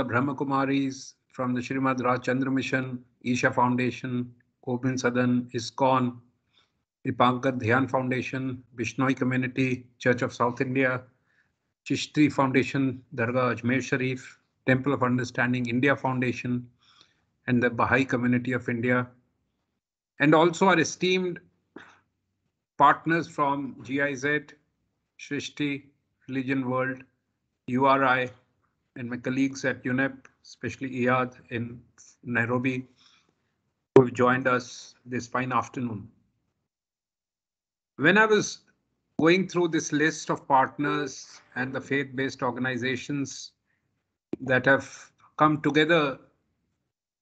Brahmakumaris from the Srimad Rajchandra Mission, Isha Foundation, Gobind Sadan, ISKCON, Dipankar Dhyan Foundation, Bishnoi Community, Church of South India, Chishti Foundation, Dargah Ajmer Sharif, Temple of Understanding India Foundation, and the Baha'i Community of India, and also our esteemed partners from GIZ, Shrishti, Religion World, URI, and my colleagues at UNEP, especially Iyad in Nairobi, who have joined us this fine afternoon. When I was going through this list of partners and the faith-based organizations that have come together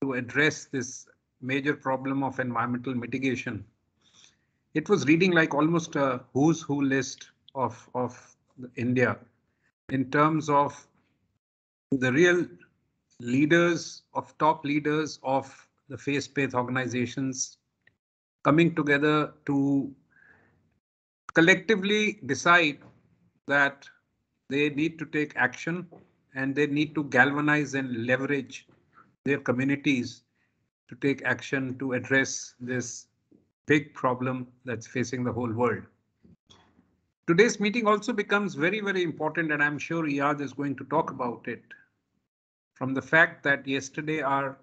to address this major problem of environmental mitigation, it was reading like almost a who's who list of India in terms of the real leaders of top leaders of the faith-based organizations coming together to collectively decide that they need to take action and they need to galvanize and leverage their communities to take action to address this big problem that's facing the whole world. Today's meeting also becomes very, very important, and I'm sure Iyad is going to talk about it, from the fact that yesterday our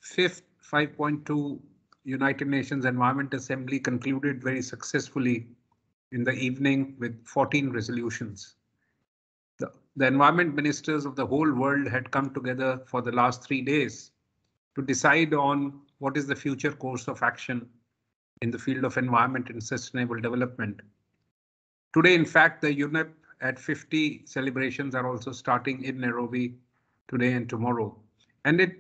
fifth 5.2 United Nations Environment Assembly concluded very successfully in the evening with 14 resolutions. The environment ministers of the whole world had come together for the last 3 days to decide on what is the future course of action in the field of environment and sustainable development. Today, in fact, the UNEP at 50 celebrations are also starting in Nairobi today and tomorrow. And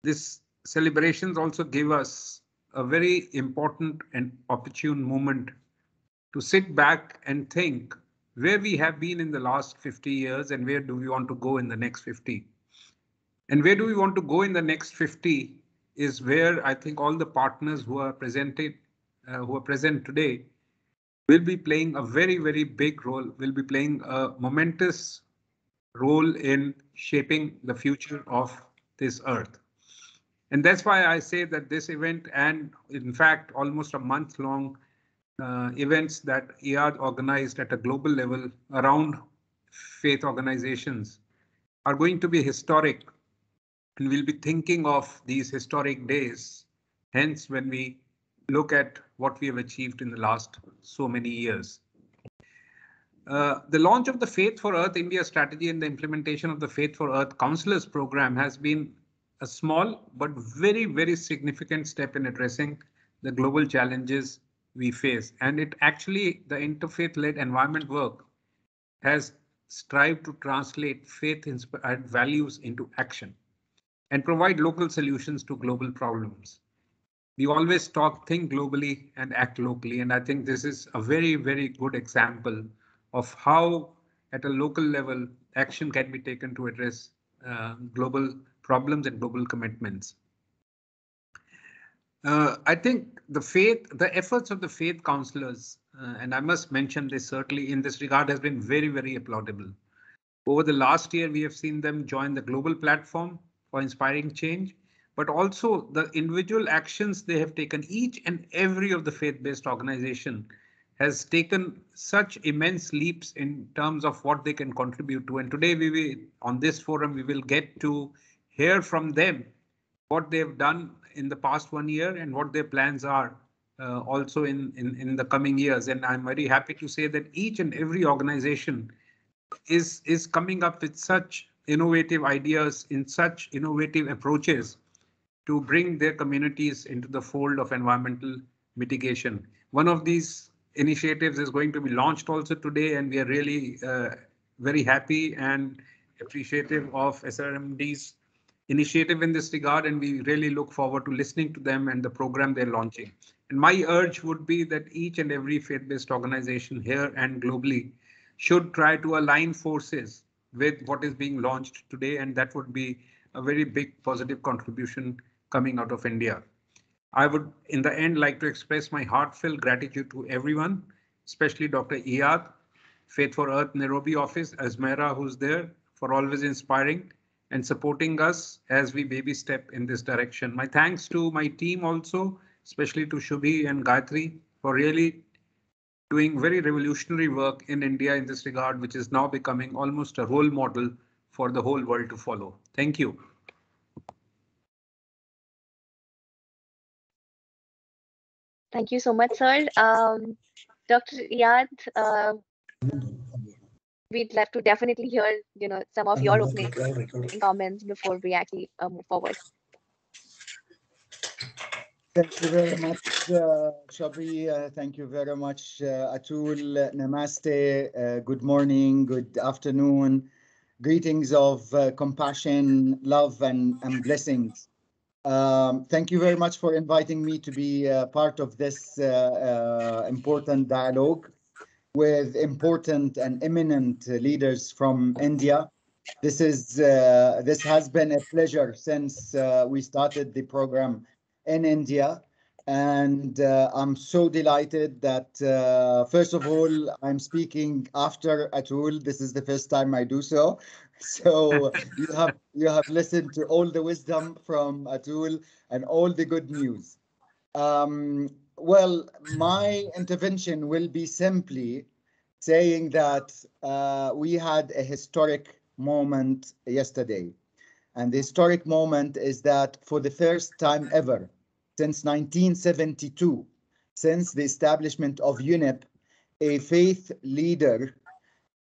this celebrations also give us a very important and opportune moment to sit back and think where we have been in the last 50 years and where do we want to go in the next 50. And where do we want to go in the next 50 is where I think all the partners who are present today will be playing a very, very big role, will be playing a momentous role in shaping the future of this earth. And that's why I say that this event, and in fact, almost a month-long events that Iyad organized at a global level around faith organizations are going to be historic. And we'll be thinking of these historic days. Hence, when we look at what we have achieved in the last so many years. The launch of the Faith for Earth India strategy and the implementation of the Faith for Earth Councillors program has been a small but very, very significant step in addressing the global challenges we face. And it actually, the interfaith-led environment work has strived to translate faith-inspired values into action and provide local solutions to global problems. We always think globally and act locally. And I think this is a very, very good example of how at a local level action can be taken to address global problems and global commitments. I think the efforts of the faith councillors, and I must mention this certainly in this regard, has been very, very applaudable. Over the last year, we have seen them join the global platform for inspiring change, but also the individual actions they have taken. Each and every of the faith-based organization has taken such immense leaps in terms of what they can contribute to. And today, on this forum, we will get to hear from them what they've done in the past 1 year and what their plans are also in the coming years. And I'm very happy to say that each and every organization is coming up with such innovative ideas, in such innovative approaches to bring their communities into the fold of environmental mitigation. One of these initiatives is going to be launched also today, and we are really very happy and appreciative of SRMD's initiative in this regard, and we really look forward to listening to them and the program they're launching. And my urge would be that each and every faith-based organization here and globally should try to align forces with what is being launched today, and that would be a very big positive contribution coming out of India. I would, in the end, like to express my heartfelt gratitude to everyone, especially Dr. Iyad, Faith for Earth Nairobi office, Azmera, who's there, for always inspiring, and supporting us as we baby step in this direction. My thanks to my team also, especially to Shubhi and Gayatri, for really doing very revolutionary work in India in this regard, which is now becoming almost a role model for the whole world to follow. Thank you. Thank you so much, sir. Dr. Iyad, we'd love to definitely hear, some of your opening comments before we actually move forward. Thank you very much, Shabri. Thank you very much, Atul. Namaste. Good morning, good afternoon. Greetings of compassion, love, and blessings. Thank you very much for inviting me to be part of this important dialogue with important and eminent leaders from India. This has been a pleasure since we started the program in India, and I'm so delighted that first of all I'm speaking after Atul. This is the first time I do so. So you have listened to all the wisdom from Atul and all the good news. Well, my intervention will be simply saying that we had a historic moment yesterday. And the historic moment is that for the first time ever, since 1972, since the establishment of UNEP, a faith leader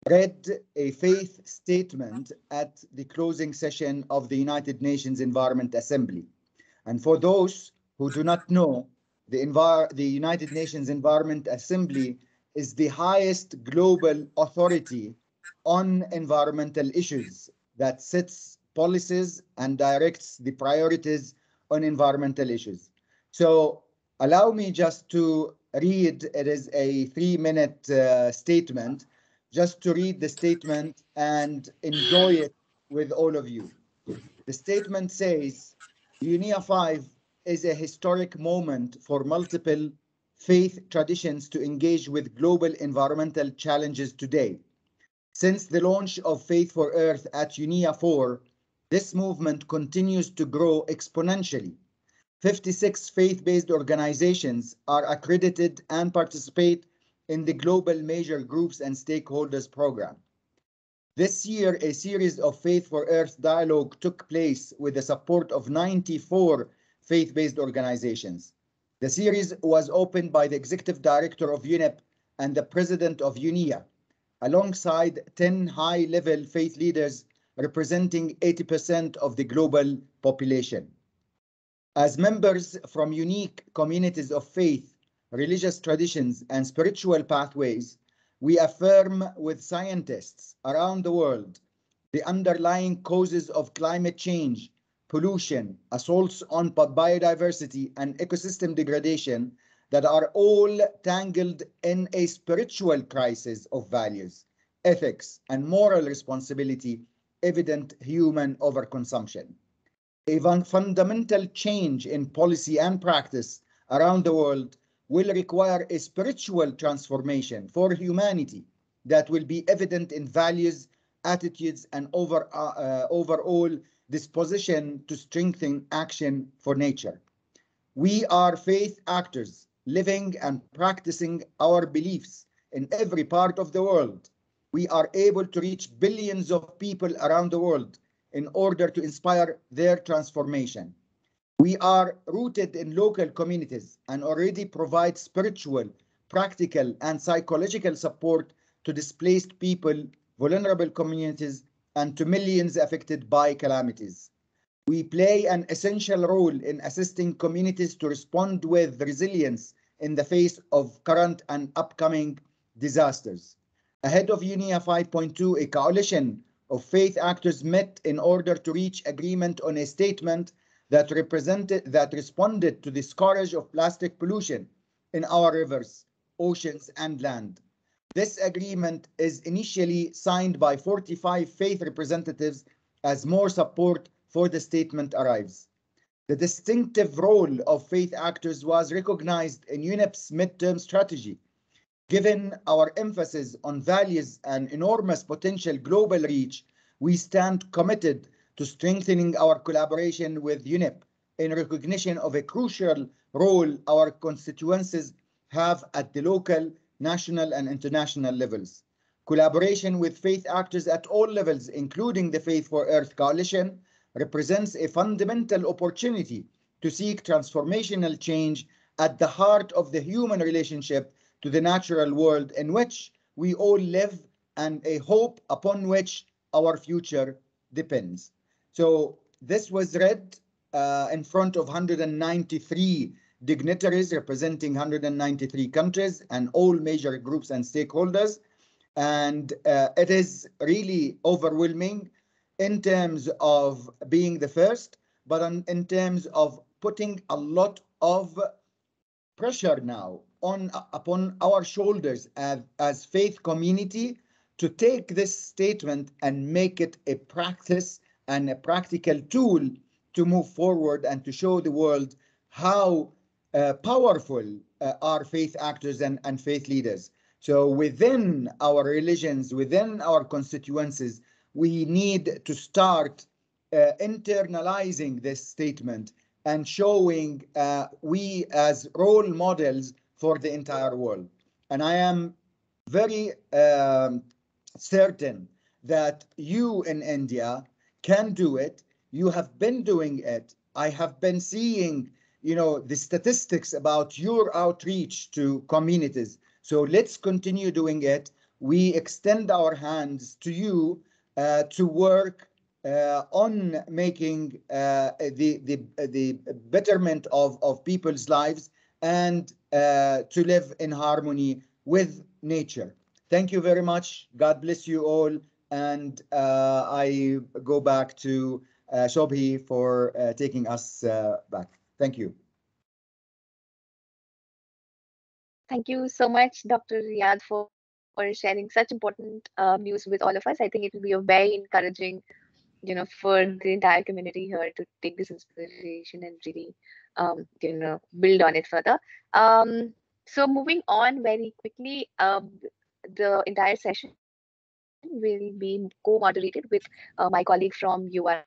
read a faith statement at the closing session of the United Nations Environment Assembly. And for those who do not know, the United Nations Environment Assembly is the highest global authority on environmental issues that sets policies and directs the priorities on environmental issues. So allow me just to read, it is a 3-minute statement, just to read the statement and enjoy it with all of you. The statement says, UNIA 5 is a historic moment for multiple faith traditions to engage with global environmental challenges today. Since the launch of Faith for Earth at UNIA 4, this movement continues to grow exponentially. 56 faith-based organizations are accredited and participate in the global major groups and stakeholders program. This year, a series of Faith for Earth dialogue took place with the support of 94 faith-based organizations. The series was opened by the Executive Director of UNEP and the President of UNIA, alongside 10 high-level faith leaders representing 80% of the global population. As members from unique communities of faith, religious traditions, and spiritual pathways, we affirm with scientists around the world the underlying causes of climate change, pollution, assaults on biodiversity, and ecosystem degradation that are all tangled in a spiritual crisis of values, ethics, and moral responsibility, evident human overconsumption. A fundamental change in policy and practice around the world will require a spiritual transformation for humanity that will be evident in values, attitudes, and overall disposition to strengthen action for nature. We are faith actors, living and practicing our beliefs in every part of the world. We are able to reach billions of people around the world in order to inspire their transformation. We are rooted in local communities and already provide spiritual, practical, and psychological support to displaced people, vulnerable communities, and to millions affected by calamities. We play an essential role in assisting communities to respond with resilience in the face of current and upcoming disasters. Ahead of UNIA 5.2, a coalition of faith actors met in order to reach agreement on a statement that responded to the scourge of plastic pollution in our rivers, oceans, and land. This agreement is initially signed by 45 faith representatives as more support for the statement arrives. The distinctive role of faith actors was recognized in UNEP's midterm strategy. Given our emphasis on values and enormous potential global reach, we stand committed to strengthening our collaboration with UNEP in recognition of a crucial role our constituencies have at the local, national, and international levels. Collaboration with faith actors at all levels, including the Faith for Earth Coalition, represents a fundamental opportunity to seek transformational change at the heart of the human relationship to the natural world in which we all live and a hope upon which our future depends. So this was read in front of 193 dignitaries representing 193 countries and all major groups and stakeholders. And it is really overwhelming in terms of being the first, but in terms of putting a lot of pressure now upon our shoulders as faith community to take this statement and make it a practice and a practical tool to move forward and to show the world how powerful are faith actors and faith leaders. So within our religions, within our constituencies, we need to start internalizing this statement and showing we as role models for the entire world. And I am very certain that you in India can do it. You have been doing it. I have been seeing, the statistics about your outreach to communities. So let's continue doing it. We extend our hands to you to work on making the betterment of people's lives and to live in harmony with nature. Thank you very much. God bless you all. And I go back to Shobhi for taking us back. Thank you. Thank you so much, Dr. Riyad, for sharing such important news with all of us. I think it will be a very encouraging, for the entire community here to take this inspiration and really, build on it further. So moving on very quickly, the entire session will be co-moderated with my colleague from URI,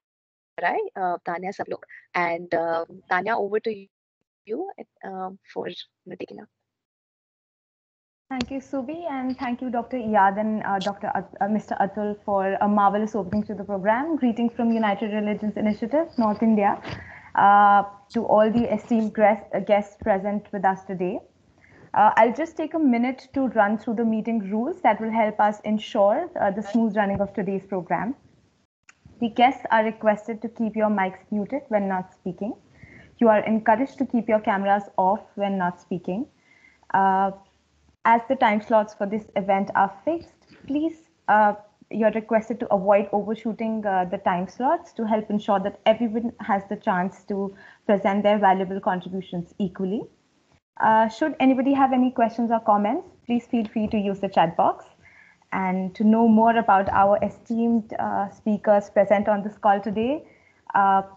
Tanya Sablok. And Tanya, over to you for taking up. Thank you, Subi, and thank you, Dr. Iyad and Mr. Atul, for a marvelous opening to the program. Greetings from United Religions Initiative, North India, to all the esteemed guests present with us today. I'll just take a minute to run through the meeting rules that will help us ensure the smooth running of today's program. The guests are requested to keep your mics muted when not speaking. You are encouraged to keep your cameras off when not speaking. As the time slots for this event are fixed, please, you're requested to avoid overshooting the time slots to help ensure that everyone has the chance to present their valuable contributions equally. Should anybody have any questions or comments, please feel free to use the chat box. And to know more about our esteemed speakers present on this call today,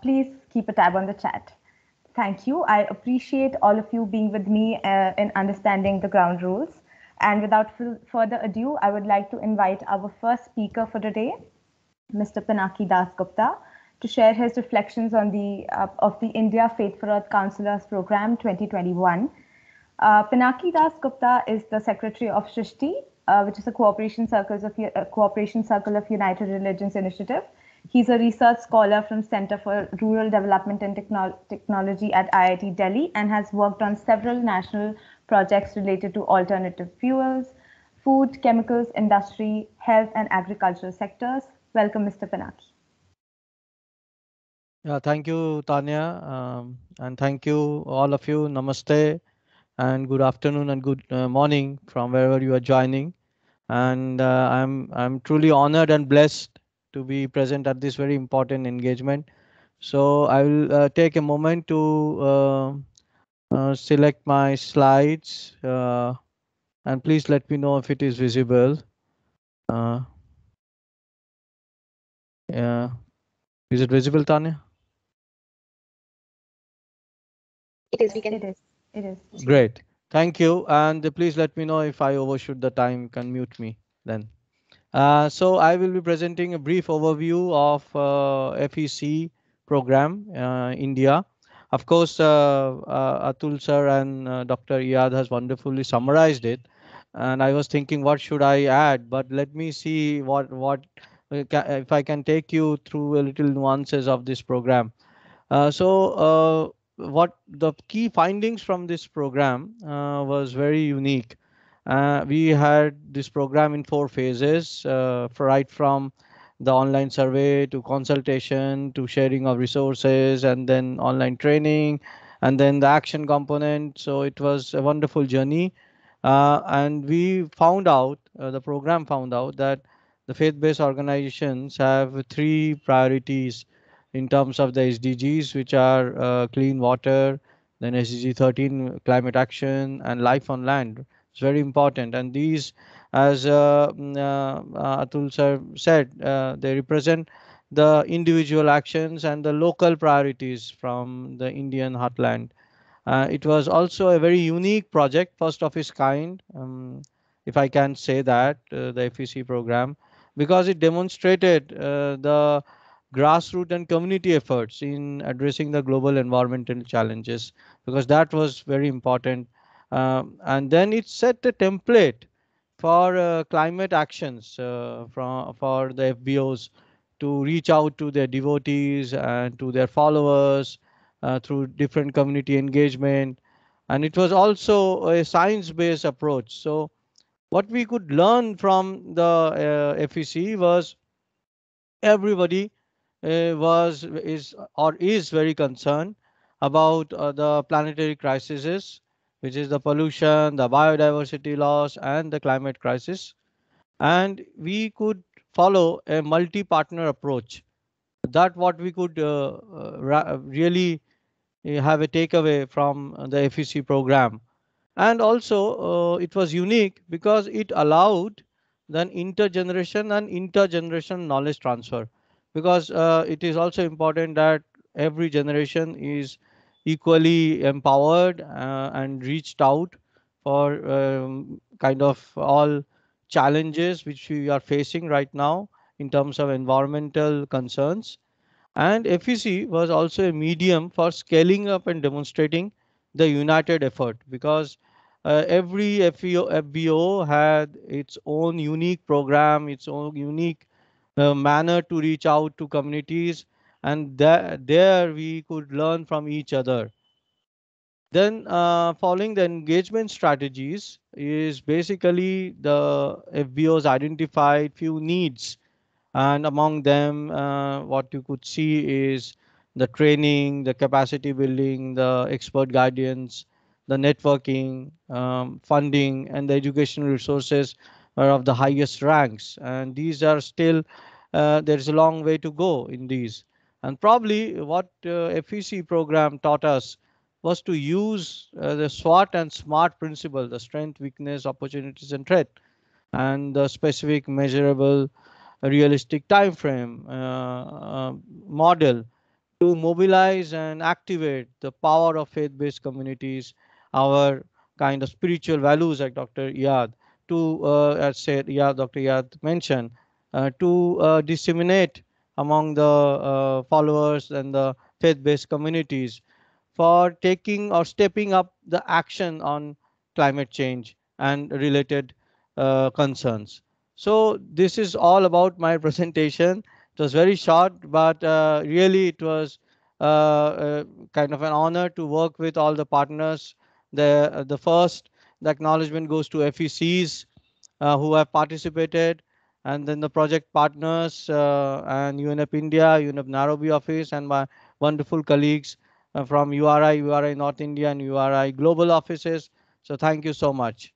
please keep a tab on the chat. Thank you. I appreciate all of you being with me in understanding the ground rules. And without further ado, I would like to invite our first speaker for today, Mr. Pinaki Das Gupta, to share his reflections on of the India Faith for Earth Councillors Program 2021. Pinaki Das Gupta is the Secretary of Shrishti, which is a cooperation circle of United Religions Initiative. He's a research scholar from Center for Rural Development and Technology at IIT Delhi and has worked on several national projects related to alternative fuels, food, chemicals, industry, health, and agricultural sectors. Welcome, Mr. Pinaki. Yeah, thank you, Tanya, and thank you, all of you. Namaste, and good afternoon and good morning from wherever you are joining. And I'm truly honored and blessed to be present at this very important engagement. So I will take a moment to select my slides, and please let me know if it is visible. Yeah, is it visible, Tanya? It is. We can. It is. Great. Thank you. And please let me know if I overshoot the time. You can mute me then. So I will be presenting a brief overview of FEC program India. Of course, Atul sir and Dr. Iyad has wonderfully summarized it, and I was thinking what should I add, but let me see what if I can take you through a little nuances of this program. What the key findings from this program was very unique. We had this program in 4 phases, right from the online survey to consultation to sharing of resources and then online training and then the action component. So it was a wonderful journey. And we found out, the program found out that the faith-based organizations have 3 priorities in terms of the SDGs, which are clean water, then SDG 13, climate action, and life on land. It's very important. And these, as Atul sir said, they represent the individual actions and the local priorities from the Indian heartland. It was also a very unique project, first of its kind, if I can say that, the FEC program, because it demonstrated the grassroots and community efforts in addressing the global environmental challenges, because that was very important. And then it set a template for climate actions for the FBOs to reach out to their devotees and to their followers through different community engagement. And it was also a science-based approach. So what we could learn from the FEC was everybody is very concerned about the planetary crises, which is the pollution, the biodiversity loss, and the climate crisis. And we could follow a multi-partner approach. That what we could really have a takeaway from the FEC program. And also, it was unique because it allowed then intergeneration and intergeneration knowledge transfer. Because it is also important that every generation is equally empowered and reached out for kind of all challenges which we are facing right now in terms of environmental concerns. And FEC was also a medium for scaling up and demonstrating the united effort, because every FBO had its own unique program, its own unique manner to reach out to communities, and there we could learn from each other. Then, following the engagement strategies is basically the FBOs identified few needs, and among them what you could see is the training, the capacity building, the expert guidance, the networking, funding, and the educational resources are of the highest ranks, and these are still there is a long way to go in these. And probably what FEC program taught us was to use the SWOT and SMART principle, the strength, weakness, opportunities, and threat, and the specific, measurable, a realistic time frame model to mobilize and activate the power of faith-based communities, our kind of spiritual values, like Dr. Iyad, to as said, Dr. Iyad mentioned, to disseminate among the followers and the faith-based communities for taking or stepping up the action on climate change and related concerns. So this is all about my presentation. It was very short, but really it was kind of an honor to work with all the partners. The first, the acknowledgement goes to FECs who have participated, and then the project partners and UNEP India, UNEP Nairobi office, and my wonderful colleagues from URI North India, and URI Global offices. So thank you so much.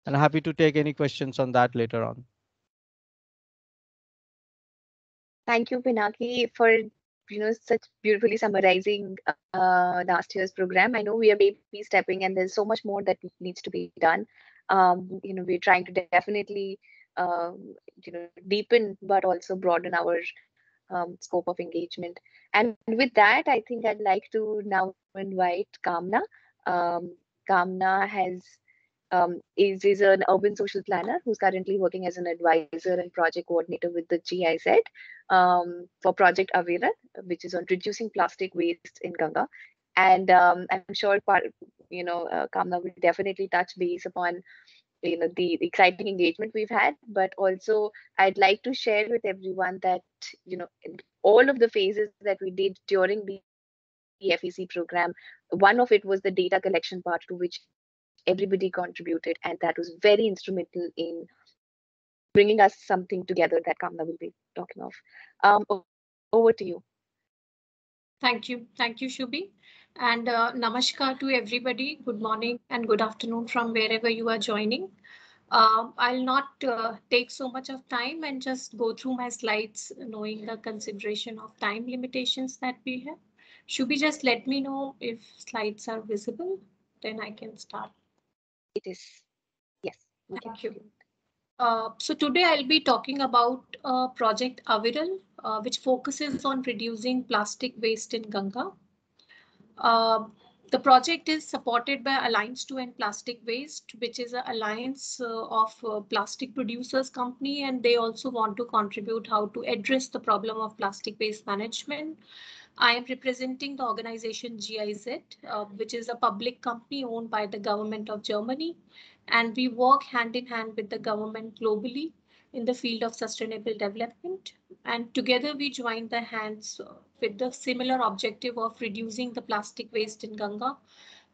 And happy to take any questions on that later on. Thank you, Pinaki, for such beautifully summarizing last year's program. I know we are baby stepping, and there's so much more that needs to be done. We're trying to definitely deepen, but also broaden our scope of engagement. And with that, I think I'd like to now invite Kamna. Kamna has is an urban social planner who's currently working as an advisor and project coordinator with the GIZ for Project Avira, which is on reducing plastic waste in Ganga. And I'm sure Kamna will definitely touch base upon the exciting engagement we've had, but also I'd like to share with everyone that in all of the phases that we did during the FEC program, one of it was the data collection part, to which everybody contributed, and that was very instrumental in bringing us something together that Kamna will be talking of. Over to you. Thank you, Shubhi, and namaskar to everybody. Good morning and good afternoon from wherever you are joining. I'll not take so much of time and just go through my slides, knowing the consideration of time limitations that we have. Shubhi, just let me know if slides are visible, then I can start. It is. Yes. Thank you. So today I'll be talking about Project Aviral, which focuses on reducing plastic waste in Ganga. The project is supported by Alliance to End Plastic Waste, which is an alliance of plastic producers company, and they also want to contribute how to address the problem of plastic waste management. I am representing the organization GIZ, which is a public company owned by the government of Germany, and we work hand in hand with the government globally in the field of sustainable development. And together we join the hands with the similar objective of reducing the plastic waste in Ganga.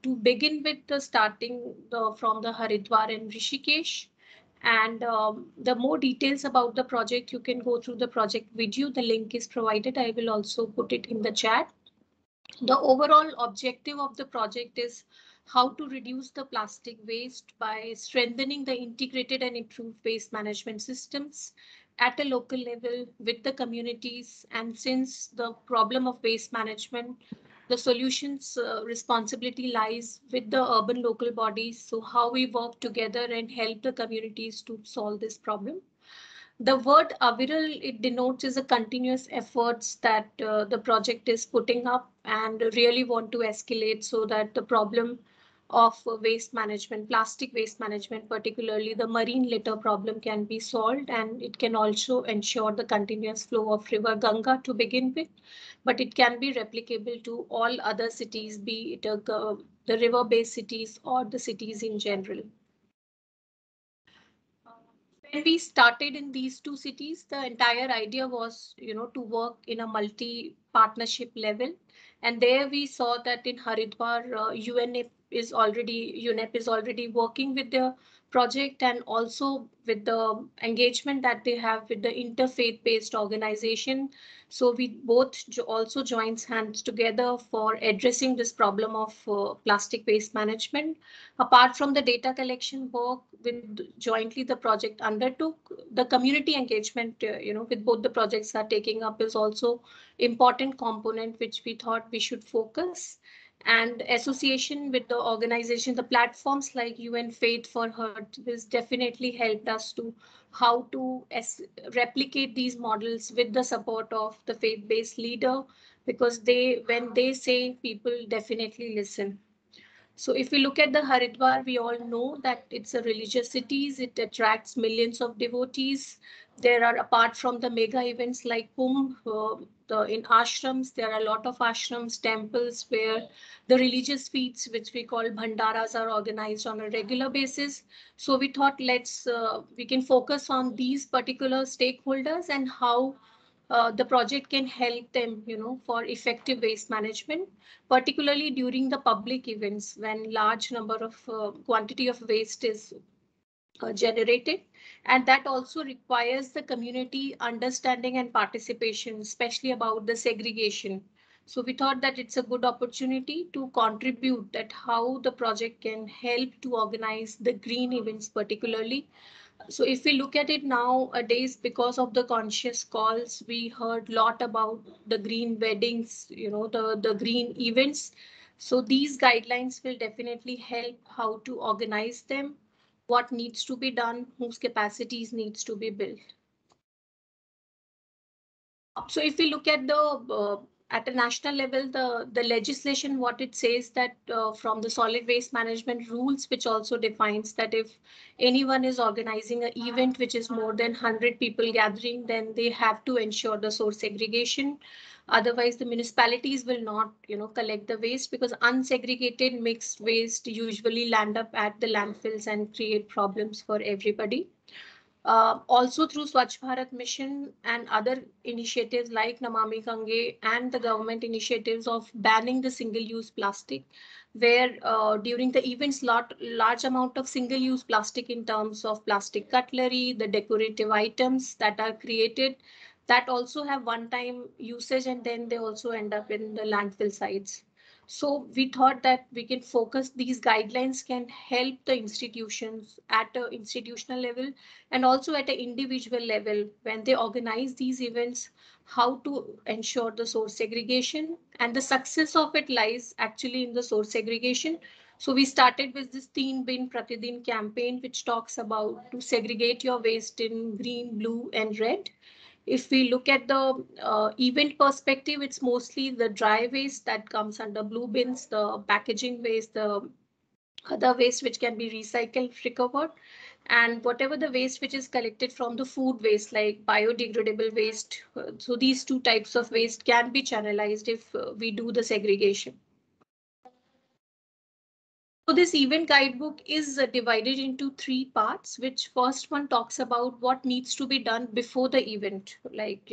To begin with, from the Haridwar and Rishikesh. And the more details about the project, you can go through the project video. The link is provided. I will also put it in the chat. The overall objective of the project is how to reduce the plastic waste by strengthening the integrated and improved waste management systems at a local level with the communities. And since the problem of waste management, the solutions responsibility lies with the urban local bodies. So how we work together and help the communities to solve this problem. The word Aviral, it denotes is a continuous efforts that the project is putting up and really want to escalate so that the problem of waste management, plastic waste management, particularly the marine litter problem, can be solved, and it can also ensure the continuous flow of river Ganga to begin with, but it can be replicable to all other cities, be it the river-based cities or the cities in general. When we started in these two cities, the entire idea was, to work in a multi-partnership level. And there we saw that in Haridwar, UNEP is already working with the project, and also with the engagement that they have with the interfaith-based organization. So we both also joins hands together for addressing this problem of plastic waste management. Apart from the data collection work with jointly the project undertook, the community engagement, with both the projects are taking up is also important component which we thought we should focus. And association with the organization, the platforms like UN Faith for Heart has definitely helped us to how to replicate these models with the support of the faith-based leader, because when they say, people definitely listen. So if we look at the Haridwar, we all know that it's a religious city. It attracts millions of devotees. There are, apart from the mega events like Kumbh, in ashrams, there are a lot of ashrams, temples where the religious feats, which we call bhandaras, are organized on a regular basis. So we thought we can focus on these particular stakeholders and how the project can help them, for effective waste management, particularly during the public events when large number of quantity of waste is generated. And that also requires the community understanding and participation, especially about the segregation. So we thought that it's a good opportunity to contribute that how the project can help to organize the green events particularly. So if we look at it nowadays, because of the conscious calls, we heard a lot about the green weddings, the green events. So these guidelines will definitely help how to organize them, what needs to be done, whose capacities needs to be built. So if we look at the at a national level, the legislation, what it says that from the solid waste management rules, which also defines that if anyone is organizing an event which is more than 100 people gathering, then they have to ensure the source segregation. Otherwise, the municipalities will not, collect the waste, because unsegregated mixed waste usually land up at the landfills and create problems for everybody. Also through Swachh Bharat Mission and other initiatives like Namami Gange and the government initiatives of banning the single-use plastic, where during the events, large amount of single-use plastic in terms of plastic cutlery, the decorative items that are created, that also have one-time usage, and then they also end up in the landfill sites. So we thought that we can focus, these guidelines can help the institutions at an institutional level and also at an individual level when they organize these events, how to ensure the source segregation, and the success of it lies actually in the source segregation. So we started with this Teen Bin Pratidin campaign, which talks about to segregate your waste in green, blue, and red. If we look at the event perspective, it's mostly the dry waste that comes under blue bins, the packaging waste, the other waste which can be recycled, recovered, and whatever the waste which is collected from the food waste like biodegradable waste. So these two types of waste can be channelized if we do the segregation. So this event guidebook is divided into 3 parts, which first one talks about what needs to be done before the event. Like,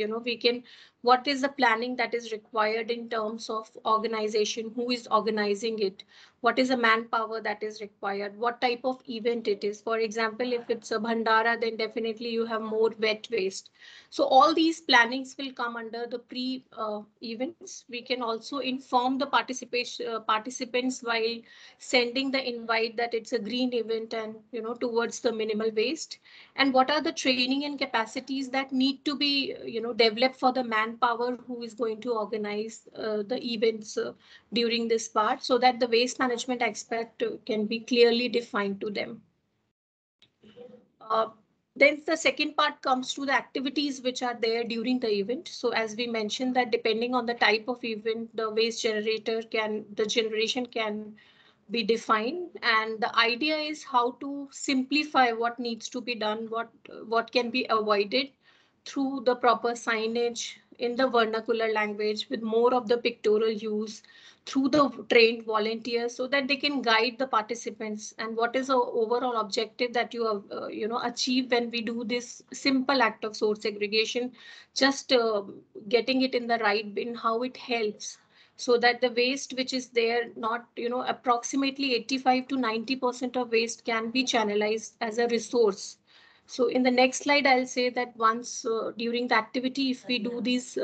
what is the planning that is required in terms of organization, who is organizing it, what is the manpower that is required, what type of event it is. For example, if it's a Bhandara, then definitely you have more wet waste. So all these plannings will come under the pre-events. We can also inform the participants while sending the invite that it's a green event and towards the minimal waste, and what are the training and capacities that need to be developed for the manpower who is going to organize the events during this part, so that the waste management aspect can be clearly defined to them. Then the second part comes to the activities which are there during the event. So as we mentioned that depending on the type of event, the the generation can be defined, and the idea is how to simplify what needs to be done, what can be avoided through the proper signage in the vernacular language with more of the pictorial use through the trained volunteers, so that they can guide the participants, and what is the overall objective that you have achieve when we do this simple act of source segregation, just getting it in the right bin, how it helps, so that the waste which is there, not approximately 85 to 90% of waste can be channelized as a resource. So in the next slide, I'll say that once during the activity, if we do these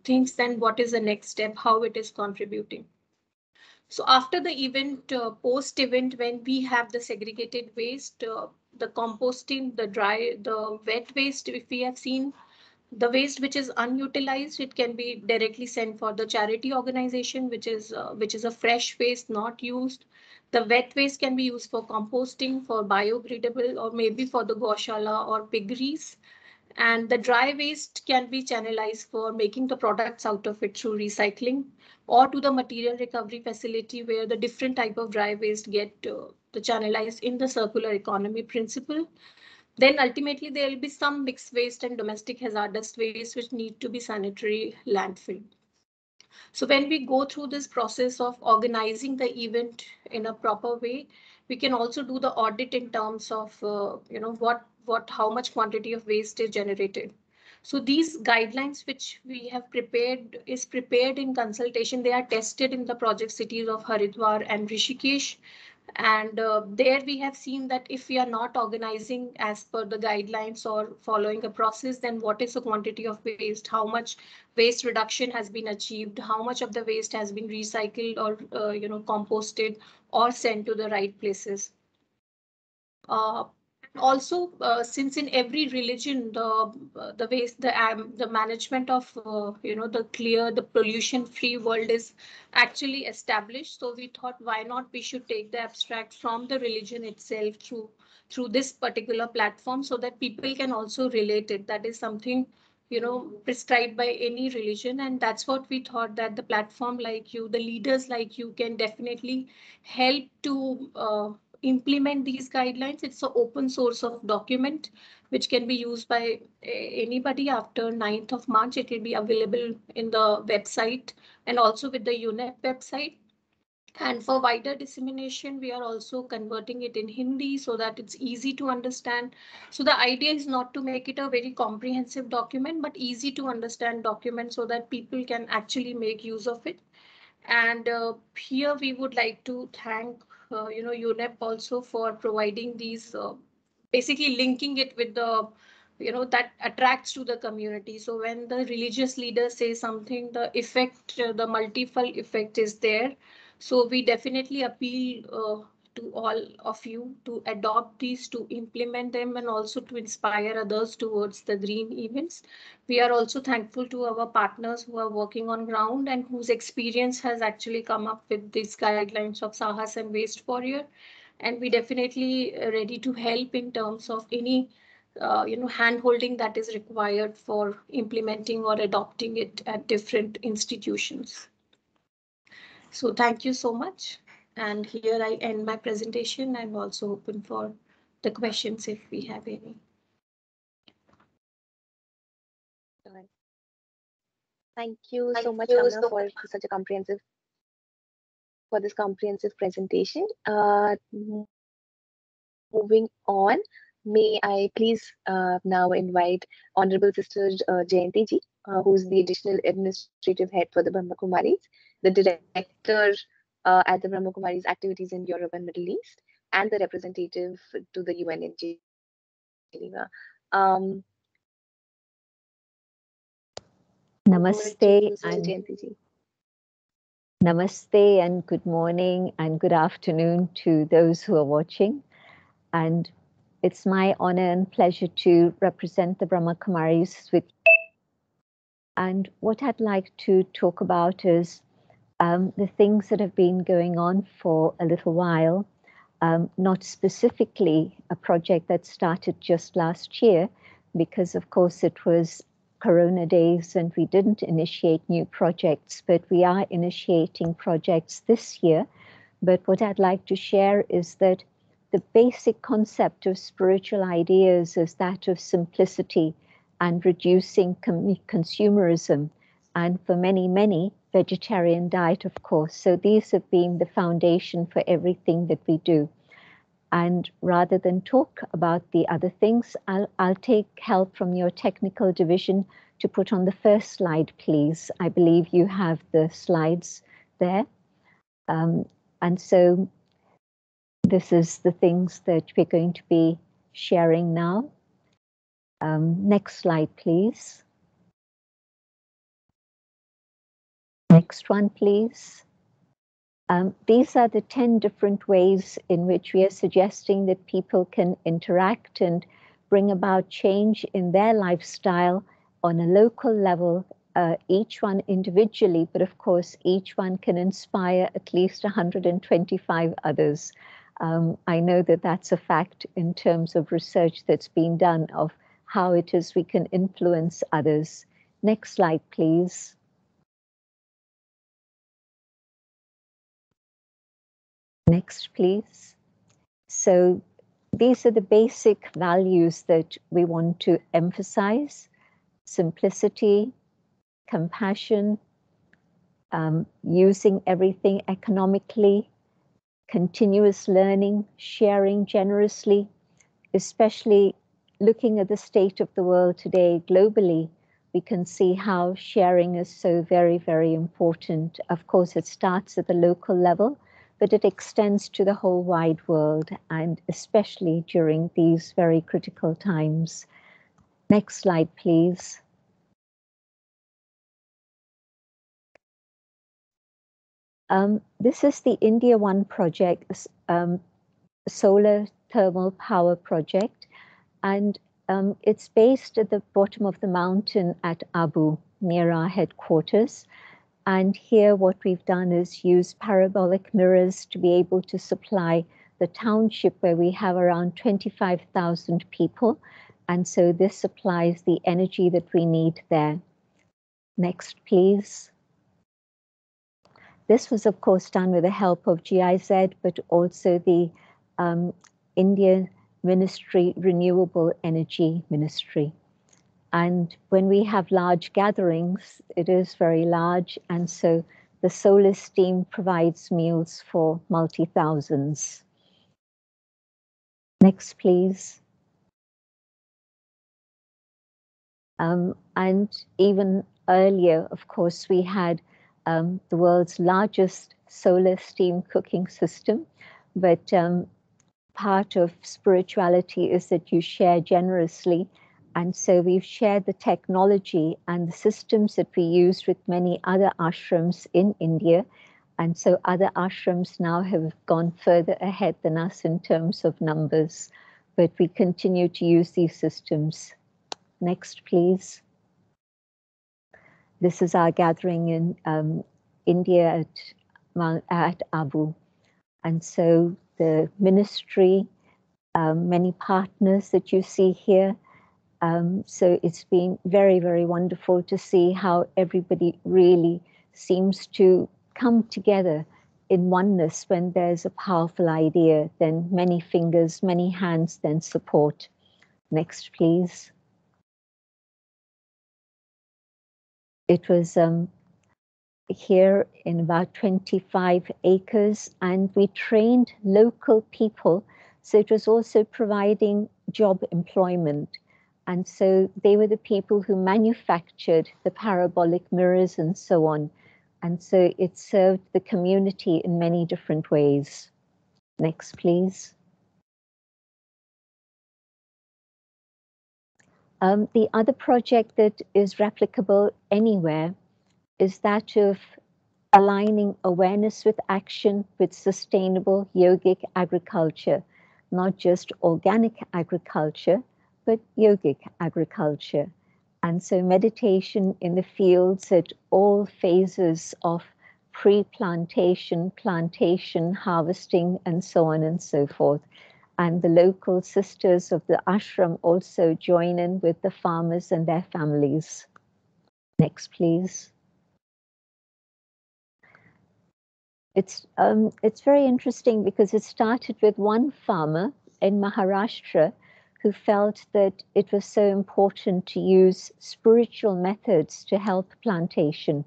things, then what is the next step, how it is contributing. So after the event, post-event, when we have the segregated waste, the composting, the wet waste, if we have seen, the waste which is unutilized, it can be directly sent for the charity organization, which is a fresh waste not used. The wet waste can be used for composting, for biodegradable, or maybe for the goshala or piggeries. And the dry waste can be channelized for making the products out of it through recycling, or to the material recovery facility where the different type of dry waste get the channelized in the circular economy principle. Then ultimately there will be some mixed waste and domestic hazardous waste which need to be sanitary landfill. So when we go through this process of organizing the event in a proper way, we can also do the audit in terms of how much quantity of waste is generated. So these guidelines which we have prepared in consultation. They are tested in the project cities of Haridwar and Rishikesh. And there we have seen that if we are not organizing as per the guidelines or following a process, then what is the quantity of waste, how much waste reduction has been achieved, how much of the waste has been recycled or composted or sent to the right places. Also, since in every religion the waste, the management of the pollution free world is actually established, so we thought why not we should take the abstract from the religion itself through this particular platform, so that people can also relate it. That is something prescribed by any religion. And that's what we thought, that the platform like you, the leaders like you, can definitely help to implement these guidelines. It's an open source of document which can be used by anybody. After 9th of March, it will be available in the website and also with the UNEP website. And for wider dissemination, we are also converting it in Hindi so that it's easy to understand. So the idea is not to make it a very comprehensive document, but easy to understand document so that people can actually make use of it. And here we would like to thank, UNEP also for providing these, basically linking it with the, that attracts to the community. So when the religious leaders say something, the effect, the multiple effect is there. So we definitely appeal to all of you to adopt these, to implement them, and also to inspire others towards the green events. We are also thankful to our partners who are working on ground and whose experience has actually come up with these guidelines of Sahas and Waste Warrior. And we definitely ready to help in terms of any hand holding that is required for implementing or adopting it at different institutions. So thank you so much. And here I end my presentation. I'm also open for the questions if we have any. Thank you so much, Kamna, for such a comprehensive presentation. Moving on, may I please now invite Honorable Sister Jain Ji, who's the additional administrative head for the Brahma Kumaris, the director at the Brahma Kumaris activities in Europe and Middle East, and the representative to the UN in Geneva. Namaste and good morning and good afternoon to those who are watching. And it's my honor and pleasure to represent the Brahma Kumaris with you. And what I'd like to talk about is the things that have been going on for a little while, not specifically a project that started just last year, because of course it was Corona days and we didn't initiate new projects, but we are initiating projects this year. But what I'd like to share is that the basic concept of spiritual ideas is that of simplicity and reducing consumerism, and for many, vegetarian diet, of course. So these have been the foundation for everything that we do. And rather than talk about the other things, I'll take help from your technical division to put on the first slide, please. I believe you have the slides there. And so this is the things that we're going to be sharing now. Next slide, please. Next one, please. These are the 10 different ways in which we are suggesting that people can interact and bring about change in their lifestyle on a local level, each one individually, but of course, each one can inspire at least 125 others. I know that that's a fact in terms of research that's been done of how it is we can influence others. Next slide, please. Next, please. So these are the basic values that we want to emphasize: simplicity, compassion, using everything economically, continuous learning, sharing generously, especially looking at the state of the world today globally. We can see how sharing is so very important. Of course, it starts at the local level, but it extends to the whole wide world, and especially during these very critical times. Next slide, please. This is the India One project, solar thermal power project, and it's based at the bottom of the mountain at Abu, near our headquarters. And here what we've done is use parabolic mirrors to be able to supply the township where we have around 25,000 people. And so this supplies the energy that we need there. Next, please. This was, of course, done with the help of GIZ, but also the Indian Ministry, Renewable Energy Ministry. And when we have large gatherings, it is very large, and so the solar steam provides meals for multi-thousands. Next, please. And even earlier, of course, we had the world's largest solar steam cooking system, but part of spirituality is that you share generously. And so we've shared the technology and the systems that we use with many other ashrams in India. And so other ashrams now have gone further ahead than us in terms of numbers, but we continue to use these systems. Next, please. This is our gathering in India at Abu. And so the ministry, many partners that you see here. So it's been very, very wonderful to see how everybody really seems to come together in oneness when there's a powerful idea, then many fingers, many hands, then support. Next, please. It was here in about 25 acres, and we trained local people. So it was also providing job employment. And so they were the people who manufactured the parabolic mirrors and so on. And so it served the community in many different ways. Next, please. The other project that is replicable anywhere is that of aligning awareness with action with sustainable yogic agriculture, not just organic agriculture, but yogic agriculture. And so meditation in the fields at all phases of pre-plantation, plantation, harvesting, and so on and so forth. And the local sisters of the ashram also join in with the farmers and their families. Next, please. It's very interesting because it started with one farmer in Maharashtra who felt that it was so important to use spiritual methods to help plantation.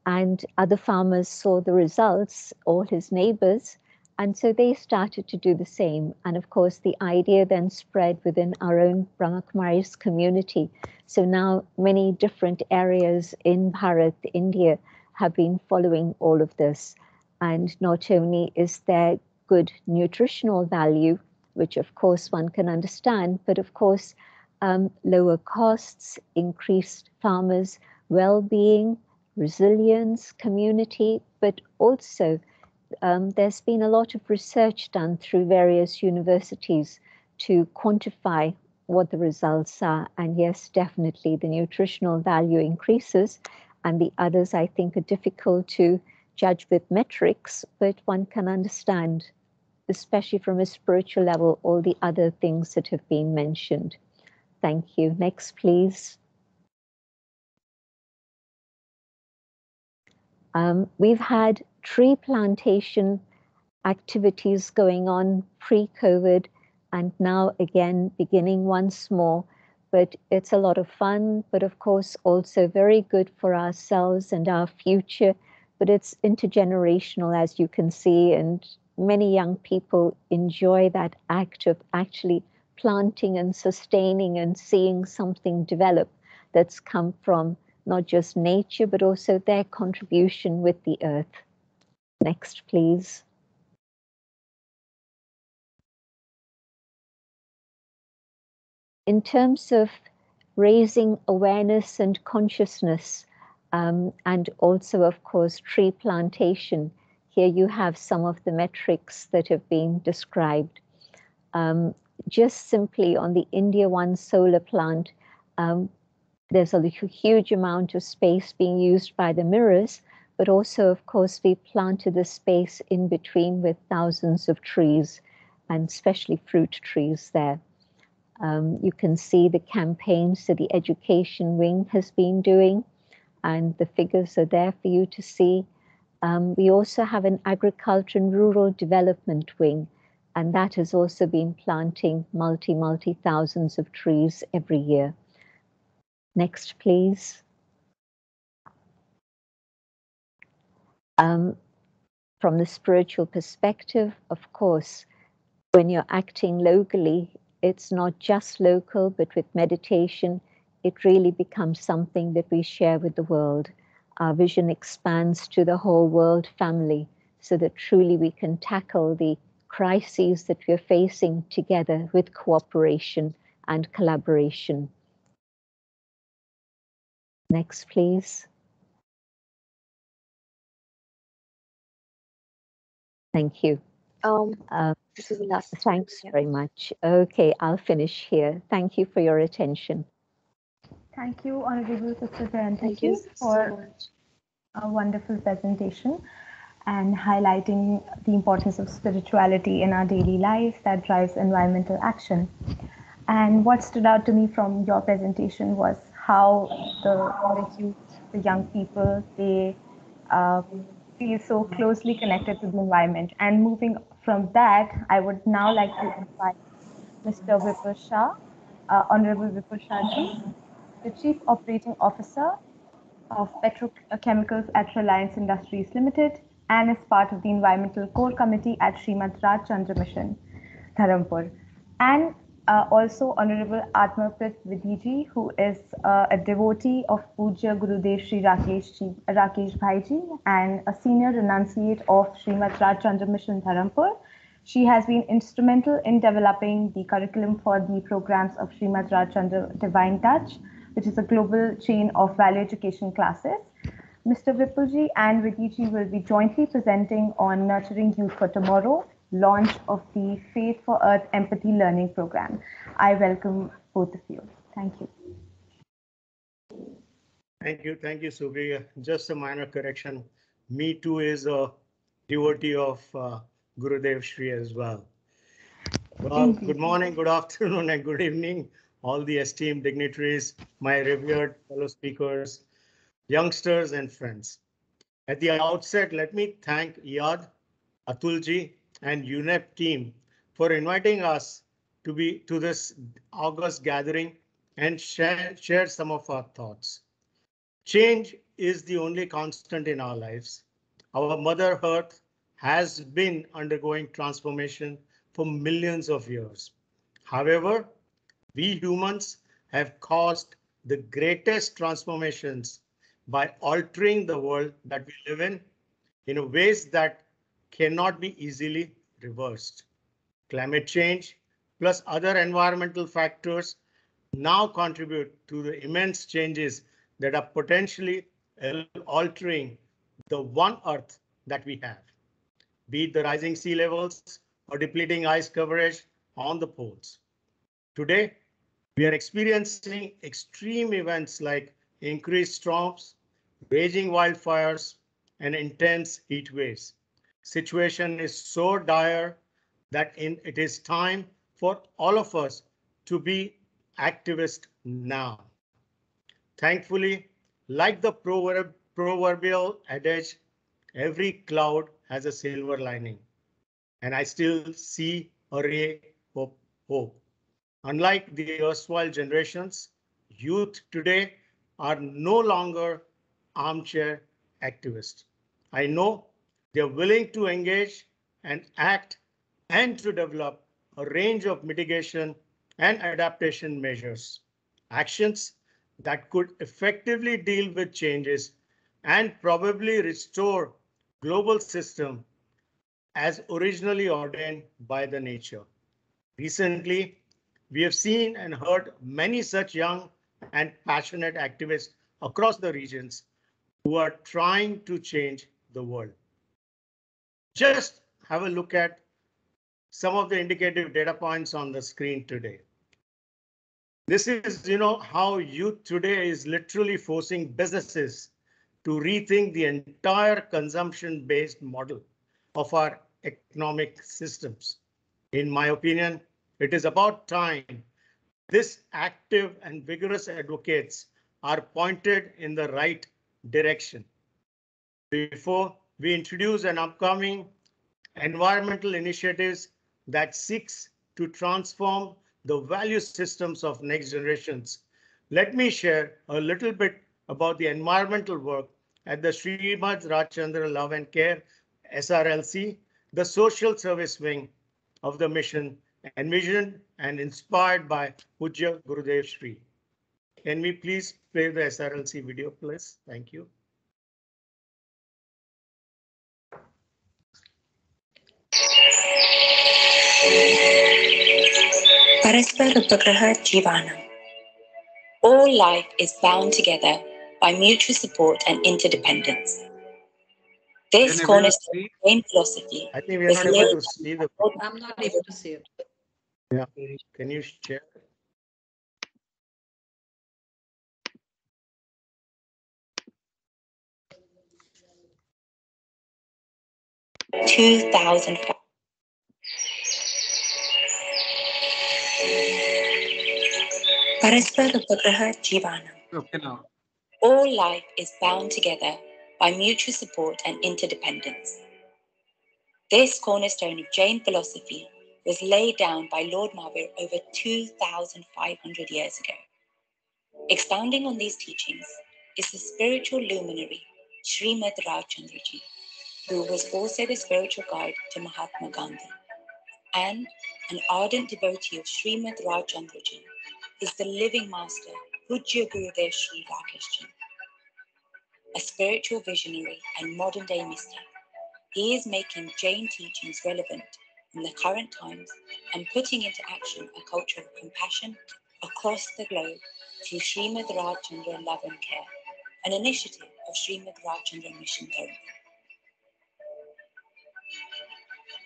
And other farmers saw the results, all his neighbors, and so they started to do the same. And of course, the idea then spread within our own Brahmakumaris community. So now many different areas in Bharat, India, have been following all of this. And not only is there good nutritional value, which of course one can understand, but of course lower costs, increased farmers' well-being, resilience, community, but also there's been a lot of research done through various universities to quantify what the results are. And yes, definitely the nutritional value increases, and the others I think are difficult to judge with metrics, but one can understand, especially from a spiritual level, all the other things that have been mentioned. Thank you. Next, please. We've had tree plantation activities going on pre-COVID and now again beginning once more, but it's a lot of fun, but of course also very good for ourselves and our future, but it's intergenerational, as you can see, and many young people enjoy that act of actually planting and sustaining and seeing something develop that's come from not just nature, but also their contribution with the earth. Next, please. In terms of raising awareness and consciousness, and also, of course, tree plantation, here you have some of the metrics that have been described. Just simply on the India One solar plant, there's a huge amount of space being used by the mirrors, but also, of course, we planted the space in between with thousands of trees, and especially fruit trees there. You can see the campaigns that the education wing has been doing, and the figures are there for you to see. We also have an agriculture and rural development wing, and that has also been planting multi thousands of trees every year. Next, please. From the spiritual perspective, of course, when you're acting locally, it's not just local, but with meditation, it really becomes something that we share with the world. Our vision expands to the whole world family so that truly we can tackle the crises that we're facing together with cooperation and collaboration. Next, please. Thank you. This is the last. Thanks very much. Okay, I'll finish here. Thank you for your attention. Thank you, Honorable Sister Thank you Jayanti, for so much. a wonderful presentation and highlighting the importance of spirituality in our daily life that drives environmental action. And what stood out to me from your presentation was how the youth, the young people, they feel so closely connected to the environment. And moving from that, I would now like to invite Mr. Vipul Shah, Honorable Vipul Shah ji, the Chief Operating Officer of Petrochemicals at Reliance Industries Limited, and is part of the Environmental Core Committee at Srimad Raj Chandra Mission, Dharampur. And also Honorable Atmaprit Vidhiji, who is a devotee of Puja Gurudev Sri Rakesh Bhaiji and a senior renunciate of Srimad Raj Chandra Mission, Dharampur. She has been instrumental in developing the curriculum for the programs of Srimad Raj Chandra Divine Touch, which is a global chain of value education classes. Mr. Vipulji and Vidhiji will be jointly presenting on Nurturing Youth for Tomorrow, launch of the Faith for Earth Empathy Learning Program. I welcome both of you. Thank you. Thank you, Subi. Just a minor correction. Me too is a devotee of Gurudev Shri as well. Well, good morning, good afternoon, and good evening, all the esteemed dignitaries, my revered fellow speakers, youngsters and friends. At the outset, let me thank Iyad, Atulji, and UNEP team for inviting us to this August gathering and share some of our thoughts. Change is the only constant in our lives. Our Mother Earth has been undergoing transformation for millions of years. However, we humans have caused the greatest transformations by altering the world that we live in ways that cannot be easily reversed. Climate change plus other environmental factors now contribute to the immense changes that are potentially altering the one Earth that we have, be it the rising sea levels or depleting ice coverage on the poles. Today, we are experiencing extreme events like increased storms, raging wildfires, and intense heat waves. Situation is so dire that it is time for all of us to be activists now. Thankfully, like the proverbial adage, every cloud has a silver lining, and I still see a ray of hope. Unlike the erstwhile generations, youth today are no longer armchair activists. I know they're willing to engage and act and to develop a range of mitigation and adaptation measures, actions that could effectively deal with changes and probably restore global system as originally ordained by the nature. Recently, we have seen and heard many such young and passionate activists across the regions who are trying to change the world. Just have a look at some of the indicative data points on the screen today. This is, how youth today is literally forcing businesses to rethink the entire consumption-based model of our economic systems. In my opinion, it is about time This active and vigorous advocates are pointed in the right direction. Before we introduce an upcoming environmental initiatives that seeks to transform the value systems of next generations, let me share a little bit about the environmental work at the Srimad Rajchandra Love and Care SRLC, the social service wing of the mission, envisioned and inspired by Pujya Gurudev Shri. Can we please play the SRLC video, please? Thank you. All life is bound together by mutual support and interdependence. This cornerstone Jain philosophy. I think we are not able to see the. I'm not able to see it. Yeah. Can you share? Okay, now. All life is bound together by mutual support and interdependence. This cornerstone of Jain philosophy was laid down by Lord Mahavir over 2,500 years ago. Expounding on these teachings is the spiritual luminary Srimad Rajchandraji, who was also the spiritual guide to Mahatma Gandhi, and an ardent devotee of Srimad Rajchandraji is the living master Pujya Gurudev Sri Rakeshji, a spiritual visionary and modern-day mystic. He is making Jain teachings relevant in the current times and putting into action a culture of compassion across the globe through Srimad Rajchandra Love and Care, an initiative of Srimad Rajchandra Mission Therapy.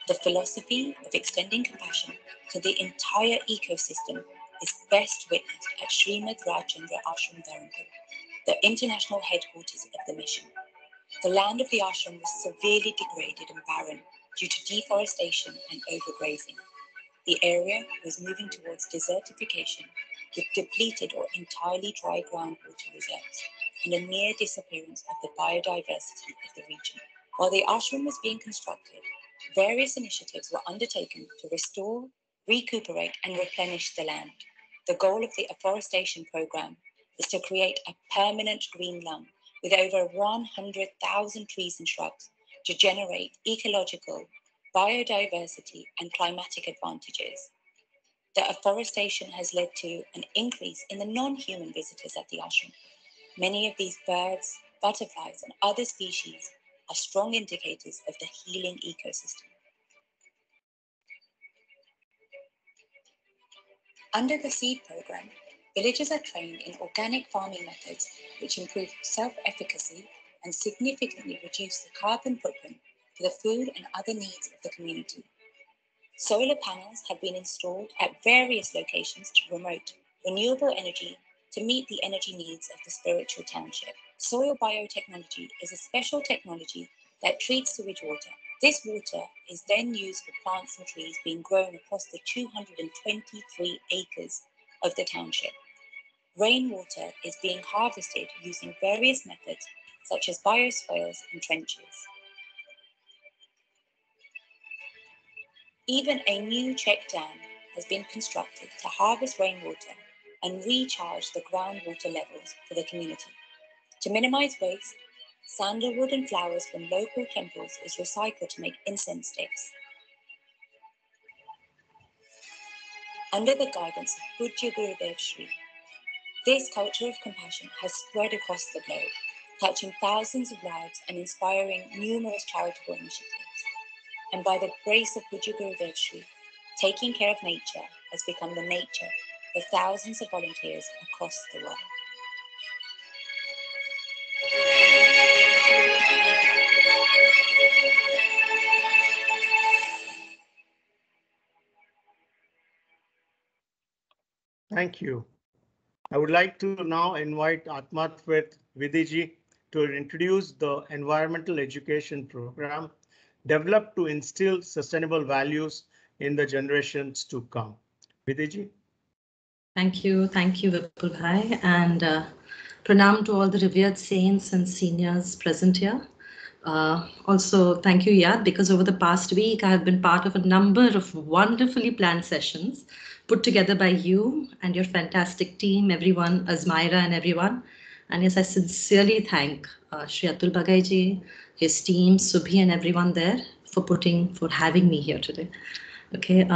The philosophy of extending compassion to the entire ecosystem is best witnessed at Srimad Rajchandra Ashram Dharampur, the international headquarters of the mission. The land of the ashram was severely degraded and barren due to deforestation and overgrazing. The area was moving towards desertification with depleted or entirely dry groundwater reserves and a near disappearance of the biodiversity of the region. While the ashram was being constructed, various initiatives were undertaken to restore, recuperate and replenish the land. The goal of the afforestation program is to create a permanent green lung with over 100,000 trees and shrubs to generate ecological, biodiversity and climatic advantages. The afforestation has led to an increase in the non-human visitors at the ashram. Many of these birds, butterflies and other species are strong indicators of the healing ecosystem. Under the seed program, villagers are trained in organic farming methods which improve self-efficacy and significantly reduce the carbon footprint for the food and other needs of the community. Solar panels have been installed at various locations to promote renewable energy to meet the energy needs of the spiritual township. Soil biotechnology is a special technology that treats sewage water. This water is then used for plants and trees being grown across the 223 acres of the township. Rainwater is being harvested using various methods such as bioswales and trenches. Even a new check dam has been constructed to harvest rainwater and recharge the groundwater levels for the community. To minimize waste, sandalwood and flowers from local temples is recycled to make incense sticks. Under the guidance of Pujya Gurudev Shri, this culture of compassion has spread across the globe, touching thousands of lives and inspiring numerous charitable initiatives. And by the grace of Pujya Gurudev Shri, taking care of nature has become the nature for thousands of volunteers across the world. Thank you. I would like to now invite Atmatvit Vidiji to introduce the environmental education program developed to instill sustainable values in the generations to come. Vidiji. Thank you, Vipul Bhai, and pranam to all the revered saints and seniors present here. Also, thank you, Yad, because over the past week, I have been part of a number of wonderfully planned sessions put together by you and your fantastic team, everyone, Azmaira and everyone. And yes, I sincerely thank Shri Atul Bagai ji, his team, Subhi and everyone there for having me here today. Okay.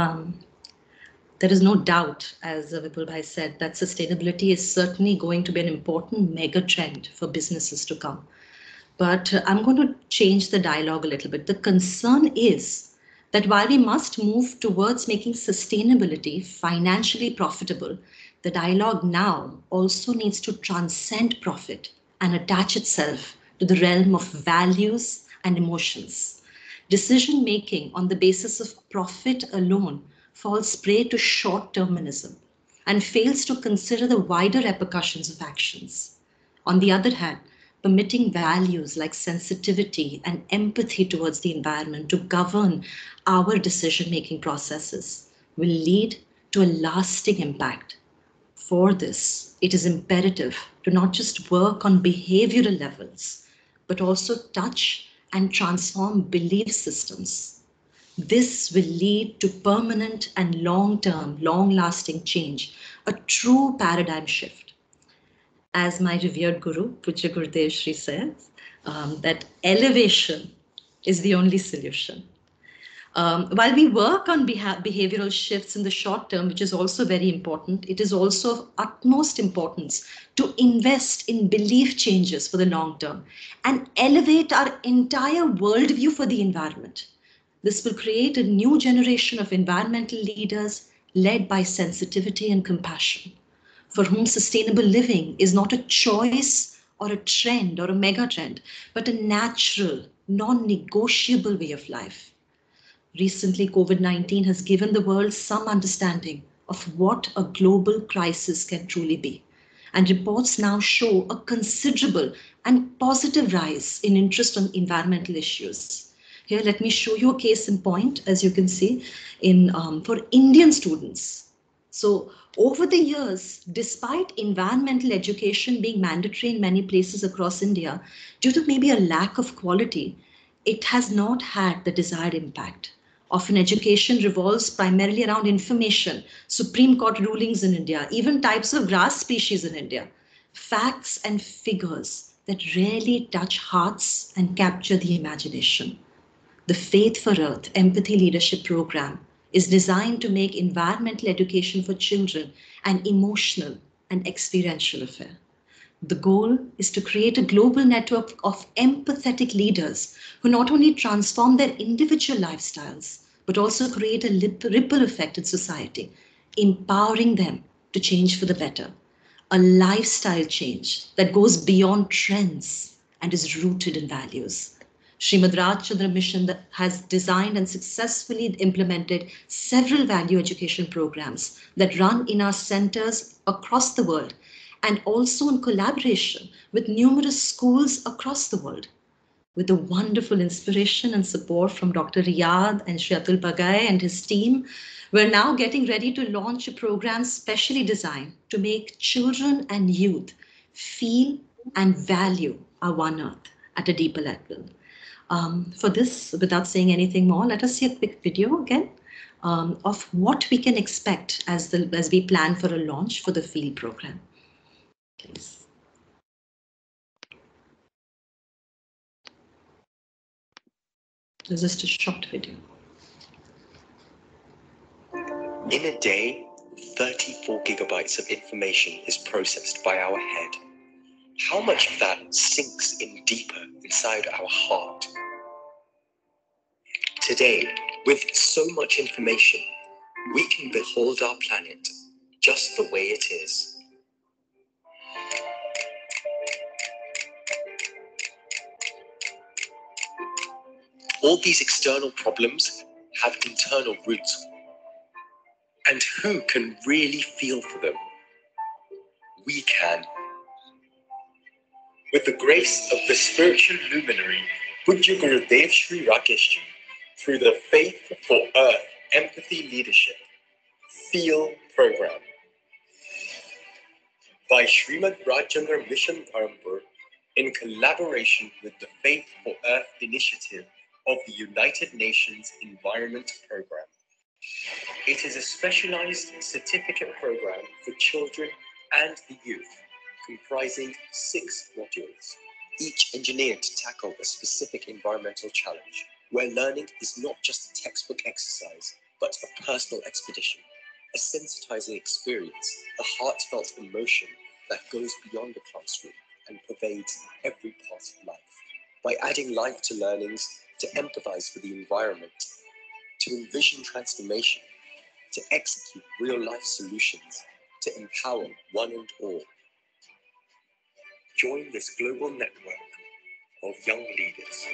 There is no doubt, as Vipul Bhai said, that sustainability is certainly going to be an important mega trend for businesses to come. But I'm going to change the dialogue a little bit. The concern is that while we must move towards making sustainability financially profitable, the dialogue now also needs to transcend profit and attach itself to the realm of values and emotions. Decision making on the basis of profit alone falls prey to short-termism and fails to consider the wider repercussions of actions. On the other hand, permitting values like sensitivity and empathy towards the environment to govern our decision-making processes will lead to a lasting impact. For this, it is imperative to not just work on behavioral levels, but also touch and transform belief systems. This will lead to permanent and long-term, long-lasting change, a true paradigm shift. As my revered Guru, Pujya Gurudev Shri says, that elevation is the only solution. While we work on behavioral shifts in the short term, which is also very important, it is also of utmost importance to invest in belief changes for the long term and elevate our entire worldview for the environment. This will create a new generation of environmental leaders led by sensitivity and compassion, for whom sustainable living is not a choice or a trend or a mega trend, but a natural, non-negotiable way of life. Recently, COVID-19 has given the world some understanding of what a global crisis can truly be. And reports now show a considerable and positive rise in interest on environmental issues. Here, let me show you a case in point, as you can see, for Indian students. So over the years, despite environmental education being mandatory in many places across India, due to maybe a lack of quality, it has not had the desired impact. Often education revolves primarily around information, Supreme Court rulings in India, even types of grass species in India, facts and figures that rarely touch hearts and capture the imagination. The Faith for Earth Empathy Leadership Program is designed to make environmental education for children an emotional and experiential affair. The goal is to create a global network of empathetic leaders who not only transform their individual lifestyles, but also create a ripple effect in society, empowering them to change for the better. A lifestyle change that goes beyond trends and is rooted in values. Srimad Rajchandra Mission has designed and successfully implemented several value education programs that run in our centers across the world and also in collaboration with numerous schools across the world. With the wonderful inspiration and support from Dr. Riyad and Shri Atul Bagai and his team, we're now getting ready to launch a program specially designed to make children and youth feel and value our One Earth at a deeper level. For this, without saying anything more, let us see a quick video again of what we can expect as we plan for a launch for the field program. Please. This is just a short video. In a day, 34 gigabytes of information is processed by our head. How much of that sinks in deeper inside our heart? Today, with so much information, we can behold our planet just the way it is. All these external problems have internal roots. And who can really feel for them? We can. With the grace of the spiritual luminary, Pujya Gurudev Shri Rakeshji, through the Faith for Earth Empathy Leadership Feel program, by Srimad Rajchandra Mission Dharampur in collaboration with the Faith for Earth initiative of the United Nations Environment Programme. It is a specialized certificate program for children and the youth, comprising 6 modules, each engineered to tackle a specific environmental challenge, where learning is not just a textbook exercise, but a personal expedition, a sensitizing experience, a heartfelt emotion that goes beyond the classroom and pervades every part of life. By adding life to learnings, to empathize with the environment, to envision transformation, to execute real-life solutions, to empower one and all. Join this global network of young leaders.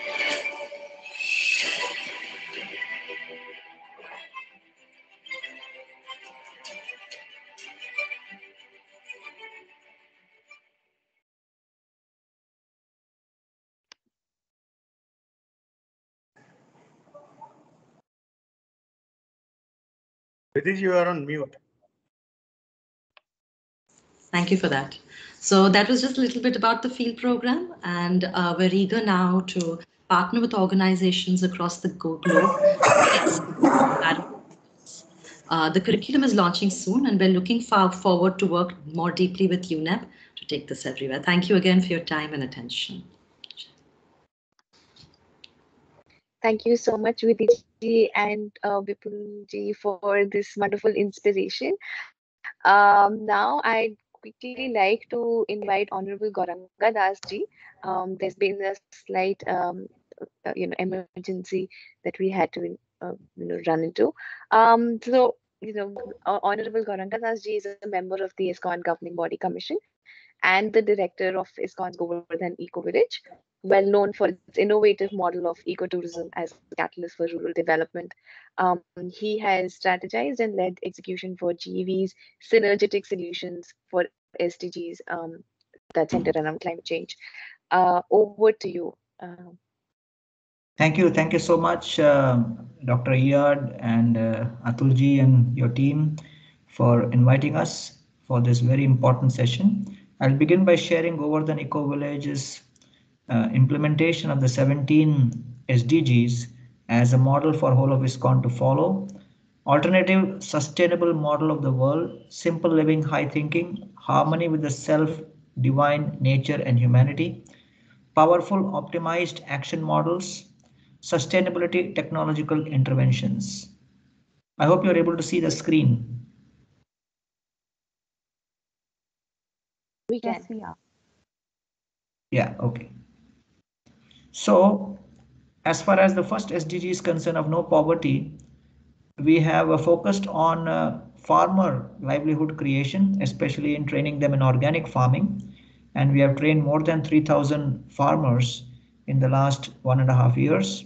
Vidhi, you are on mute. Thank you for that. So that was just a little bit about the field program, and we're eager now to partner with organizations across the globe. The curriculum is launching soon, and we're looking forward to work more deeply with UNEP to take this everywhere. Thank you again for your time and attention. Thank you so much, Vidhi and Vipul for this wonderful inspiration. Now I'd quickly like to invite Honorable Gauranga Das ji. There's been a slight emergency that we had to run into. Honorable Gauranga Das ji is a member of the ISKCON Governing Body Commission and the director of ISKCON's Govardhan Eco Village, well known for its innovative model of ecotourism as a catalyst for rural development. He has strategized and led execution for GEV's synergetic solutions for SDGs that center around climate change. Over to you. Thank you so much, Dr. Iyad and Atulji and your team for inviting us for this very important session. I'll begin by sharing Govardhan Eco Village's implementation of the 17 SDGs as a model for whole of ISKCON to follow. Alternative, sustainable model of the world, simple living, high thinking, harmony with the self, divine, nature and humanity, powerful optimized action models, sustainability technological interventions. I hope you're able to see the screen. We can. Yes, we are. Yeah, okay. So, as far as the first SDG is concerned of no poverty, we have focused on farmer livelihood creation, especially in training them in organic farming. And we have trained more than 3,000 farmers in the last 1.5 years.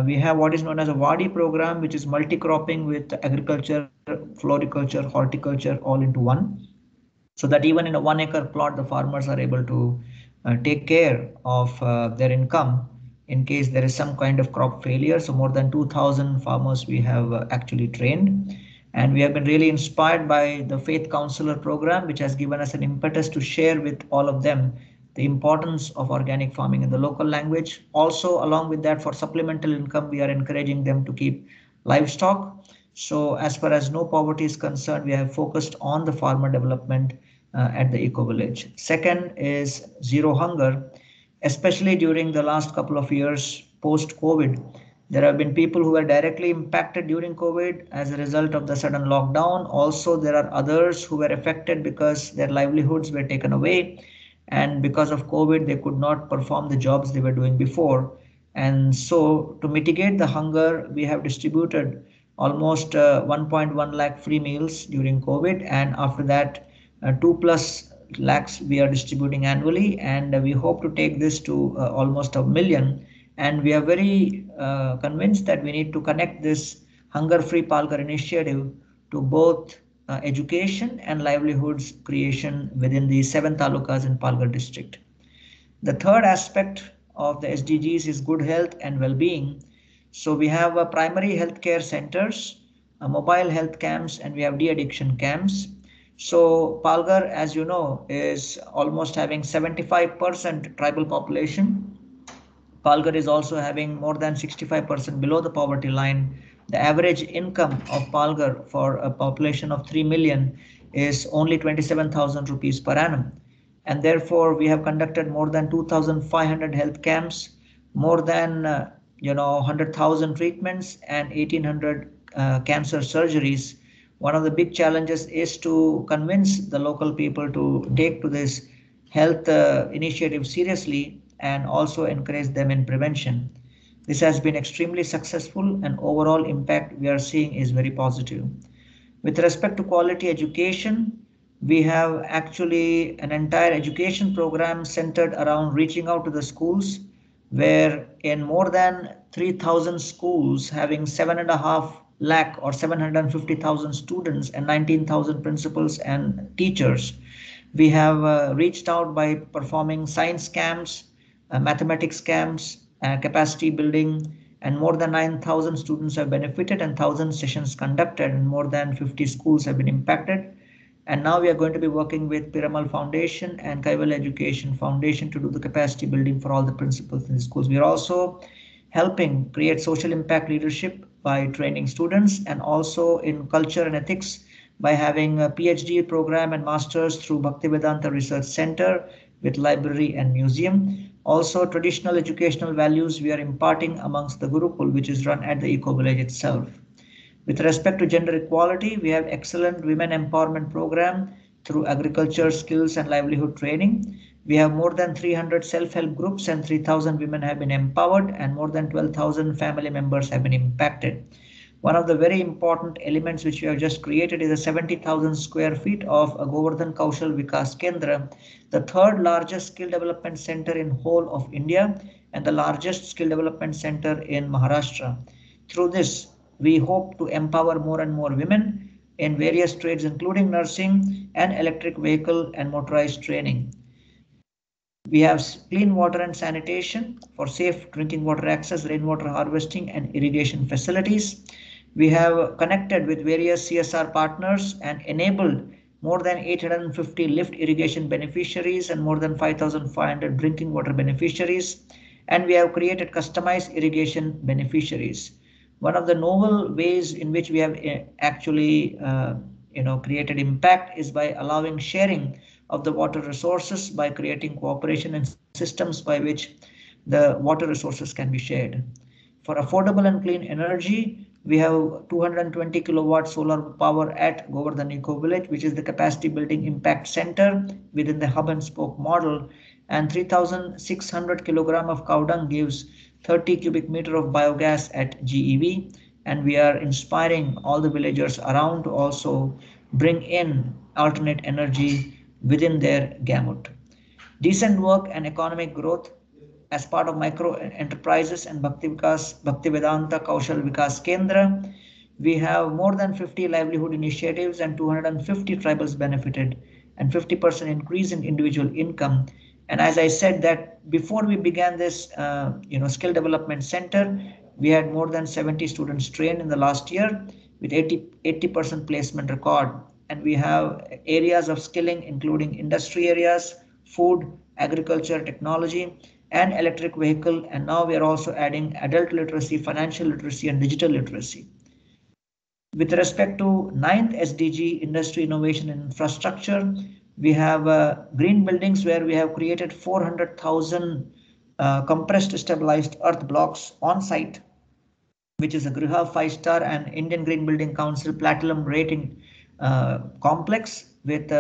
We have what is known as a Wadi program, which is multi-cropping with agriculture, floriculture, horticulture all into one. So that even in a 1 acre plot, the farmers are able to take care of their income in case there is some kind of crop failure. So more than 2,000 farmers we have actually trained. And we have been really inspired by the Faith Councillor program, which has given us an impetus to share with all of them the importance of organic farming in the local language. Also, along with that, for supplemental income, we are encouraging them to keep livestock. So as far as no poverty is concerned, we have focused on the farmer development at the eco village. Second is zero hunger, especially during the last couple of years post-COVID. There have been people who were directly impacted during COVID as a result of the sudden lockdown. Also, there are others who were affected because their livelihoods were taken away. And because of COVID, they could not perform the jobs they were doing before. And so to mitigate the hunger, we have distributed almost 1.1 lakh free meals during COVID. And after that, 2+ lakhs we are distributing annually. And we hope to take this to almost 1 million. And we are very convinced that we need to connect this hunger-free Palghar initiative to both education and livelihoods creation within the 7 talukas in Palghar district. The third aspect of the SDGs is good health and well-being. So we have primary healthcare centers, mobile health camps, and we have de-addiction camps. So Palghar, as you know, is almost having 75% tribal population. Palghar is also having more than 65% below the poverty line. The average income of Palghar for a population of 3 million is only 27,000 rupees per annum. And therefore, we have conducted more than 2,500 health camps, more than 100,000 treatments and 1,800 cancer surgeries. One of the big challenges is to convince the local people to take to this health initiative seriously and also encourage them in prevention. This has been extremely successful and overall impact we are seeing is very positive. With respect to quality education, we have actually an entire education program centered around reaching out to the schools, where in more than 3,000 schools having 7.5 lakh or 750,000 students and 19,000 principals and teachers, we have reached out by performing science camps, mathematics camps, capacity building, and more than 9,000 students have benefited and 1,000 sessions conducted and more than 50 schools have been impacted. And now we are going to be working with Piramal Foundation and Kaival Education Foundation to do the capacity building for all the principals in the schools. We are also helping create social impact leadership by training students and also in culture and ethics by having a PhD program and masters through Bhaktivedanta Research Center with library and museum. Also, traditional educational values we are imparting amongst the Gurukul, which is run at the eco village itself. With respect to gender equality, we have excellent women empowerment program through agriculture, skills and livelihood training. We have more than 300 self-help groups and 3,000 women have been empowered and more than 12,000 family members have been impacted. One of the very important elements which we have just created is a 70,000 square feet of a Govardhan Kaushal Vikas Kendra, the third largest skill development center in whole of India and the largest skill development center in Maharashtra. Through this, we hope to empower more and more women in various trades, including nursing and electric vehicle and motorized training. We have clean water and sanitation for safe drinking water access, rainwater harvesting and irrigation facilities. We have connected with various CSR partners and enabled more than 850 lift irrigation beneficiaries and more than 5,500 drinking water beneficiaries. And we have created customized irrigation beneficiaries. One of the novel ways in which we have actually created impact is by allowing sharing of the water resources by creating cooperation and systems by which the water resources can be shared. For affordable and clean energy, we have 220 kilowatt solar power at Govardhan Eco Village, which is the capacity building impact center within the hub and spoke model, and 3,600 kilogram of cow dung gives 30 cubic meter of biogas at GEV, and we are inspiring all the villagers around to also bring in alternate energy within their gamut. Decent work and economic growth as part of micro enterprises and Bhaktivedanta Kaushal Vikas Kendra. We have more than 50 livelihood initiatives and 250 tribals benefited and 50% increase in individual income. And as I said that before we began this skill development center, we had more than 70 students trained in the last year with 80% placement record. And we have areas of skilling including industry areas, food, agriculture, technology, and electric vehicle. And now we are also adding adult literacy, financial literacy, and digital literacy. With respect to 9th SDG, industry, innovation, and infrastructure, we have green buildings where we have created 400,000 compressed stabilized earth blocks on site, which is a Griha 5-star and Indian Green Building Council Platinum rating complex with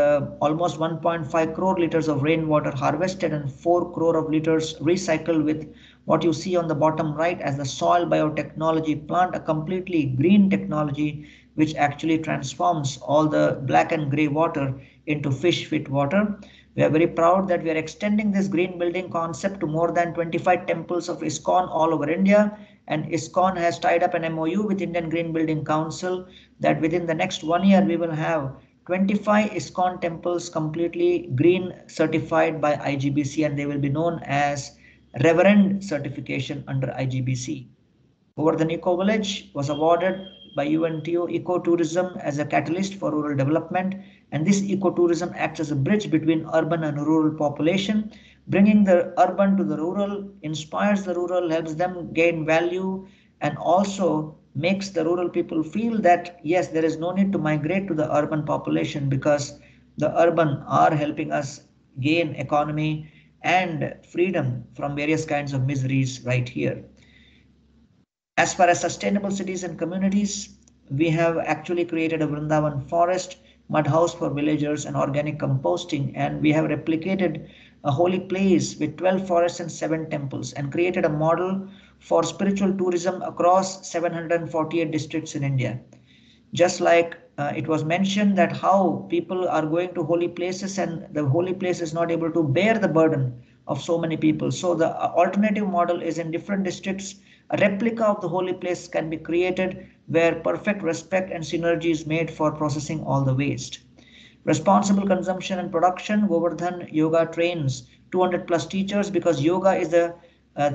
almost 1.5 crore liters of rainwater harvested and 4 crore of liters recycled with what you see on the bottom right as the soil biotechnology plant, a completely green technology which actually transforms all the black and grey water into fish fit water. We are very proud that we are extending this green building concept to more than 25 temples of ISKCON all over India, and ISKCON has tied up an MOU with Indian Green Building Council that within the next 1 year we will have 25 ISKCON temples completely green certified by IGBC, and they will be known as Reverend certification under IGBC. Govardhan Eco Village was awarded by UNTO Ecotourism as a catalyst for rural development, And this ecotourism acts as a bridge between urban and rural population, bringing the urban to the rural, inspires the rural, helps them gain value, and also makes the rural people feel that, yes, there is no need to migrate to the urban population because the urban are helping us gain economy and freedom from various kinds of miseries right here. As far as sustainable cities and communities, we have actually created a Vrindavan forest, mud house for villagers and organic composting, and we have replicated a holy place with 12 forests and 7 temples and created a model for spiritual tourism across 748 districts in India. Just like it was mentioned that how people are going to holy places and the holy place is not able to bear the burden of so many people. So the alternative model is in different districts, a replica of the holy place can be created where perfect respect and synergy is made for processing all the waste. Responsible consumption and production, Govardhan Yoga trains 200 plus teachers because yoga is the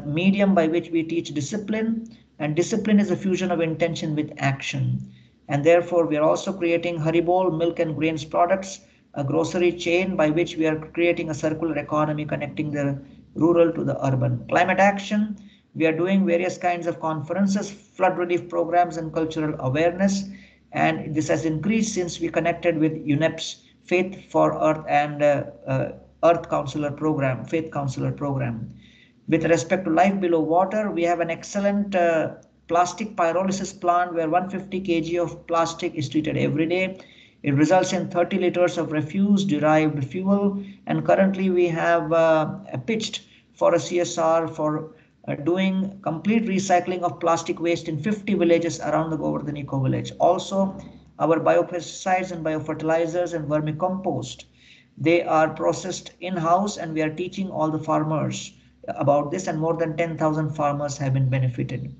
medium by which we teach discipline, and discipline is a fusion of intention with action. And therefore, we are also creating Haribol milk and grains products, a grocery chain by which we are creating a circular economy connecting the rural to the urban. Climate action, we are doing various kinds of conferences, flood relief programs, and cultural awareness. And this has increased since we connected with UNEP's Faith for Earth and Earth Councillor program, Faith Councillor program. With respect to life below water, we have an excellent plastic pyrolysis plant where 150 kg of plastic is treated every day. It results in 30 liters of refuse-derived fuel, and currently we have pitched for a CSR for doing complete recycling of plastic waste in 50 villages around the Govardhan Eco Village. Also, our biopesticides and biofertilizers and vermicompost, they are processed in-house, and we are teaching all the farmers about this, and more than 10,000 farmers have been benefited.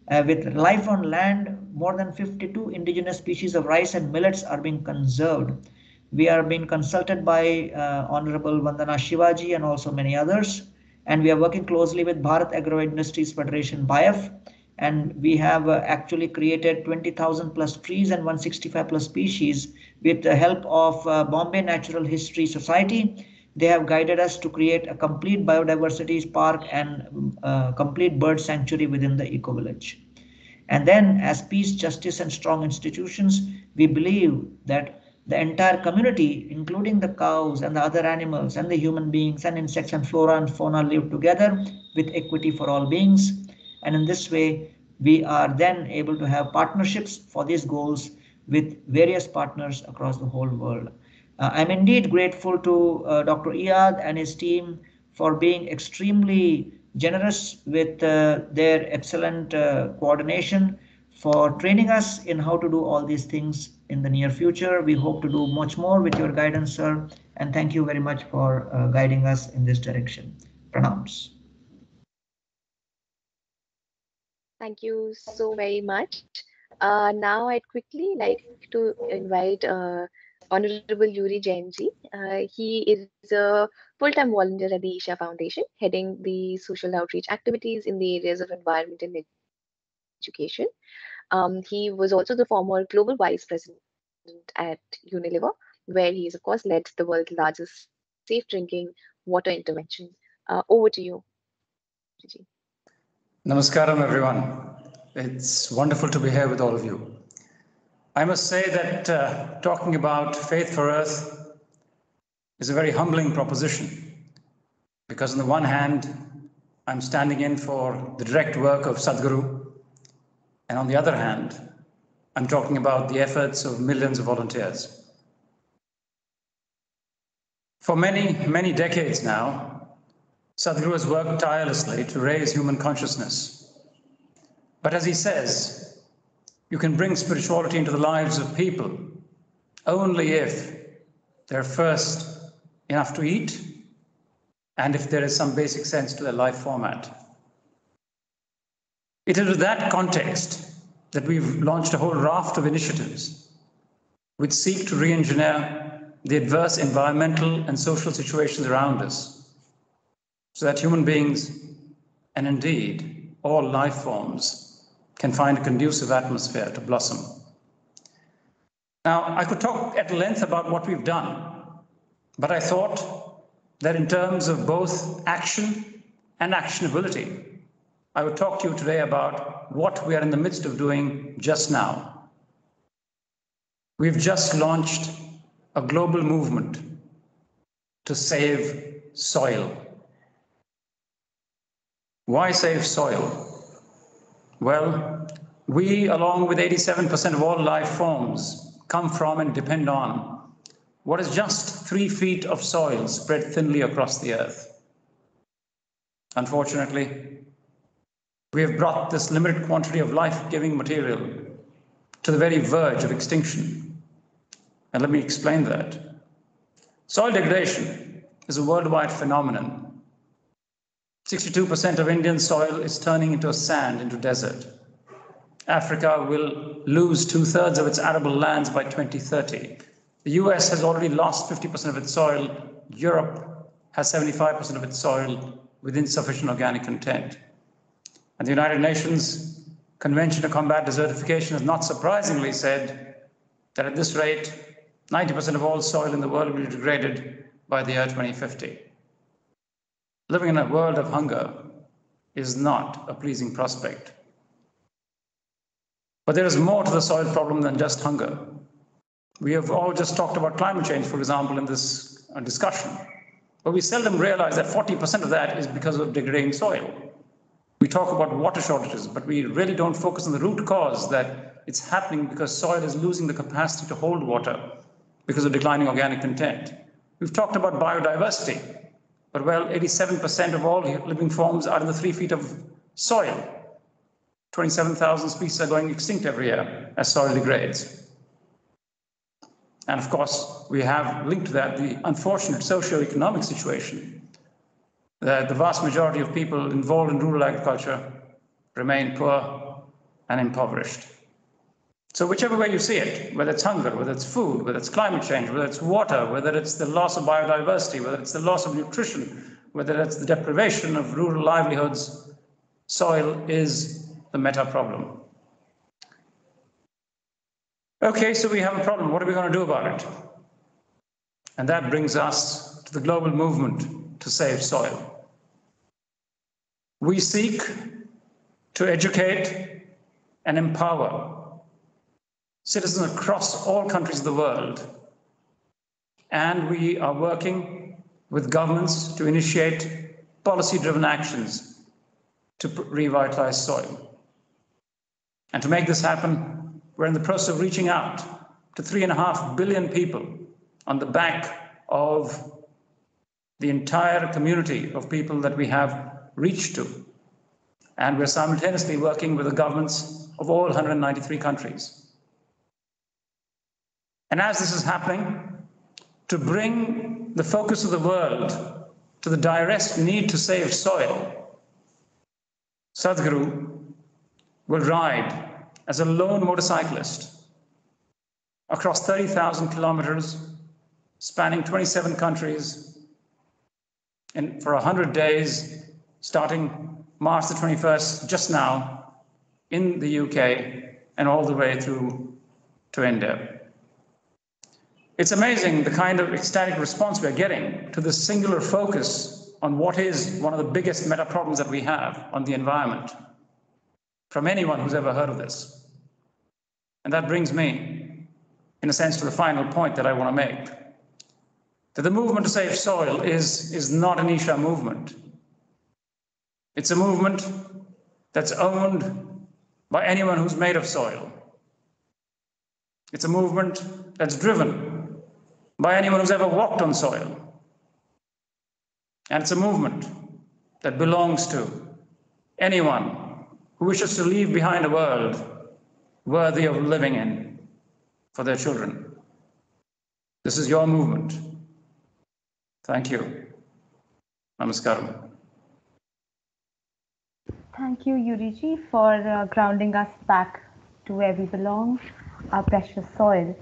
With life on land, more than 52 indigenous species of rice and millets are being conserved. We are being consulted by Honorable Vandana Shivaji and also many others. And we are working closely with Bharat Agro Industries Federation, BIF. And we have actually created 20,000 plus trees and 165 plus species with the help of Bombay Natural History Society. They have guided us to create a complete biodiversity park and complete bird sanctuary within the eco village. And then as peace, justice, and strong institutions, we believe that the entire community, including the cows and the other animals and the human beings and insects and flora and fauna, live together with equity for all beings. And in this way, we are then able to have partnerships for these goals with various partners across the whole world. I'm indeed grateful to Dr. Iyad and his team for being extremely generous with their excellent coordination for training us in how to do all these things in the near future. We hope to do much more with your guidance, sir, and thank you very much for guiding us in this direction. Pranams. Thank you so very much. Now I'd quickly like to invite Honorable Yuri Genji. He is a full-time volunteer at the Isha Foundation, heading the social outreach activities in the areas of environment and education. He was also the former global vice president at Unilever, where he's of course led the world's largest safe drinking water intervention. Over to you, Gigi. Namaskaram, everyone. It's wonderful to be here with all of you. I must say that talking about Faith for Earth is a very humbling proposition, because on the one hand, I'm standing in for the direct work of Sadhguru, and on the other hand, I'm talking about the efforts of millions of volunteers. For many, many decades now, Sadhguru has worked tirelessly to raise human consciousness. But as he says, you can bring spirituality into the lives of people only if they're first enough to eat and if there is some basic sense to their life format. It is with that context that we've launched a whole raft of initiatives which seek to re-engineer the adverse environmental and social situations around us so that human beings, and indeed all life forms, can find a conducive atmosphere to blossom. Now, I could talk at length about what we've done, but I thought that in terms of both action and actionability, I would talk to you today about what we are in the midst of doing just now. We've just launched a global movement to save soil. Why save soil? Well, we, along with 87% of all life forms, come from and depend on what is just 3 feet of soil spread thinly across the earth. Unfortunately, we have brought this limited quantity of life-giving material to the very verge of extinction. And let me explain that. Soil degradation is a worldwide phenomenon. 62% of Indian soil is turning into sand, into desert. Africa will lose 2/3 of its arable lands by 2030. The US has already lost 50% of its soil. Europe has 75% of its soil with insufficient organic content. And the United Nations Convention to Combat Desertification has not surprisingly said that at this rate, 90% of all soil in the world will be degraded by the year 2050. Living in a world of hunger is not a pleasing prospect. But there is more to the soil problem than just hunger. We have all just talked about climate change, for example, in this discussion. But we seldom realize that 40% of that is because of degrading soil. We talk about water shortages, but we really don't focus on the root cause that it's happening because soil is losing the capacity to hold water because of declining organic content. We've talked about biodiversity, but well, 87% of all living forms are in the 3 feet of soil. 27,000 species are going extinct every year as soil degrades. And of course, we have linked to that the unfortunate socio-economic situation that the vast majority of people involved in rural agriculture remain poor and impoverished. So whichever way you see it, whether it's hunger, whether it's food, whether it's climate change, whether it's water, whether it's the loss of biodiversity, whether it's the loss of nutrition, whether it's the deprivation of rural livelihoods, soil is the meta problem. Okay, so we have a problem. What are we going to do about it? And that brings us to the global movement to save soil. We seek to educate and empower citizens across all countries of the world. And we are working with governments to initiate policy-driven actions to revitalize soil. And to make this happen, we're in the process of reaching out to 3.5 billion people on the back of the entire community of people that we have reached to. And we're simultaneously working with the governments of all 193 countries. And as this is happening, to bring the focus of the world to the direct need to save soil, Sadhguru will ride as a lone motorcyclist across 30,000 kilometers, spanning 27 countries, and for 100 days, starting March the 21st, just now, in the UK, and all the way through to India. It's amazing the kind of ecstatic response we're getting to this singular focus on what is one of the biggest meta problems that we have on the environment from anyone who's ever heard of this. And that brings me, in a sense, to the final point that I want to make. That the movement to save soil is not an Isha movement. It's a movement that's owned by anyone who's made of soil. It's a movement that's driven by anyone who's ever walked on soil. And it's a movement that belongs to anyone who wishes to leave behind a world worthy of living in for their children. This is your movement. Thank you. Namaskaram. Thank you, Yuri-ji, for grounding us back to where we belong, our precious soil.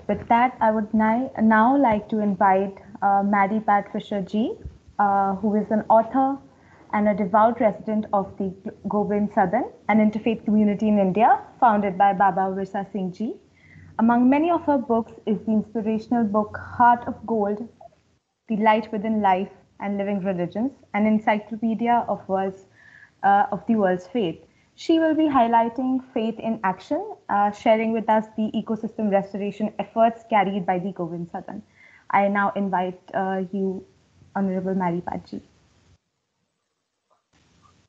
With that, I would now like to invite Maddie Pat Fisher-ji, who is an author and a devout resident of the Gobind Southern, an interfaith community in India, founded by Baba Virsa Singh ji. Among many of her books is the inspirational book Heart of Gold, The Light Within Life and Living Religions, an encyclopedia of the world's faith. She will be highlighting faith in action, sharing with us the ecosystem restoration efforts carried by the Govind Sadan. I now invite you, Honorable Mamataji.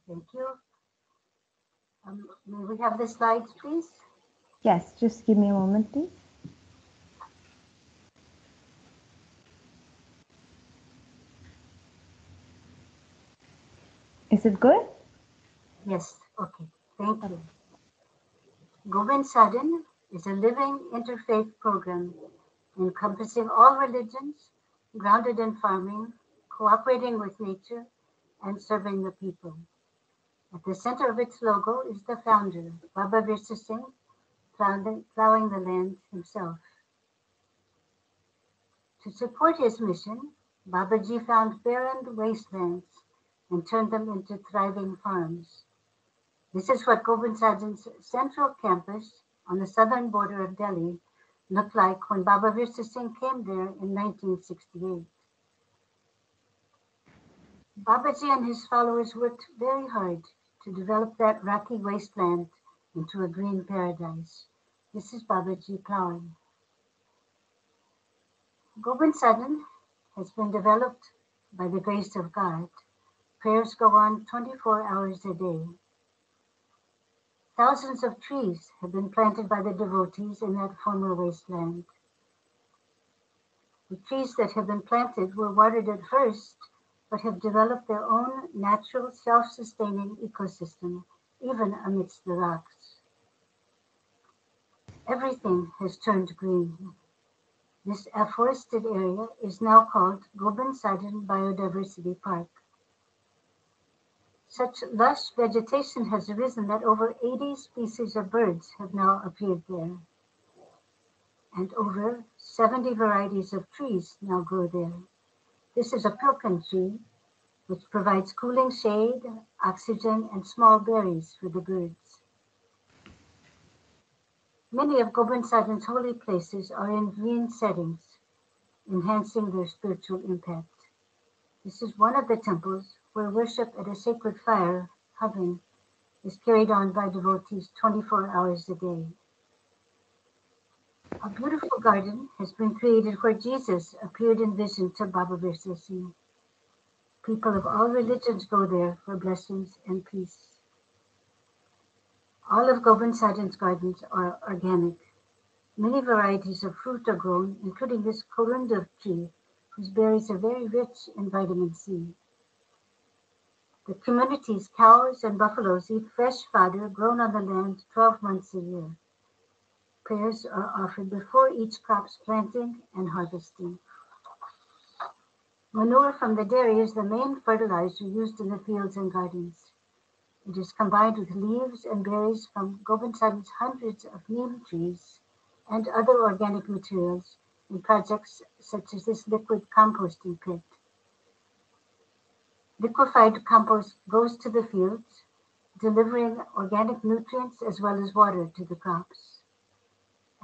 Thank you. May we have the slides, please? Yes, just give me a moment, please. Is it good? Yes, okay. Thank you. Govind Sadan is a living interfaith program encompassing all religions, grounded in farming, cooperating with nature, and serving the people. At the center of its logo is the founder, Baba Virsa Singh, plowing the land himself. To support his mission, Babaji found barren wastelands and turned them into thriving farms. This is what Govind Sadan's central campus on the southern border of Delhi looked like when Baba Virsa Singh came there in 1968. Babaji and his followers worked very hard to develop that rocky wasteland into a green paradise. This is Babaji plowing. Govind Sadan has been developed by the grace of God. Prayers go on 24 hours a day. Thousands of trees have been planted by the devotees in that former wasteland. The trees that have been planted were watered at first, but have developed their own natural self-sustaining ecosystem, even amidst the rocks. Everything has turned green. This afforested area is now called Govind Sadan Biodiversity Park. Such lush vegetation has arisen that over 80 species of birds have now appeared there. And over 70 varieties of trees now grow there. This is a pilkan tree, which provides cooling shade, oxygen, and small berries for the birds. Many of Govind Sadan's holy places are in green settings, enhancing their spiritual impact. This is one of the temples where worship at a sacred fire, Havan, is carried on by devotees 24 hours a day. A beautiful garden has been created where Jesus appeared in vision to Baba Virsa Singh. People of all religions go there for blessings and peace. All of Govind Sadan's gardens are organic. Many varieties of fruit are grown, including this korunda tree, whose berries are very rich in vitamin C. The community's cows and buffaloes eat fresh fodder grown on the land 12 months a year. Prayers are offered before each crop's planting and harvesting. Manure from the dairy is the main fertilizer used in the fields and gardens. It is combined with leaves and berries from Govind Sadan's hundreds of neem trees and other organic materials in projects such as this liquid composting pit. Liquefied compost goes to the fields, delivering organic nutrients as well as water to the crops.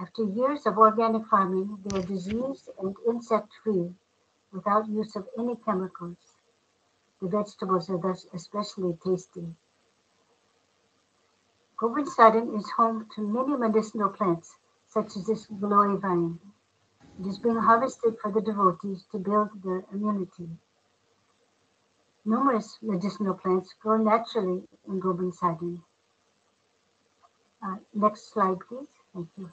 After years of organic farming, they are disease and insect-free without use of any chemicals. The vegetables are thus especially tasty. Govind Sadan is home to many medicinal plants, such as this glory vine. It is being harvested for the devotees to build their immunity. Numerous medicinal plants grow naturally in Govind Sadan. Next slide, please. Thank you.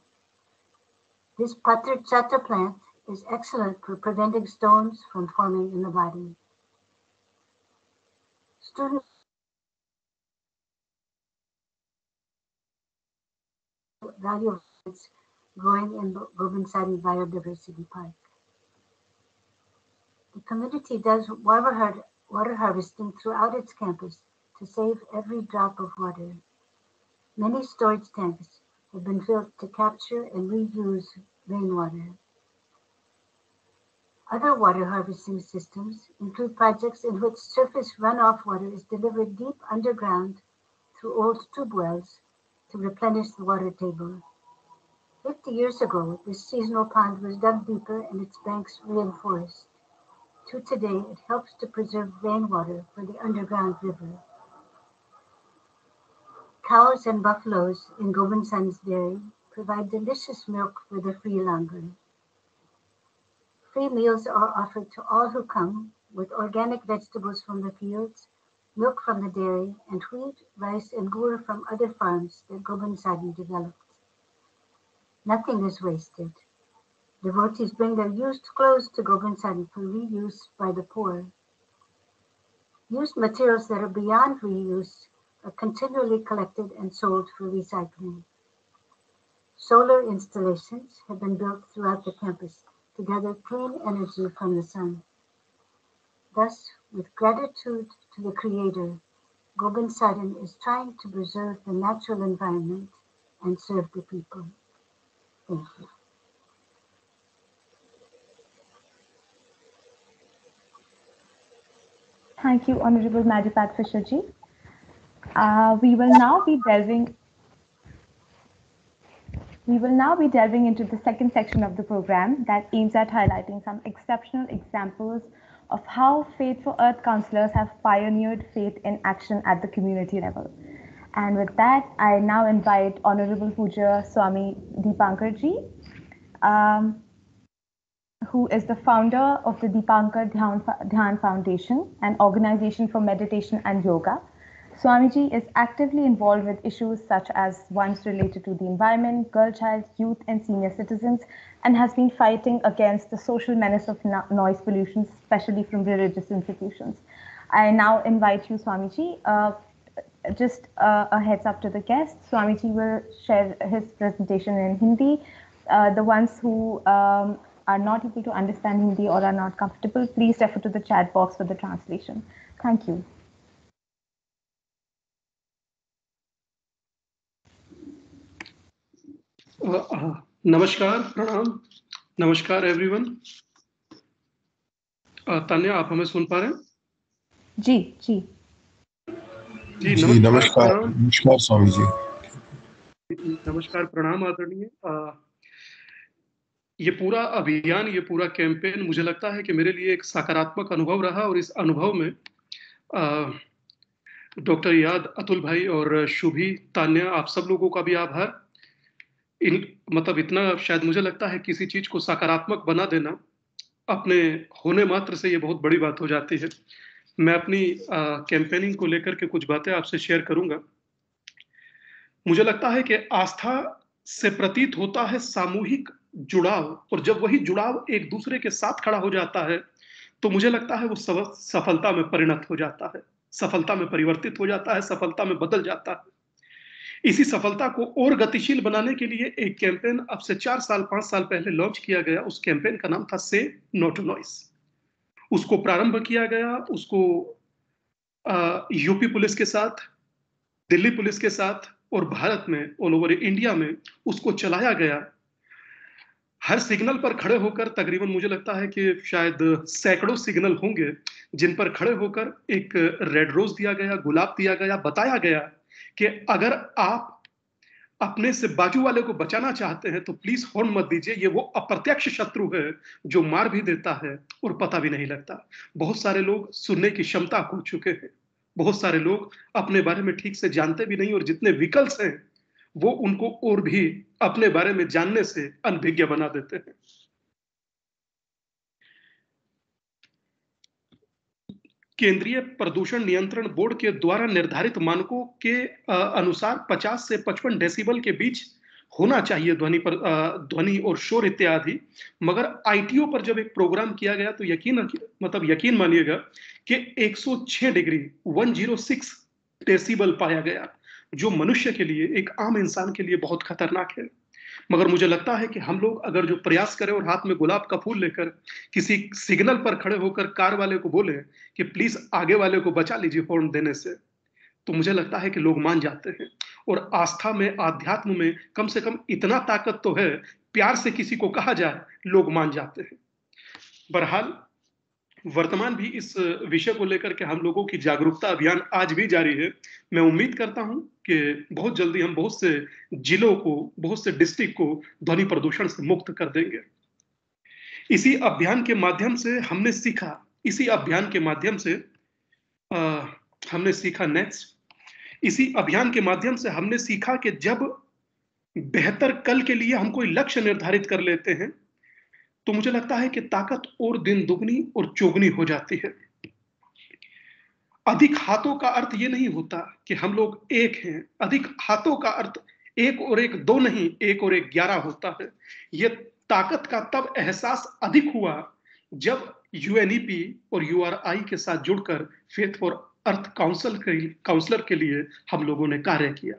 This Patrichata plant is excellent for preventing stones from forming in the body. Students value of plants growing in Govind Sadan Biodiversity Park. The community does water harvesting throughout its campus to save every drop of water. Many storage tanks have been built to capture and reuse rainwater. Other water harvesting systems include projects in which surface runoff water is delivered deep underground through old tube wells to replenish the water table. 50 years ago, this seasonal pond was dug deeper and its banks reinforced. To today, it helps to preserve rainwater for the underground river. Cows and buffaloes in Gobind San's dairy provide delicious milk for the free langar. Free meals are offered to all who come, with organic vegetables from the fields, milk from the dairy, and wheat, rice, and gur from other farms that Gobind Sadhu developed. Nothing is wasted. Devotees bring their used clothes to Gobind Sadhu for reuse by the poor. Used materials that are beyond reuse are continually collected and sold for recycling. Solar installations have been built throughout the campus to gather clean energy from the sun. Thus, with gratitude to the Creator, Gobind Sadhu is trying to preserve the natural environment and serve the people. Thank you. Thank you, Honorable Madhupat Fisherji. We will now be delving into the second section of the program that aims at highlighting some exceptional examples of how Faith for Earth Councillors have pioneered faith in action at the community level. And with that, I now invite Honorable Puja Swami Deepankarji, who is the founder of the Deepankar Dhyan Foundation, an organization for meditation and yoga. Swamiji is actively involved with issues such as ones related to the environment, girl child, youth, and senior citizens, and has been fighting against the social menace of noise pollution, especially from religious institutions. I now invite you, Swamiji. Just a heads up to the guests, Swamiji will share his presentation in Hindi. The ones who are not able to understand Hindi or are not comfortable, please refer to the chat box for the translation. Thank you. नमस्कार, प्रणाम, नमस्कार everyone. Tanya, आप हमें सुन पा रहे हैं? जी जी जी नमस्कार, नमस्कार स्वामी जी। नमस्कार, प्रणाम आदरणीय। ये पूरा अभियान, ये पूरा कैंपेन मुझे लगता है कि मेरे लिए एक सकारात्मक अनुभव रहा, और इस अनुभव में डॉक्टर याद, अतुल भाई और शुभी, तान्या, आप सब लोगों का भी आभार। मतलब इतना शायद मुझे लगता है किसी चीज को सकारात्मक बना देना अपने होने मात्र से ये बहुत बड़ी बात हो जाती है। मैं अपनी कैंपेनिंग को लेकर के कुछ बातें आपसे शेयर करूंगा। मुझे लगता है कि आस्था से प्रतीत होता है सामूहिक जुड़ाव, और जब वही जुड़ाव एक दूसरे के साथ खड़ा हो जाता है तो मुझे लगता है वो सफलता में परिणत हो जाता है, सफलता में परिवर्तित हो जाता है, सफलता में बदल जाता है। इसी सफलता को और गतिशील बनाने के लिए एक कैंपेन अब से 4 साल 5 साल पहले लॉन्च किया गया। उस कैंपेन का नाम था से नो टू नॉइस। उसको प्रारंभ किया गया, उसको यूपी पुलिस के साथ, दिल्ली पुलिस के साथ और भारत में, ऑल ओवर इंडिया में उसको चलाया गया। हर सिग्नल पर खड़े होकर, तकरीबन मुझे लगता है कि शायद सैकड़ों सिग्नल होंगे जिन पर खड़े होकर एक रेड रोज दिया गया, गुलाब दिया गया, बताया गया कि अगर आप अपने से बाजू वाले को बचाना चाहते हैं तो प्लीज हॉर्न मत दीजिए, ये वो अप्रत्यक्ष शत्रु है जो मार भी देता है और पता भी नहीं लगता। बहुत सारे लोग सुनने की क्षमता खो चुके हैं, बहुत सारे लोग अपने बारे में ठीक से जानते भी नहीं, और जितने विकल्प हैं वो उनको और भी अपने बारे में जानने से अनभिज्ञ बना देते हैं। केंद्रीय प्रदूषण नियंत्रण बोर्ड के द्वारा निर्धारित मानकों के अनुसार 50 से 55 डेसिबल के बीच होना चाहिए ध्वनि और शोर इत्यादि, मगर आईटीओ पर जब एक प्रोग्राम किया गया तो यकीन मानिएगा कि 106 डिग्री 106 डेसिबल पाया गया, जो मनुष्य के लिए, एक आम इंसान के लिए बहुत खतरनाक है। मगर मुझे लगता है कि हम लोग अगर जो प्रयास करें और हाथ में गुलाब का फूल लेकर किसी सिग्नल पर खड़े होकर कार वाले को बोले कि प्लीज आगे वाले को बचा लीजिए हॉर्न देने से, तो मुझे लगता है कि लोग मान जाते हैं। और आस्था में, आध्यात्म में कम से कम इतना ताकत तो है, प्यार से किसी को कहा जाए लोग मान जाते हैं। बहरहाल वर्तमान भी इस विषय को लेकर के हम लोगों की जागरूकता अभियान आज भी जारी है। मैं उम्मीद करता हूं कि बहुत जल्दी हम बहुत से जिलों को, बहुत से डिस्ट्रिक्ट को ध्वनि प्रदूषण से मुक्त कर देंगे। इसी अभियान के माध्यम से हमने सीखा, इसी अभियान के माध्यम से हमने सीखा इसी अभियान के माध्यम से हमने सीखा कि जब बेहतर कल के लिए हम कोई लक्ष्य निर्धारित कर लेते हैं तो मुझे लगता है कि ताकत और दिन दुगनी और चौगुनी हो जाती है। अधिक हाथों का अर्थ ये नहीं होता कि हम लोग एक हैं। अधिक हाथों का अर्थ 1 और 1 2 नहीं, 1 और 1 11 होता है। ये ताकत का तब एहसास अधिक हुआ जब यूएनईपी और यूआरआई के साथ जुड़कर फेथ फॉर अर्थ काउंसलर के लिए हम लोगों ने कार्य किया,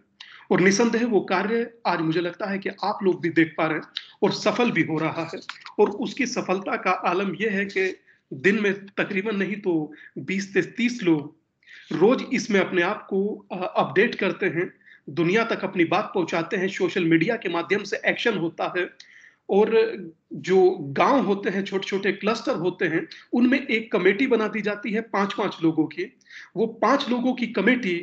और निसंदेह वो कार्य आज मुझे लगता है कि आप लोग भी देख पा रहे हैं और सफल भी हो रहा है। और उसकी सफलता का आलम यह है कि दिन में तकरीबन नहीं तो 20 से 30 लोग रोज इसमें अपने आप को अपडेट करते हैं, दुनिया तक अपनी बात पहुंचाते हैं। सोशल मीडिया के माध्यम से एक्शन होता है, और जो गांव होते हैं, छोटे छोटे क्लस्टर होते हैं, उनमें एक कमेटी बना दी जाती है 5-5 लोगों की। वो 5 लोगों की कमेटी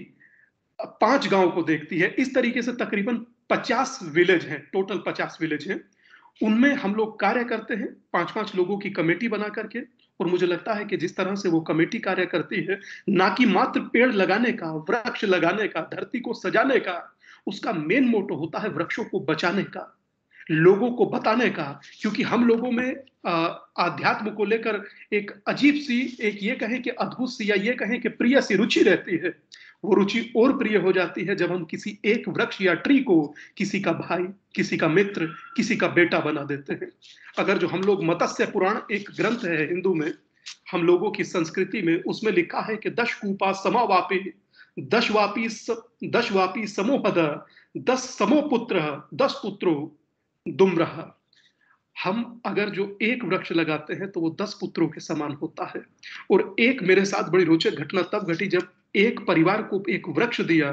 5 गांव को देखती है। इस तरीके से तकरीबन 50 विलेज हैं, टोटल 50 विलेज हैं, उनमें हम लोग कार्य करते हैं 5-5 लोगों की कमेटी बना करके। और मुझे लगता है कि जिस तरह से वो कमेटी कार्य करती है, ना कि मात्र पेड़ लगाने का, वृक्ष लगाने का, धरती को सजाने का, उसका मेन मोटो होता है वृक्षों को बचाने का, लोगों को बताने का। क्योंकि हम लोगों में आध्यात्म को लेकर एक अजीब सी, एक ये कहें कि अद्भुत सी, या ये कहें कि प्रिय सी रुचि रहती है। वो रुचि और प्रिय हो जाती है जब हम किसी एक वृक्ष या ट्री को किसी का भाई, किसी का मित्र, किसी का बेटा बना देते हैं। अगर जो हम लोग मत्स्य पुराण एक ग्रंथ है हिंदू में, हम लोगों की संस्कृति में, उसमें लिखा है कि 10 कूपा समावापी, 10 वापी समोहद, 10 समो पुत्र, 10 पुत्रो दुम्रह। हम अगर जो एक वृक्ष लगाते हैं तो वो 10 पुत्रों के समान होता है। और एक मेरे साथ बड़ी रोचक घटना तब घटी जब एक परिवार को एक वृक्ष दिया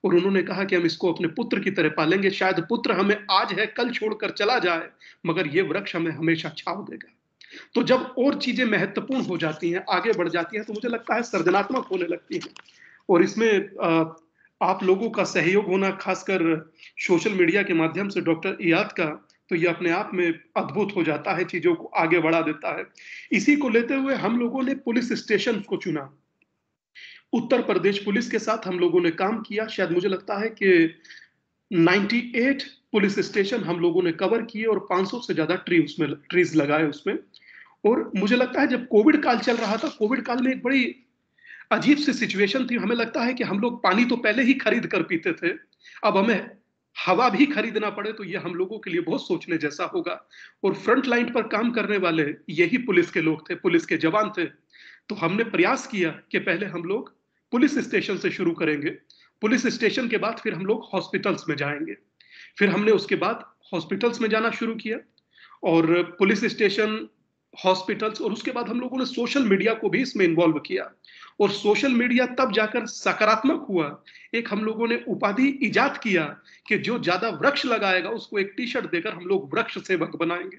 और उन्होंने कहा कि हम इसको अपने पुत्र की तरह पालेंगे। शायद पुत्र हमें आज है, कल छोड़कर चला जाए, मगर ये वृक्ष हमें हमेशा छाव देगा। तो जब और चीजें महत्वपूर्ण हो जाती हैं, आगे बढ़ जाती हैं, तो मुझे लगता है सृजनात्मक होने लगती है। और इसमें आप लोगों का सहयोग होना, खासकर सोशल मीडिया के माध्यम से डॉक्टर इयाद का, तो ये अपने आप में अद्भुत हो जाता है, चीजों को आगे बढ़ा देता है। इसी को लेते हुए हम लोगों ने पुलिस स्टेशन को चुना। उत्तर प्रदेश पुलिस के साथ हम लोगों ने काम किया। शायद मुझे लगता है कि 98 पुलिस स्टेशन हम लोगों ने कवर किए और 500 से ज्यादा ट्रीज लगाए उसमें। और मुझे लगता है जब कोविड काल चल रहा था, कोविड काल में एक बड़ी अजीब सी सिचुएशन थी। हमें लगता है कि हम लोग पानी तो पहले ही खरीद कर पीते थे, अब हमें हवा भी खरीदना पड़े तो ये हम लोगों के लिए बहुत सोचने जैसा होगा। और फ्रंट लाइन पर काम करने वाले यही पुलिस के लोग थे, पुलिस के जवान थे। तो हमने प्रयास किया कि पहले हम लोग पुलिस स्टेशन से शुरू करेंगे, पुलिस स्टेशन के बाद फिर हम लोग हॉस्पिटल्स में जाएंगे। फिर हमने उसके बाद हॉस्पिटल्स में जाना शुरू किया, और पुलिस स्टेशन, हॉस्पिटल्स, और उसके बाद हम लोगों ने सोशल मीडिया को भी इसमें इन्वॉल्व किया। और सोशल मीडिया तब जाकर सकारात्मक हुआ। एक हम लोगों ने उपाधि इजाद किया कि जो ज्यादा वृक्ष लगाएगा उसको एक टी शर्ट देकर हम लोग वृक्ष सेवक बनाएंगे।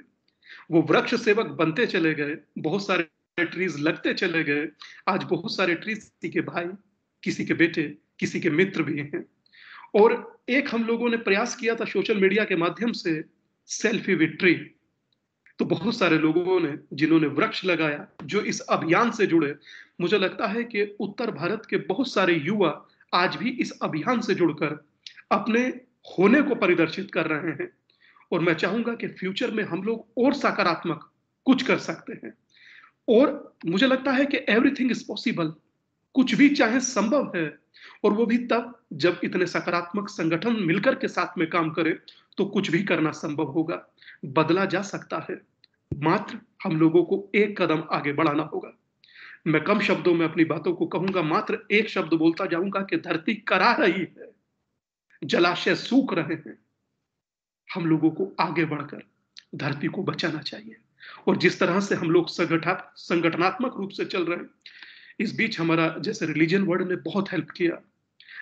वो वृक्ष सेवक बनते चले गए, बहुत सारे ट्रीज लगते चले गए। आज बहुत सारे ट्रीज किसी के भाई, किसी के बेटे, किसी के मित्र भी हैं। और एक हम लोगों ने प्रयास किया था सोशल मीडिया के माध्यम से सेल्फी विद ट्री। तो बहुत सारे लोगों ने जिन्होंने वृक्ष लगाया, जो इस अभियान से जुड़े, मुझे लगता है कि उत्तर भारत के बहुत सारे युवा आज भी इस अभियान से जुड़कर अपने होने को परिदर्शित कर रहे हैं। और मैं चाहूंगा कि फ्यूचर में हम लोग और सकारात्मक कुछ कर सकते हैं। और मुझे लगता है कि एवरीथिंग इज पॉसिबल, कुछ भी चाहे संभव है। और वो भी तब जब इतने सकारात्मक संगठन मिलकर के साथ में काम करें तो कुछ भी करना संभव होगा। बदला जा सकता है, मात्र हम लोगों को एक कदम आगे बढ़ाना होगा। मैं कम शब्दों में अपनी बातों को कहूंगा, मात्र एक शब्द बोलता जाऊंगा कि धरती करा रही है, जलाशय सूख रहे हैं। हम लोगों को आगे बढ़कर धरती को बचाना चाहिए। और जिस तरह से हम लोग संगठनात्मक रूप से चल रहे हैं, इस बीच हमारा जैसे रिलीजन वर्ल्ड ने बहुत हेल्प किया।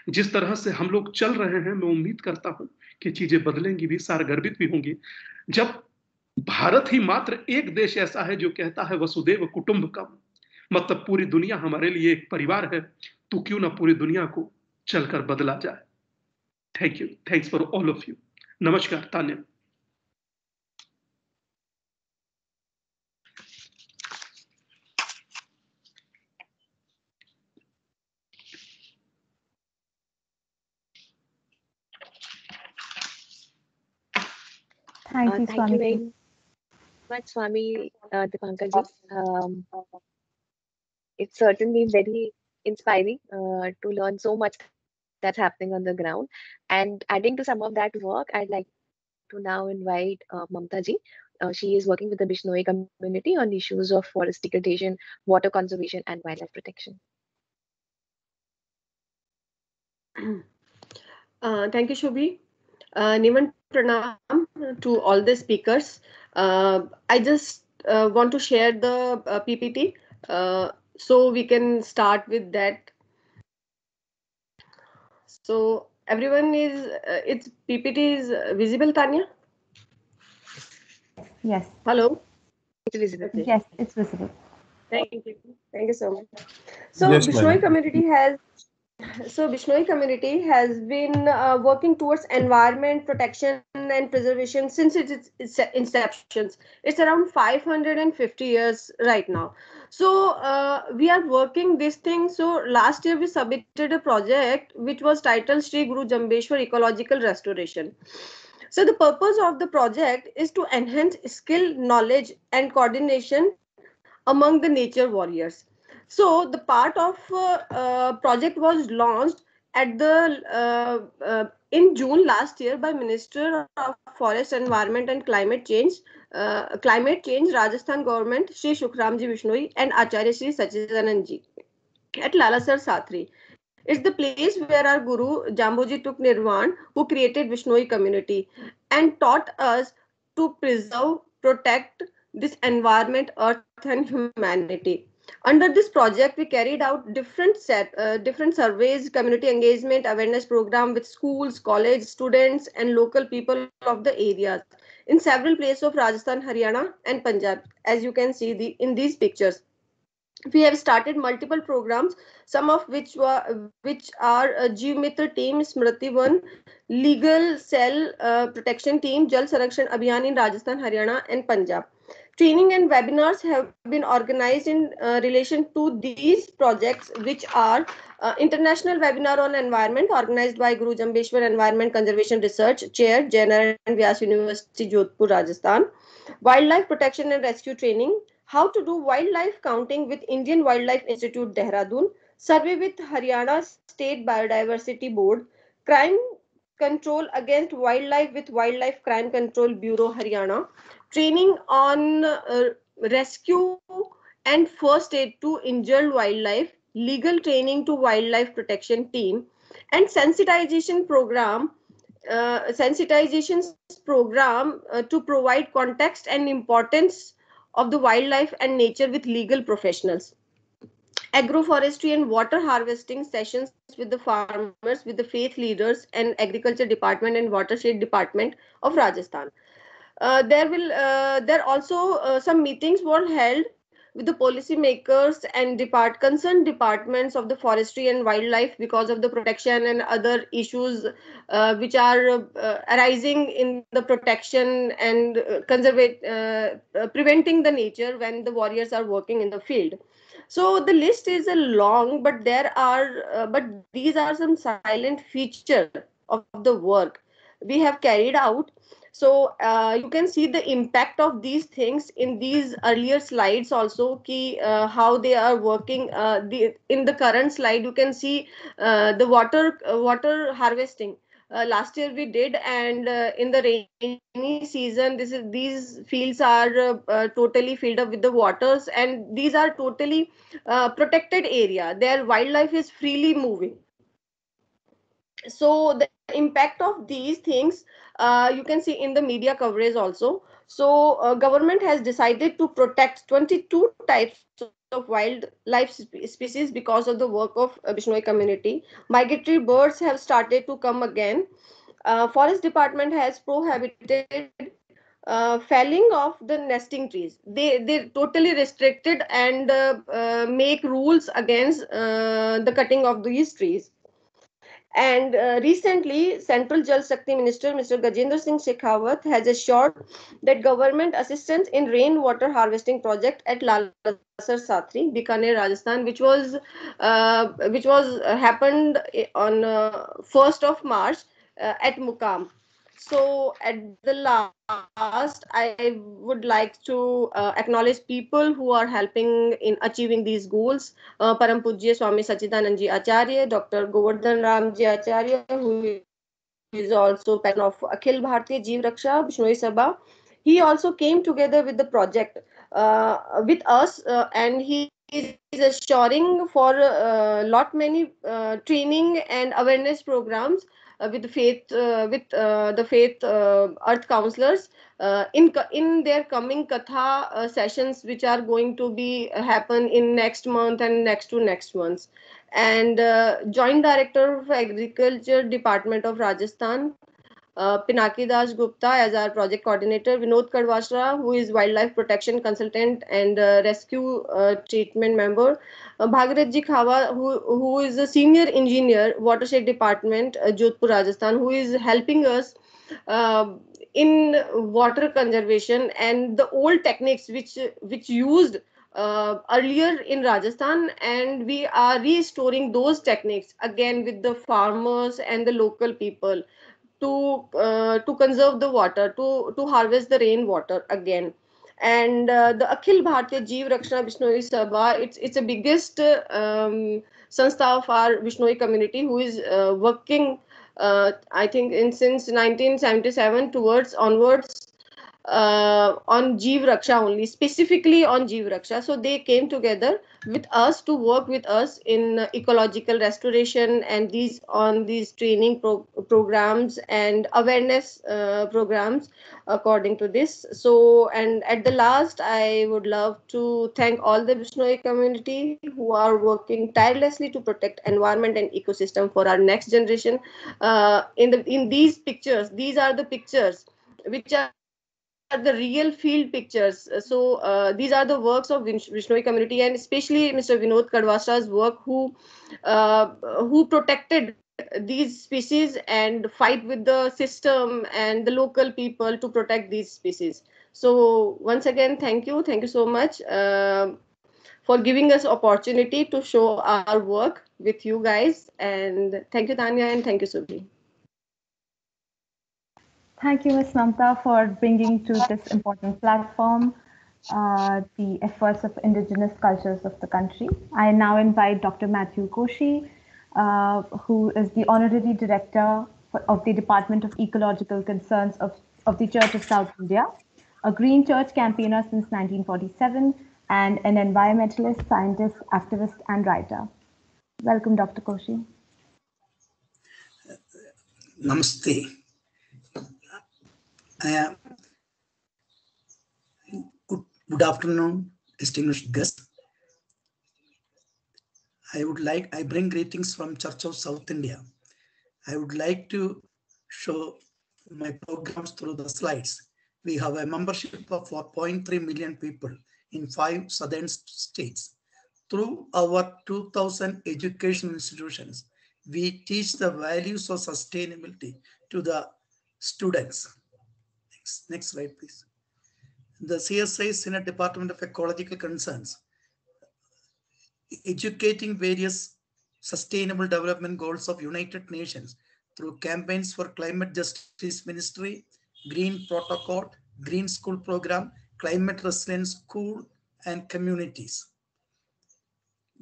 जिस तरह से हम लोग चल रहे हैं, मैं उम्मीद करता हूं कि चीजें बदलेंगी भी, सारगर्भित भी होंगी। जब भारत ही मात्र एक देश ऐसा है जो कहता है वसुदेव कुटुंबकम, मतलब पूरी दुनिया हमारे लिए एक परिवार है, तो क्यों ना पूरी दुनिया को चलकर बदला जाए। Thank you, thanks for all of you. नमस्कार। Tanya. Thank you, Thank you Swami. very much, Swami Dipankarji. It's certainly very inspiring to learn so much that's happening on the ground. And adding to some of that work, I'd like to now invite Mamataji. She is working with the Bishnoi community on issues of forest degradation, water conservation, and wildlife protection. Thank you, Shubhi. Niman Pranam to all the speakers. I just want to share the PPT so we can start with that. So everyone is, its PPT is visible, Tanya? Yes. Hello? It's visible. Yes, it's visible. Thank you. Thank you so much. So Yes, Bishnoi madam. community has been working towards environment protection and preservation since its inception. It's around 550 years right now. So we are working this thing. So last year we submitted a project which was titled Sri Guru Jambeshwar Ecological Restoration. So the purpose of the project is to enhance skill, knowledge, and coordination among the nature warriors. So the part of project was launched at the in June last year by Minister of Forest, Environment and Climate Change, Rajasthan government, Shri Shukramji Bishnoi and Acharya Shri Sachidanand at Lalasar Sathri. It's the place where our Guru Jamboji took Nirvan, who created Vishnoi community and taught us to preserve, protect this environment, earth, and humanity. Under this project, we carried out different surveys, community engagement, awareness program with schools, college students, and local people of the areas in several places of Rajasthan, Haryana, and Punjab, as you can see in these pictures. We have started multiple programs, some of which are Jeevmitra team, Smriti One, legal cell protection team, Jal Sarakshan Abhiyan in Rajasthan, Haryana, and Punjab. Training and webinars have been organized in relation to these projects, which are international webinar on environment organized by Guru Jambeshwar Environment Conservation Research Chair, Jain and Vyas University, Jodhpur, Rajasthan. Wildlife protection and rescue training, how to do wildlife counting with Indian Wildlife Institute, Dehradun, survey with Haryana State Biodiversity Board, crime control against wildlife with Wildlife Crime Control Bureau, Haryana, training on rescue and first aid to injured wildlife, legal training to wildlife protection team, and sensitization program to provide context and importance of the wildlife and nature with legal professionals. Agroforestry and water harvesting sessions with the farmers, with the faith leaders and agriculture department and watershed department of Rajasthan. There also some meetings were held with the policymakers and concerned departments of the forestry and wildlife because of the protection and other issues which are arising in the protection and preventing the nature when the warriors are working in the field. So the list is a long, but these are some silent feature of the work we have carried out. So you can see the impact of these things in these earlier slides also, how they are working. In the current slide, you can see the water harvesting. Last year we did, and in the rainy season, these fields are totally filled up with the waters, and these are totally protected area. Their wildlife is freely moving. So the impact of these things you can see in the media coverage also. So government has decided to protect 22 types of wildlife species because of the work of Bishnoi community. Migratory birds have started to come again. Forest department has prohibited felling of the nesting trees. They totally restricted and make rules against the cutting of these trees. And recently, Central Jal Shakti Minister Mr. Gajendra Singh Shekhawat has assured that government assistance in rainwater harvesting project at Lalasar Satri, Bikaner, Rajasthan, which was happened on 1st of March at Mukam. So at the last, I would like to acknowledge people who are helping in achieving these goals. Param Pujya Swami Sachidanand Ji Acharya, Dr. Govardhan Ram Ji Acharya, who is also patron of Akhil Bharatiya Jeev Raksha Bishnoi Sabha. He also came together with the project with us, and he is assuring for lot many training and awareness programs with the faith Earth Councillors in their coming Katha sessions, which are going to be happen in next month and next months. And Joint Director of Agriculture Department of Rajasthan, Pinaki Das Gupta as our project coordinator, Vinod Kadwashra, who is wildlife protection consultant and rescue treatment member, Bhagirath Ji Khawa, who is a senior engineer, watershed department, Jodhpur, Rajasthan, who is helping us uh, in water conservation and the old techniques which used earlier in Rajasthan, and we are restoring those techniques again with the farmers and the local people to conserve the water, to harvest the rainwater again. And the Akhil Bharatiya Jeev Raksha Bishnoi Sabha, it's a biggest sanstha of our Bishnoi community, who is working I think in since 1977 towards onwards on Jeev Raksha only, specifically on Jeev Raksha. So they came together with us to work with us in ecological restoration and these training programs and awareness programs according to this. So, and at the last, I would love to thank all the Bishnoi community who are working tirelessly to protect environment and ecosystem for our next generation. In these pictures, these are the pictures which are the real field pictures. So these are the works of Vishnoi community, and especially Mr. Vinod Kadwasra's work, who protected these species and fight with the system and the local people to protect these species. So once again, thank you so much for giving us opportunity to show our work with you guys. And thank you, Tanya, and thank you, Subhi. Thank you, Ms. Mamta, for bringing to this important platform the efforts of indigenous cultures of the country. I now invite Dr. Matthew Koshi, who is the Honorary Director of the Department of Ecological Concerns of the Church of South India, a green church campaigner since 1947, and an environmentalist, scientist, activist, and writer. Welcome, Dr. Koshi. Namaste. Good afternoon, distinguished guests. I bring greetings from Church of South India. I would like to show my programs through the slides. We have a membership of 4.3 million people in 5 southern states. Through our 2,000 educational institutions, we teach the values of sustainability to the students. Next slide, please. The CSI Senate Department of Ecological Concerns, educating various sustainable development goals of United Nations through campaigns for climate justice ministry, green protocol, green school program, climate resilient school and communities.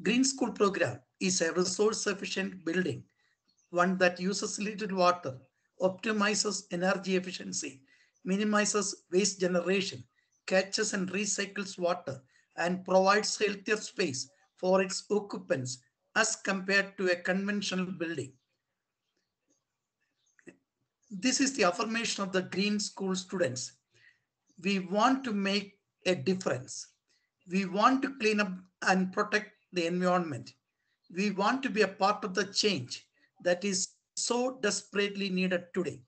Green school program is a resource efficient building, one that uses little water, optimizes energy efficiency, minimizes waste generation, catches and recycles water, and provides healthier space for its occupants as compared to a conventional building. This is the affirmation of the green school students. We want to make a difference. We want to clean up and protect the environment. We want to be a part of the change that is so desperately needed today.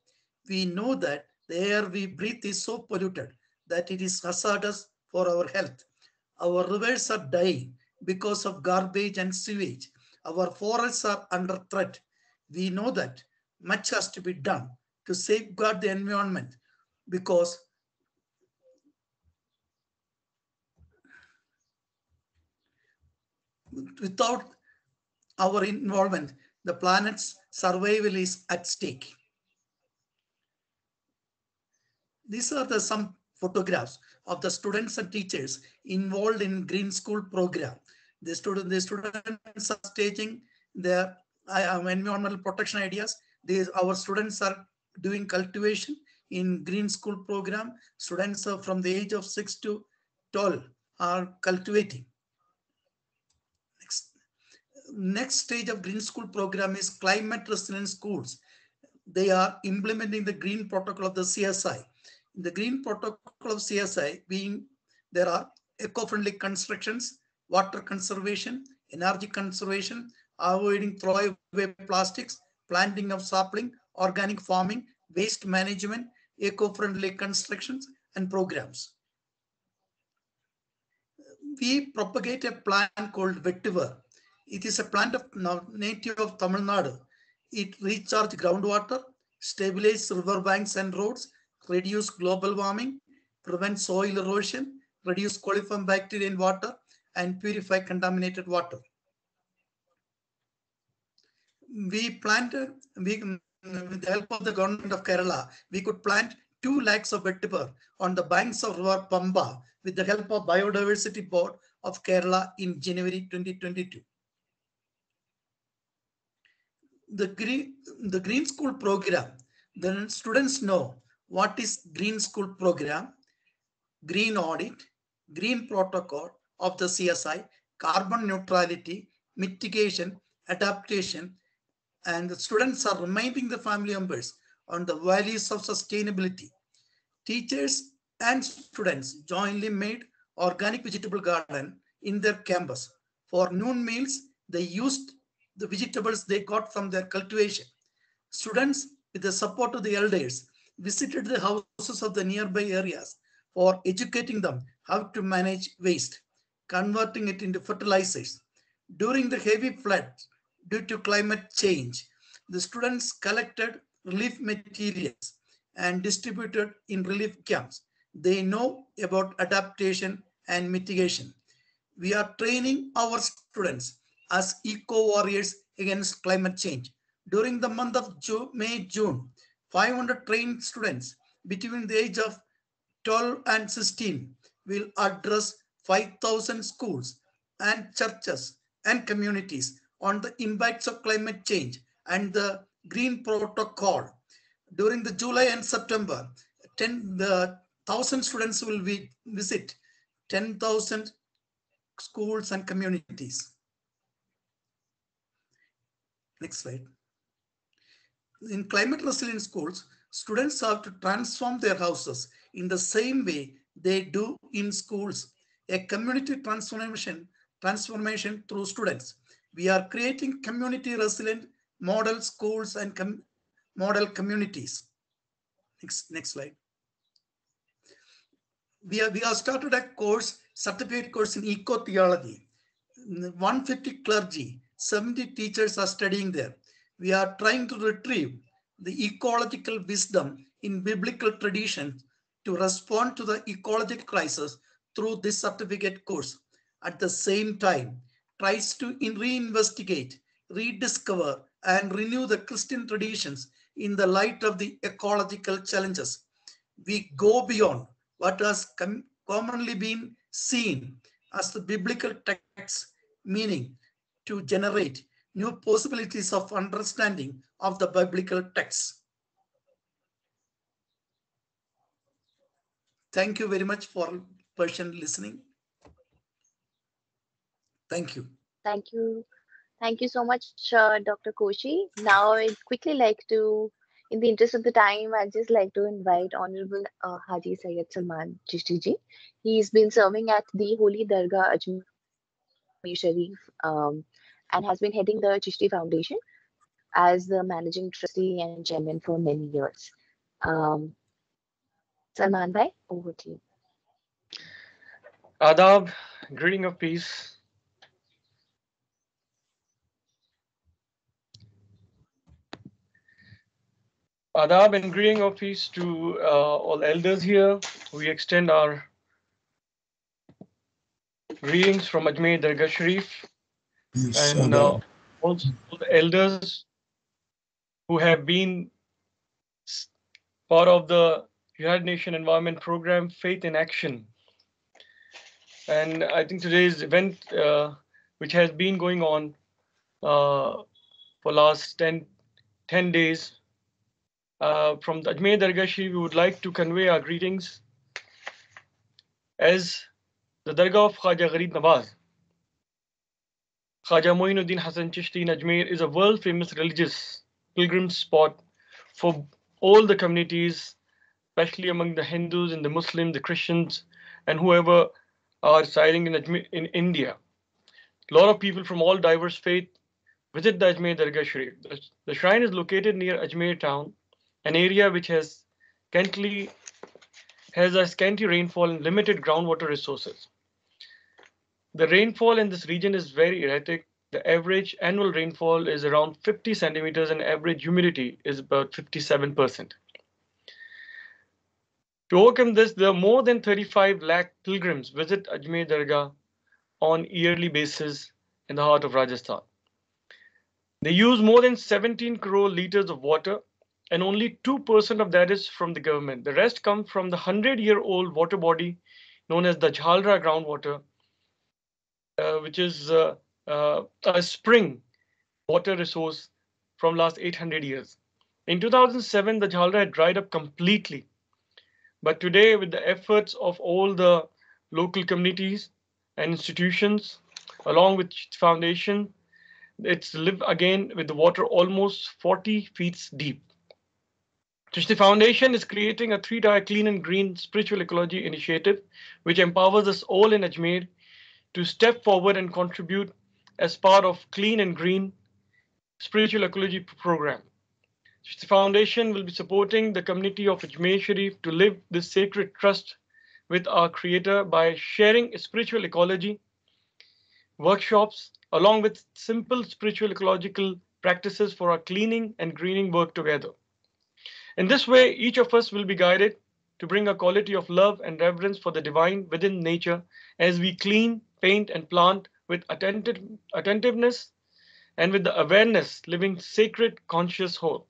We know that The air we breathe is so polluted that it is hazardous for our health. Our rivers are dying because of garbage and sewage. Our forests are under threat. We know that much has to be done to safeguard the environment because without our involvement, the planet's survival is at stake. These are some photographs of the students and teachers involved in Green School program. The students are staging their environmental protection ideas. Our students are doing cultivation in Green School program. Students are from the age of 6 to 12 are cultivating. Next stage of Green School program is climate resilient schools. They are implementing the Green Protocol of the CSI. The Green Protocol of CSI being there are eco-friendly constructions, water conservation, energy conservation, avoiding throwaway plastics, planting of sapling, organic farming, waste management, eco-friendly constructions and programs. We propagate a plant called vetiver. It is a plant of native of Tamil Nadu. It recharges groundwater, stabilizes river banks and roads, reduce global warming, prevent soil erosion, reduce coliform bacteria in water, and purify contaminated water. We planted, with the help of the government of Kerala, we could plant 2 lakhs of vetiver on the banks of river Pamba with the help of Biodiversity Board of Kerala in January 2022. The Green School program, the students know what is Green School program, Green Audit, Green Protocol of the CSI, carbon neutrality, mitigation, adaptation, and the students are reminding the family members on the values of sustainability. Teachers and students jointly made organic vegetable garden in their campus. For noon meals, they used the vegetables they got from their cultivation. Students, with the support of the elders, visited the houses of the nearby areas for educating them how to manage waste, converting it into fertilizers. During the heavy floods due to climate change, the students collected relief materials and distributed in relief camps. They know about adaptation and mitigation. We are training our students as eco-warriors against climate change. During the month of May-June, 500 trained students between the age of 12 and 16 will address 5,000 schools and churches and communities on the impacts of climate change and the Green Protocol. During the July and September, 1,000 students will visit 10,000 schools and communities. Next slide. In climate resilient schools, students have to transform their houses in the same way they do in schools. A community transformation through students. We are creating community resilient model schools and model communities. Next slide. We have started a course, certificate course in eco-theology. 150 clergy, 70 teachers are studying there. We are trying to retrieve the ecological wisdom in biblical traditions to respond to the ecological crisis through this certificate course. At the same time, tries to reinvestigate, rediscover, and renew the Christian traditions in the light of the ecological challenges. We go beyond what has commonly been seen as the biblical text, meaning to generate new possibilities of understanding of the biblical text. Thank you very much for patient listening. Thank you. Thank you. Thank you so much, Dr. Koshi. Now I'd quickly like to, in the interest of the time, I'd just like to invite Honorable Haji Syed Salman Chishti ji. He's been serving at the Holy Dargah Ajmer Sharif and has been heading the Chishti Foundation as the managing trustee and chairman for many years. Salman bhai, over to you. Adab, greeting of peace. Adab and greeting of peace to all elders here. We extend our greetings from Ajmer Dargah Sharif and also the elders who have been part of the United Nations Environment Program, Faith in Action. And I think today's event, which has been going on for last 10 days, from the Ajmer Dargah Sharif, we would like to convey our greetings as the Dargah of Khaja Gharib Nawaz. Khaja Moinuddin Hasan Chishti in Ajmer is a world famous religious pilgrim spot for all the communities, especially among the Hindus and the Muslims, the Christians, and whoever are residing in Ajmer, in India. A lot of people from all diverse faith visit the Ajmer Dargah Sharif. The shrine is located near Ajmer town, an area which has a scanty rainfall and limited groundwater resources. The rainfall in this region is very erratic. The average annual rainfall is around 50 centimeters and average humidity is about 57%. To overcome this, there are more than 35 lakh pilgrims visit Ajmer Dargah on yearly basis in the heart of Rajasthan. They use more than 17 crore liters of water, and only 2% of that is from the government. The rest come from the 100-year-old water body known as the Jhalra groundwater, which is a spring water resource from last 800 years. In 2007, the Jhalra had dried up completely. But today, with the efforts of all the local communities and institutions, along with foundation, it's live again with the water almost 40 feet deep. The foundation is creating a 3-tier clean and green spiritual ecology initiative, which empowers us all in Ajmer to step forward and contribute as part of clean and green spiritual ecology program. The foundation will be supporting the community of Ajmer Sharif to live this sacred trust with our creator by sharing spiritual ecology workshops along with simple spiritual ecological practices for our cleaning and greening work together. In this way, each of us will be guided to bring a quality of love and reverence for the divine within nature as we clean, paint, and plant with attentiveness and with the awareness, living sacred, conscious whole.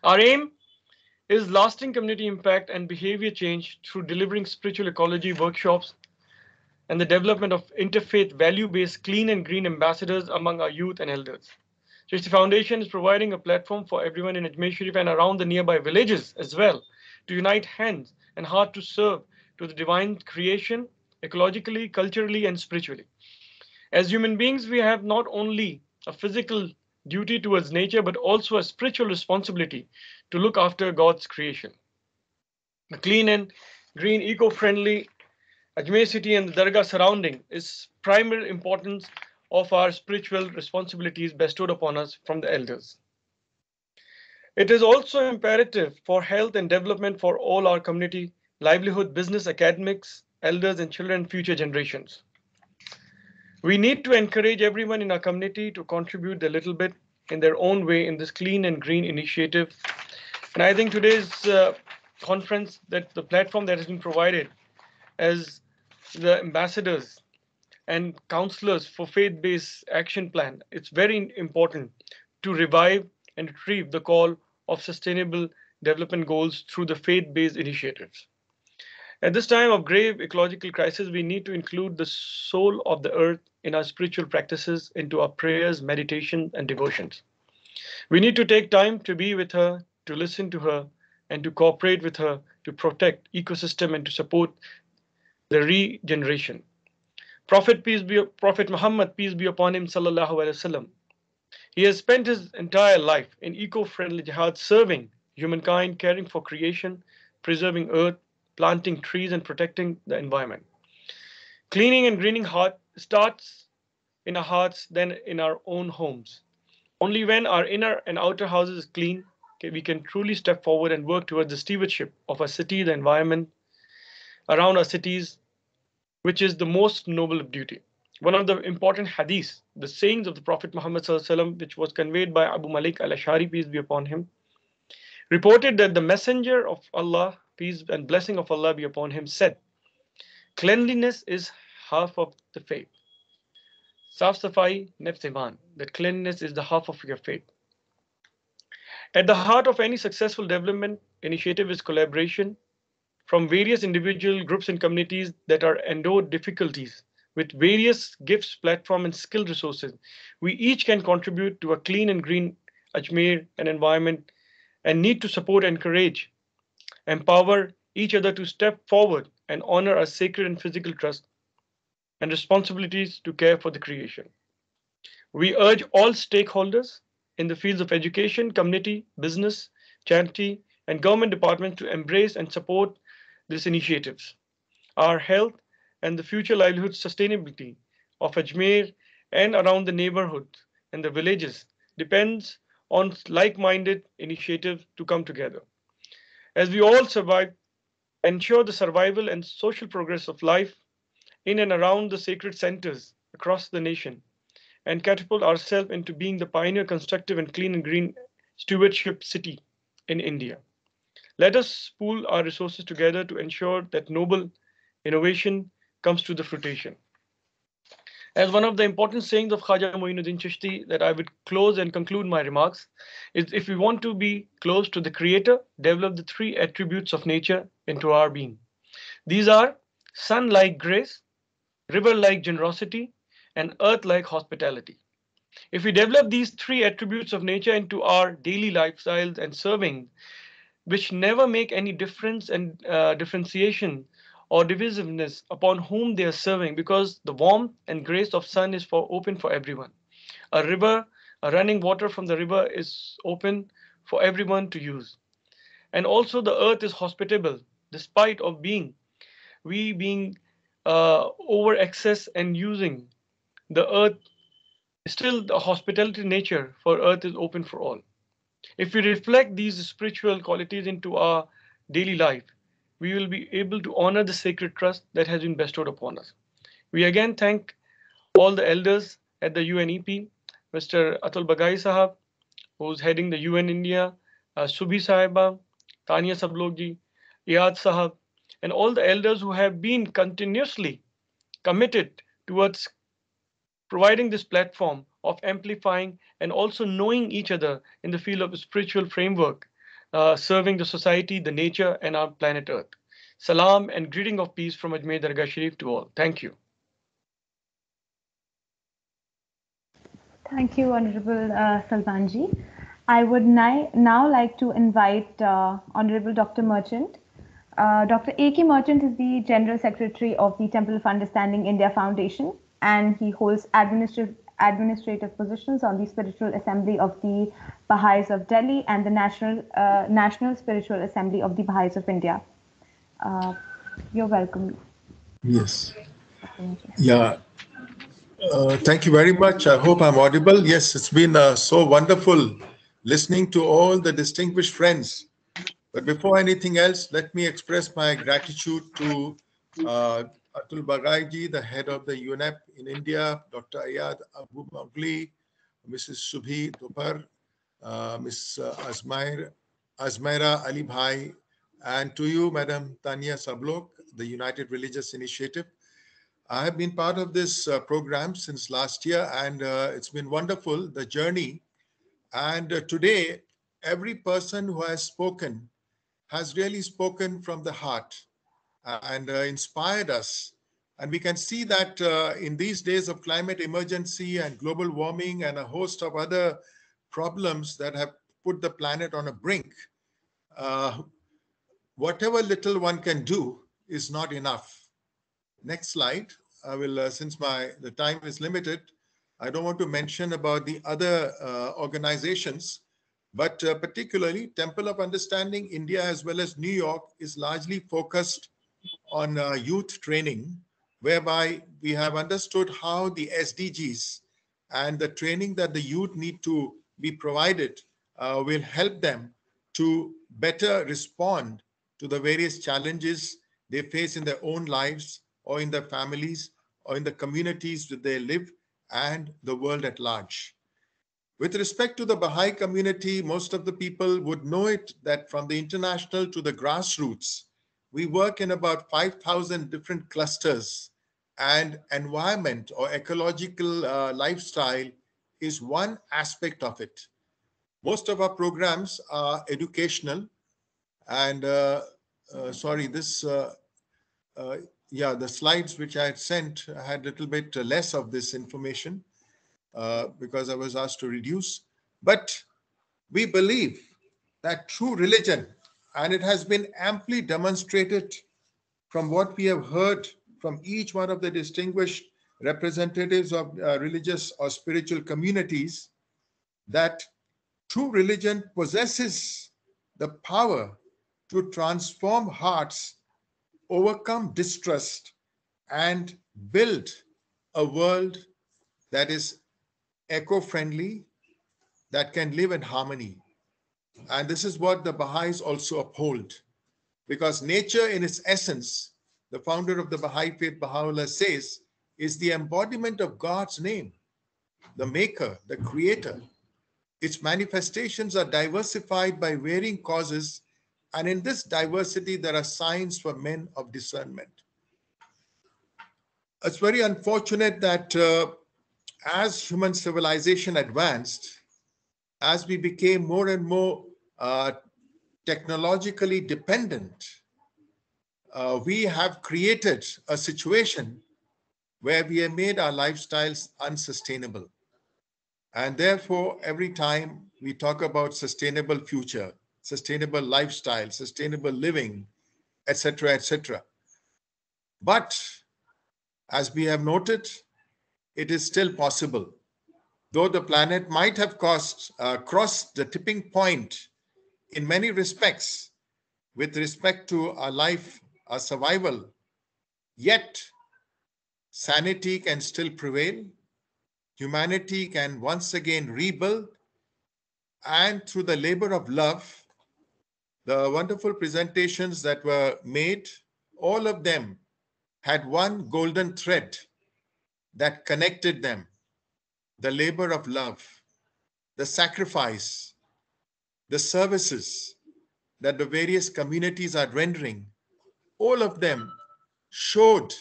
Our aim is lasting community impact and behavior change through delivering spiritual ecology workshops and the development of interfaith value-based clean and green ambassadors among our youth and elders. So the foundation is providing a platform for everyone in Ajmer Sharif and around the nearby villages as well to unite hands and heart to serve to the divine creation ecologically, culturally, and spiritually. As human beings, we have not only a physical duty towards nature, but also a spiritual responsibility to look after God's creation. The clean and green, eco-friendly Ajmer city and the Dargah surrounding is primary importance of our spiritual responsibilities bestowed upon us from the elders. It is also imperative for health and development for all our community, livelihood, business, academics, elders, and children, and future generations. We need to encourage everyone in our community to contribute a little bit in their own way in this clean and green initiative. And I think today's conference, that the platform that has been provided as the ambassadors and counselors for faith-based action plan, it's very important to revive and retrieve the call of sustainable development goals through the faith-based initiatives. At this time of grave ecological crisis, we need to include the soul of the earth in our spiritual practices, into our prayers, meditation, and devotions. We need to take time to be with her, to listen to her, and to cooperate with her to protect ecosystem and to support the regeneration. Prophet Muhammad, peace be upon him, sallallahu alaihi wasallam, he has spent his entire life in eco-friendly jihad, serving humankind, caring for creation, preserving earth, planting trees, and protecting the environment. Cleaning and greening heart starts in our hearts, then in our own homes. Only when our inner and outer houses is clean, we can truly step forward and work towards the stewardship of our city, the environment around our cities, which is the most noble of duty. One of the important hadiths, the sayings of the Prophet Muhammad ﷺ, which was conveyed by Abu Malik al-Ashari, peace be upon him, reported that the messenger of Allah, peace and blessing of Allah be upon him, said, cleanliness is half of the faith. Saf safai nafs iman, that cleanliness is the half of your faith. At the heart of any successful development initiative is collaboration from various individual groups and communities that are endowed difficulties with various gifts, platform, and skilled resources. We each can contribute to a clean and green Ajmer and environment and need to support, encourage, empower each other to step forward and honor our sacred and physical trust and responsibilities to care for the creation. We urge all stakeholders in the fields of education, community, business, charity, and government departments to embrace and support these initiatives. Our health and the future livelihood sustainability of Ajmer and around the neighborhood and the villages depends on like-minded initiatives to come together. As we all survive, ensure the survival and social progress of life in and around the sacred centers across the nation, and catapult ourselves into being the pioneer, constructive, and clean and green stewardship city in India. Let us pool our resources together to ensure that noble innovation comes to the fruition. As one of the important sayings of Khaja Moinuddin Chishti that I would close and conclude my remarks is, if we want to be close to the Creator, develop the three attributes of nature into our being. These are sun-like grace, river-like generosity, and earth-like hospitality. If we develop these three attributes of nature into our daily lifestyles and serving, which never make any difference and differentiation or divisiveness upon whom they are serving, because the warmth and grace of sun is open for everyone. A river, a running water from the river is open for everyone to use. And also the earth is hospitable, despite of being over excess and using the earth, still the hospitality nature for earth is open for all. If we reflect these spiritual qualities into our daily life, we will be able to honor the sacred trust that has been bestowed upon us. We again thank all the elders at the UNEP, Mr. Atul Bagai Sahab, who's heading the UN India, Subhi Sahiba, Tanya Sablogji, Iyad Sahab, and all the elders who have been continuously committed towards providing this platform of amplifying and also knowing each other in the field of spiritual framework, serving the society, the nature, and our planet Earth. Salam and greeting of peace from Ajmer Dargah Sharif to all. Thank you. Thank you, Honorable Salmanji. I would now like to invite Honorable Dr. Merchant. Dr. A.K. Merchant is the General Secretary of the Temple of Understanding India Foundation, and he holds administrative positions on the Spiritual Assembly of the Baha'is of Delhi and the National Spiritual Assembly of the Baha'is of India. You're welcome. Yes. Yeah. Thank you very much. I hope I'm audible. Yes, it's been so wonderful listening to all the distinguished friends. But before anything else, let me express my gratitude to Atul Bagai ji, the head of the UNEP in India, Dr. Ayad Abu Maghli, Mrs. Subhi Dopar, Ms. Azmaira Ali Bhai, and to you, Madam Tanya Sablok, the United Religious Initiative. I have been part of this program since last year, and it's been wonderful, the journey. And today, every person who has spoken has really spoken from the heart and inspired us. And we can see that in these days of climate emergency and global warming and a host of other problems that have put the planet on a brink, whatever little one can do is not enough. Next slide. I will, since the time is limited, I don't want to mention about the other organizations, but particularly Temple of Understanding India as well as New York is largely focused on youth training, whereby we have understood how the SDGs and the training that the youth need to be provided will help them to better respond to the various challenges they face in their own lives or in their families or in the communities that they live and the world at large. With respect to the Baha'i community, most of the people would know it that from the international to the grassroots, we work in about 5,000 different clusters, and environment or ecological lifestyle is one aspect of it. Most of our programs are educational, and sorry, this, yeah, the slides which I had sent had a little bit less of this information because I was asked to reduce. But we believe that true religion, and it has been amply demonstrated from what we have heard from each one of the distinguished representatives of religious or spiritual communities, that true religion possesses the power to transform hearts, overcome distrust, and build a world that is eco-friendly, that can live in harmony. And this is what the Baha'is also uphold, because nature in its essence, the founder of the Baha'i faith, Baha'u'llah, says, is the embodiment of God's name, the maker, the creator. Its manifestations are diversified by varying causes, and in this diversity, there are signs for men of discernment. It's very unfortunate that as human civilization advanced, as we became more and more technologically dependent, we have created a situation where we have made our lifestyles unsustainable. And therefore, every time we talk about sustainable future, sustainable lifestyle, sustainable living, etc., etc. But as we have noted, it is still possible. Though the planet might have crossed the tipping point in many respects with respect to our life, our survival, yet sanity can still prevail. Humanity can once again rebuild, and through the labor of love, the wonderful presentations that were made, all of them had one golden thread that connected them: the labor of love, the sacrifice, the services that the various communities are rendering. All of them showed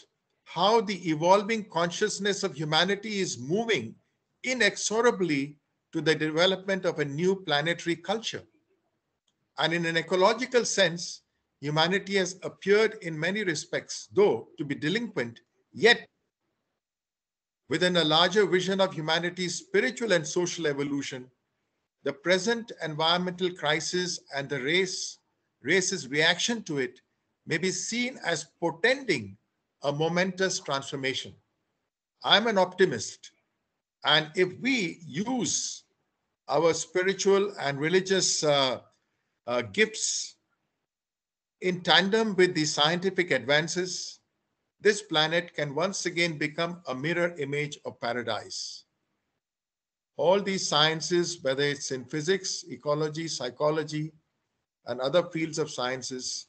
how the evolving consciousness of humanity is moving inexorably to the development of a new planetary culture. And in an ecological sense, humanity has appeared in many respects, though to be delinquent, yet within a larger vision of humanity's spiritual and social evolution, the present environmental crisis and the race's reaction to it may be seen as portending a momentous transformation. I'm an optimist, and if we use our spiritual and religious gifts in tandem with the scientific advances, this planet can once again become a mirror image of paradise. All these sciences, whether it's in physics, ecology, psychology, and other fields of sciences,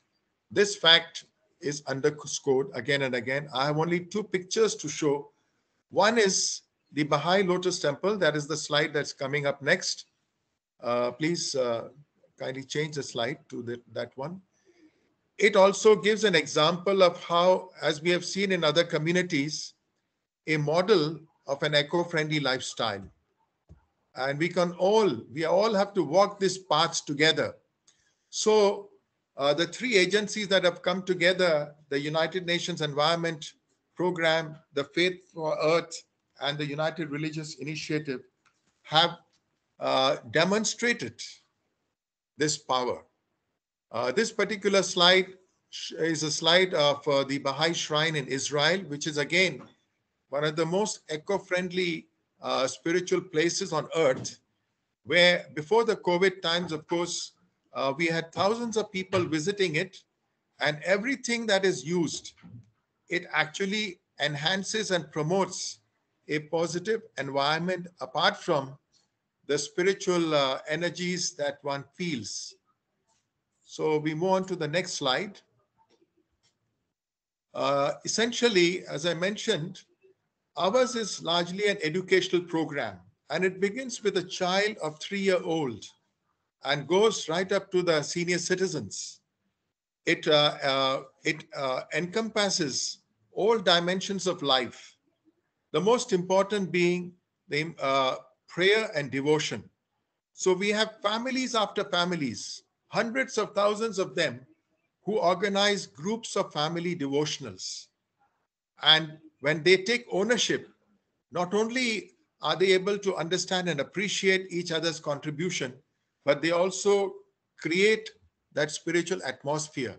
this fact is underscored again and again. I have only two pictures to show. One is the Baha'i Lotus Temple. That is the slide that's coming up next. Please kindly change the slide to that one. It also gives an example of how, as we have seen in other communities, a model of an eco-friendly lifestyle. And we all have to walk this path together. So the three agencies that have come together, the United Nations Environment Program, the Faith for Earth, and the United Religious Initiative, have demonstrated this power. This particular slide is a slide of the Baha'i Shrine in Israel, which is again one of the most eco-friendly spiritual places on earth, where before the COVID times, of course, we had thousands of people visiting it, and everything that is used, it actually enhances and promotes a positive environment apart from the spiritual energies that one feels. So we move on to the next slide. Essentially, as I mentioned, ours is largely an educational program, and it begins with a child of 3-year-old and goes right up to the senior citizens. It encompasses all dimensions of life, the most important being the prayer and devotion. So we have families after families, hundreds of thousands of them, who organize groups of family devotionals. And when they take ownership, not only are they able to understand and appreciate each other's contribution, but they also create that spiritual atmosphere.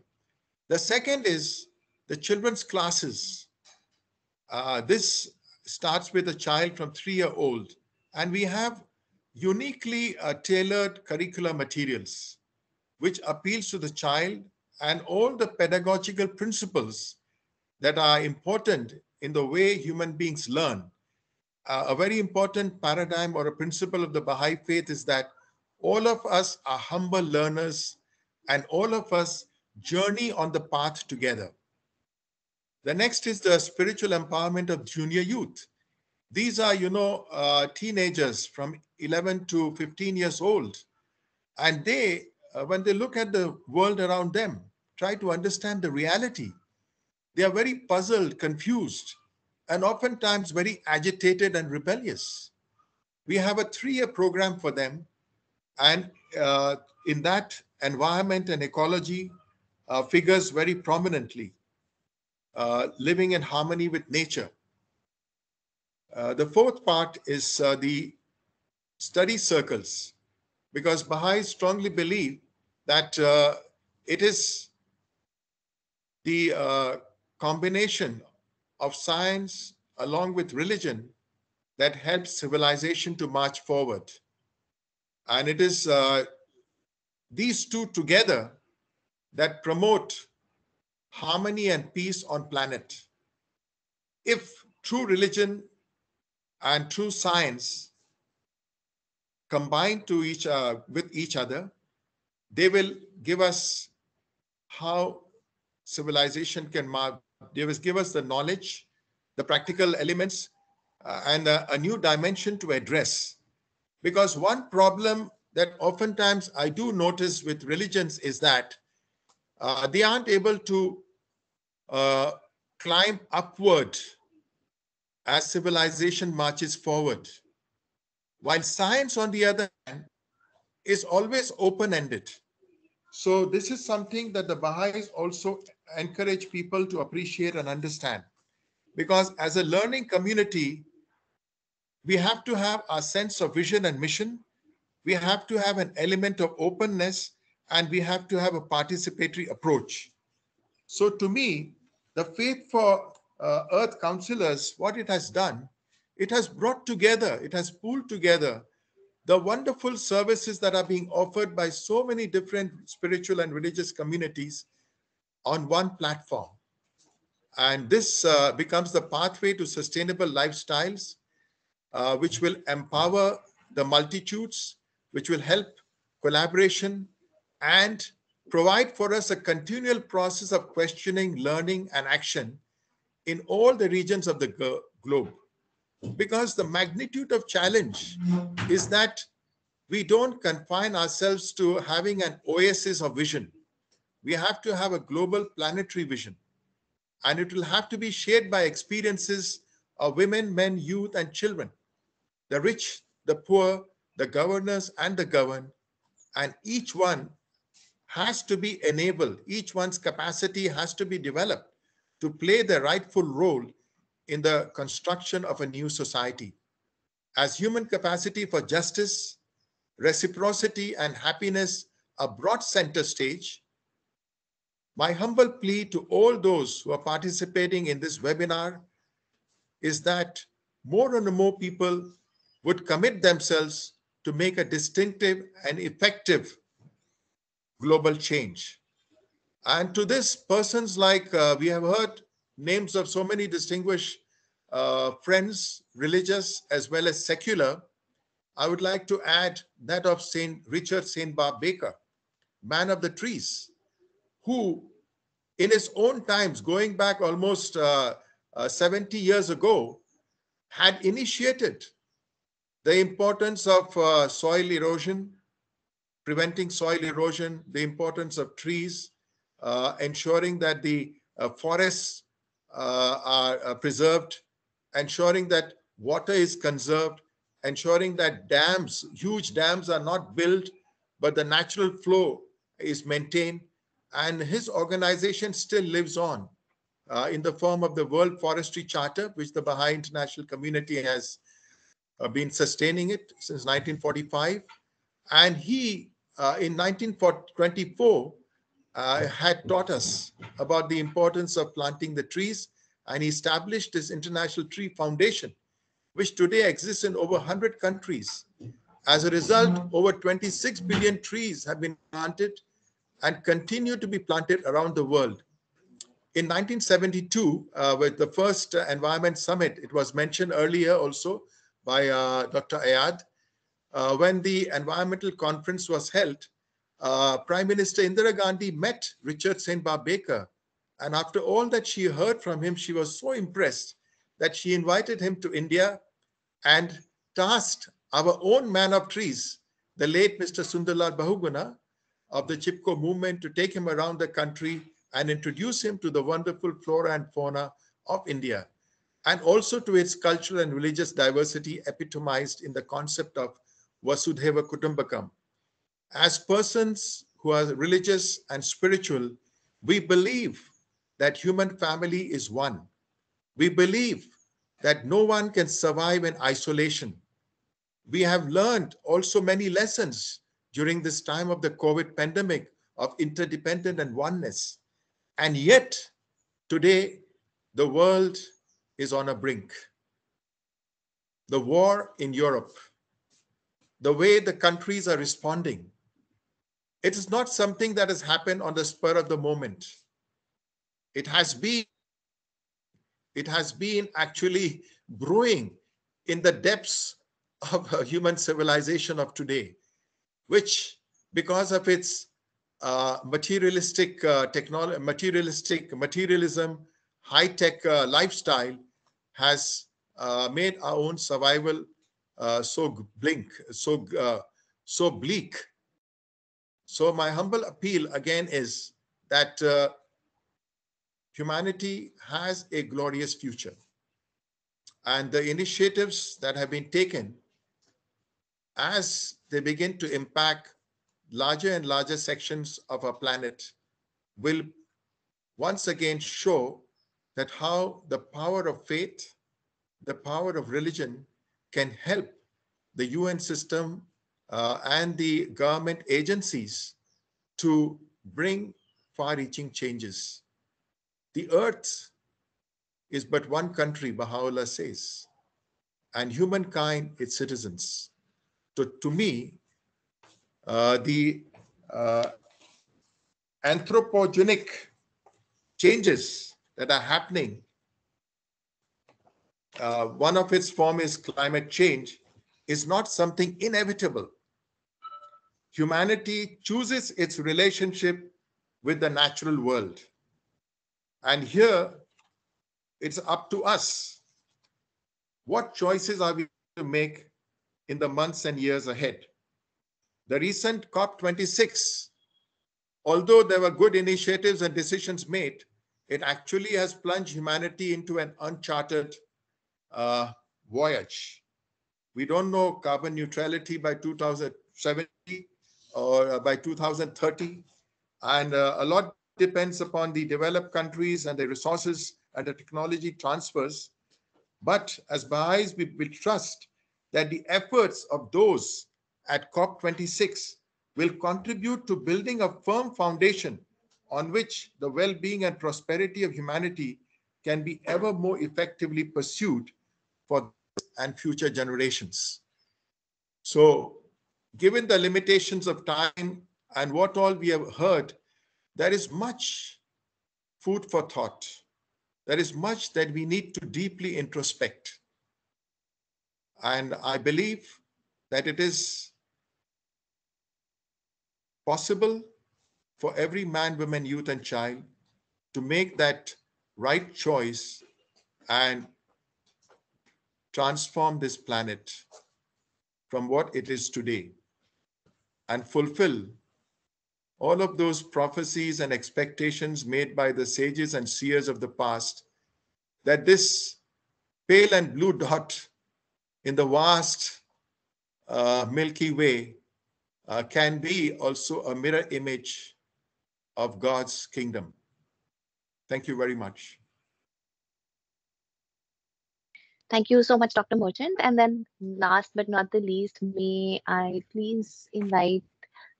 The second is the children's classes. This starts with a child from 3-year-old, and we have uniquely tailored curricular materials, which appeals to the child and all the pedagogical principles that are important in the way human beings learn. A very important paradigm or a principle of the Baha'i faith is that all of us are humble learners and all of us journey on the path together. The next is the spiritual empowerment of junior youth. These are, teenagers from 11 to 15 years old. And they, when they look at the world around them, try to understand the reality. They are very puzzled, confused, and oftentimes very agitated and rebellious. We have a 3-year program for them. And in that, environment and ecology figures very prominently, living in harmony with nature. The fourth part is the study circles, because Baha'is strongly believe that it is the combination of science along with religion that helps civilization to march forward. And it is these two together that promote harmony and peace on planet. If true religion and true science combine with each other, they will give us how civilization can march. They will give us the knowledge, the practical elements, and a new dimension to address. Because one problem that oftentimes I do notice with religions is that they aren't able to climb upward as civilization marches forward. While science, on the other hand, is always open-ended. So this is something that the Baha'is also encourage people to appreciate and understand. Because as a learning community, we have to have a sense of vision and mission. We have to have an element of openness, and we have to have a participatory approach. So to me, the faith for Earth Councillors, what it has done, it has brought together, it has pooled together the wonderful services that are being offered by so many different spiritual and religious communities on one platform. And this becomes the pathway to sustainable lifestyles, which will empower the multitudes, which will help collaboration and provide for us a continual process of questioning, learning, and action in all the regions of the globe. Because the magnitude of challenge is that we don't confine ourselves to having an oasis of vision. We have to have a global planetary vision. And it will have to be shared by experiences of women, men, youth, and children, the rich, the poor, the governors, and the governed. And each one has to be enabled. Each one's capacity has to be developed to play the rightful role in the construction of a new society. As human capacity for justice, reciprocity, and happiness are brought center stage, my humble plea to all those who are participating in this webinar is that more and more people would commit themselves to make a distinctive and effective global change. And to this, persons like, we have heard names of so many distinguished friends, religious as well as secular. I would like to add that of St. Richard St. Barb Baker, man of the trees, who in his own times, going back almost 70 years ago, had initiated the importance of soil erosion, preventing soil erosion, the importance of trees, ensuring that the forests are preserved, ensuring that water is conserved, ensuring that dams, huge dams are not built, but the natural flow is maintained. And his organization still lives on in the form of the World Forestry Charter, which the Baha'i international community has been sustaining it since 1945. And he, in 1924, had taught us about the importance of planting the trees, and he established this International Tree Foundation, which today exists in over 100 countries. As a result, over 26 billion trees have been planted and continue to be planted around the world. In 1972, with the first Environment Summit, it was mentioned earlier also by Dr. Ayad, when the environmental conference was held, Prime Minister Indira Gandhi met Richard St. Bar Baker. And after all that she heard from him, she was so impressed that she invited him to India and tasked our own man of trees, the late Mr. Sundarlal Bahuguna of the Chipko movement, to take him around the country and introduce him to the wonderful flora and fauna of India, and also to its cultural and religious diversity epitomized in the concept of Vasudhaiva Kutumbakam. As persons who are religious and spiritual, we believe that human family is one. We believe that no one can survive in isolation. We have learned also many lessons during this time of the COVID pandemic of interdependence and oneness. And yet, today, the world is on a brink. The war in Europe, the way the countries are responding, it is not something that has happened on the spur of the moment. It has been actually brewing in the depths of human civilization of today, which, because of its materialistic technology, materialism, high-tech lifestyle, has made our own survival so bleak. So my humble appeal again is that humanity has a glorious future, and the initiatives that have been taken as they begin to impact larger and larger sections of our planet will once again show that how the power of faith, the power of religion can help the UN system and the government agencies to bring far-reaching changes. The earth is but one country, Baha'u'llah says, and humankind its citizens. So to me, the anthropogenic changes that are happening, one of its form is climate change, is not something inevitable. Humanity chooses its relationship with the natural world. And here, it's up to us. What choices are we to make in the months and years ahead? The recent COP26, although there were good initiatives and decisions made, it actually has plunged humanity into an uncharted voyage. We don't know carbon neutrality by 2070 or by 2030. And a lot depends upon the developed countries and the resources and the technology transfers. But as Baha'is, we trust that the efforts of those at COP26 will contribute to building a firm foundation on which the well-being and prosperity of humanity can be ever more effectively pursued for this and future generations. So, given the limitations of time and what all we have heard, there is much food for thought. There is much that we need to deeply introspect. And I believe that it is possible for every man, woman, youth, and child to make that right choice and transform this planet from what it is today and fulfill all of those prophecies and expectations made by the sages and seers of the past, that this pale and blue dot in the vast Milky Way can be also a mirror image of God's kingdom. Thank you very much. Thank you so much, Dr. Merchant. And then last but not the least, may I please invite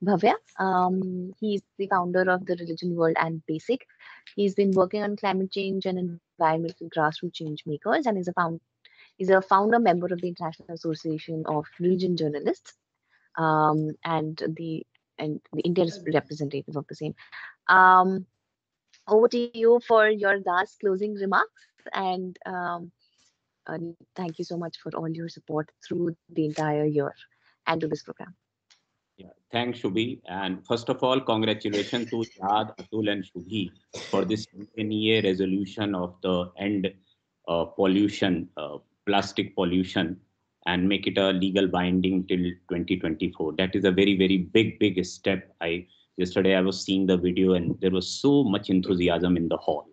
Bhavya. He's the founder of the Religion World and Basic. He's been working on climate change and environmental grassroots change makers, and is a founder member of the International Association of Religion Journalists, and the Indian representative of the same. Over to you for your last closing remarks, and thank you so much for all your support through the entire year and to this program. Yeah, thanks, Shubhi. And first of all, congratulations to Yad, Atul, and Shubhi for this 10-year resolution of the end pollution, plastic pollution, and make it a legal binding till 2024. That is a very, very big step. Yesterday I was seeing the video and there was so much enthusiasm in the hall.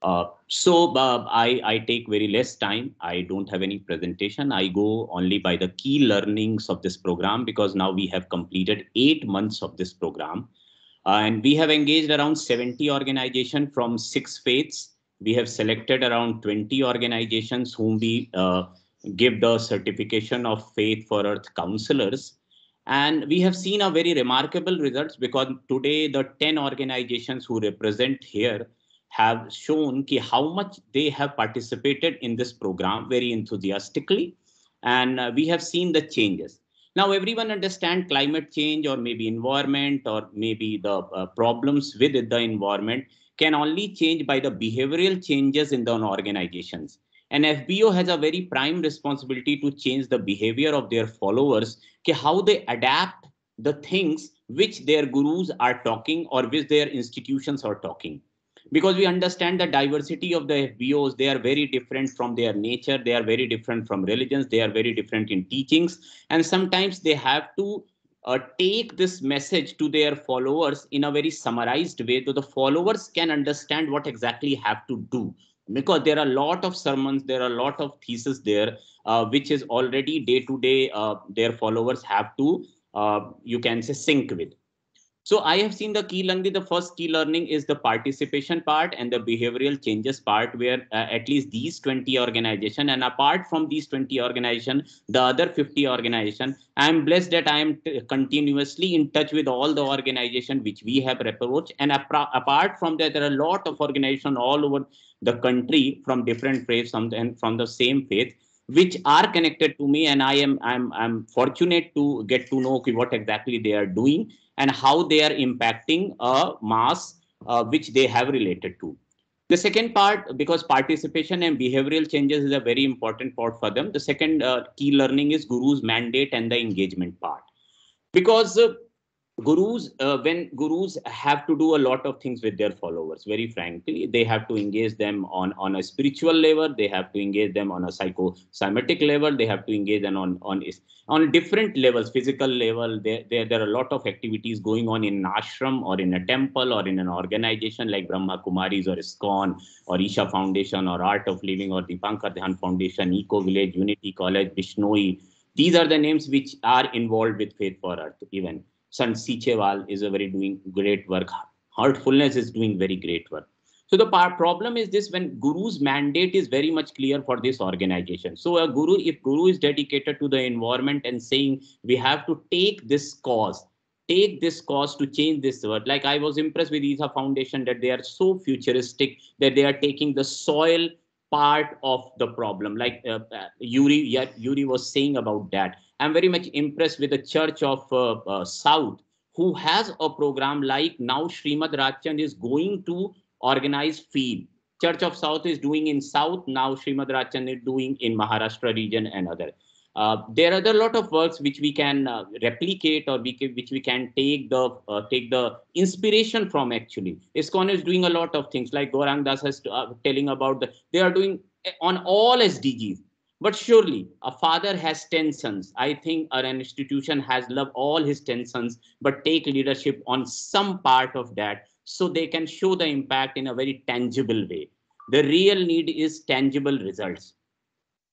I take very less time. I don't have any presentation. I go only by the key learnings of this program, because now we have completed 8 months of this program. And we have engaged around 70 organizations from 6 faiths. We have selected around 20 organizations whom we give the certification of Faith for Earth Councillors. And we have seen a very remarkable results, because today the 10 organizations who represent here have shown how much they have participated in this program very enthusiastically, and we have seen the changes. Now everyone understands climate change, or maybe environment, or maybe the problems with the environment can only change by the behavioral changes in the organizations. And FBO has a very prime responsibility to change the behavior of their followers, how they adapt the things which their gurus are talking or which their institutions are talking. Because we understand the diversity of the FBOs, they are very different from their nature, they are very different from religions, they are very different in teachings, and sometimes they have to take this message to their followers in a very summarized way, so the followers can understand what exactly have to do. Because there are a lot of sermons, there are a lot of theses there, which is already day to day their followers have to, you can say, sync with. So I have seen the key learning. The first key learning is the participation part and the behavioral changes part, where at least these 20 organizations, and apart from these 20 organizations, the other 50 organizations, I am blessed that I am continuously in touch with all the organizations which we have approached. And apart from that, there are a lot of organizations all over the country from different faiths and from the same faith, which are connected to me, and I'm fortunate to get to know what exactly they are doing and how they are impacting a mass which they have related to. The second part, because participation and behavioral changes is a very important part for them. The second key learning is Guru's mandate and the engagement part. Because when gurus have to do a lot of things with their followers, very frankly, they have to engage them on a spiritual level, they have to engage them on a psychosomatic level, they have to engage them on different levels, physical level. There are a lot of activities going on in an ashram or in a temple or in an organization like Brahma Kumaris or ISKCON or Isha Foundation or Art of Living or Dipankar Dhyan Foundation, Eco Village, Unity College, Bishnoi. These are the names which are involved with Faith for Earth. Even Sant Sichewal is doing great work. Heartfulness is doing very great work. So the problem is this: when Guru's mandate is very much clear for this organization. So a Guru, if Guru is dedicated to the environment and saying we have to take this cause to change this world. Like I was impressed with Isha Foundation that they are so futuristic that they are taking the soil part of the problem. Like Yuri was saying about that. I'm very much impressed with the Church of South, who has a program like now Srimad Rajchand is going to organize field. Church of South is doing in South, now Srimad Rajchand is doing in Maharashtra region and other. There are a lot of works which we can replicate, or which we can take the inspiration from. Actually, ISKCON is doing a lot of things, like Gaurang Das is telling about they are doing on all SDGs. But surely a father has 10 sons. I think an institution has loved all his 10 sons, but take leadership on some part of that so they can show the impact in a very tangible way. The real need is tangible results.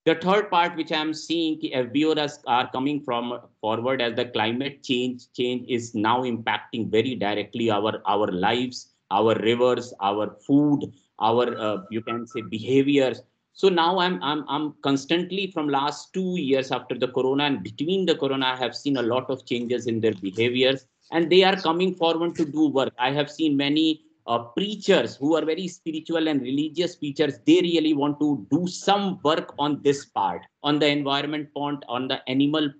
The third part which I am seeing, FBOs are coming from forward as the climate change is now impacting very directly our lives, our rivers, our food, our you can say behaviors. So now I'm constantly, from last 2 years after the corona and between the corona, I have seen a lot of changes in their behaviors, and they are coming forward to do work. I have seen many preachers who are very spiritual and religious preachers. They really want to do some work on this part, on the environment part, on the animal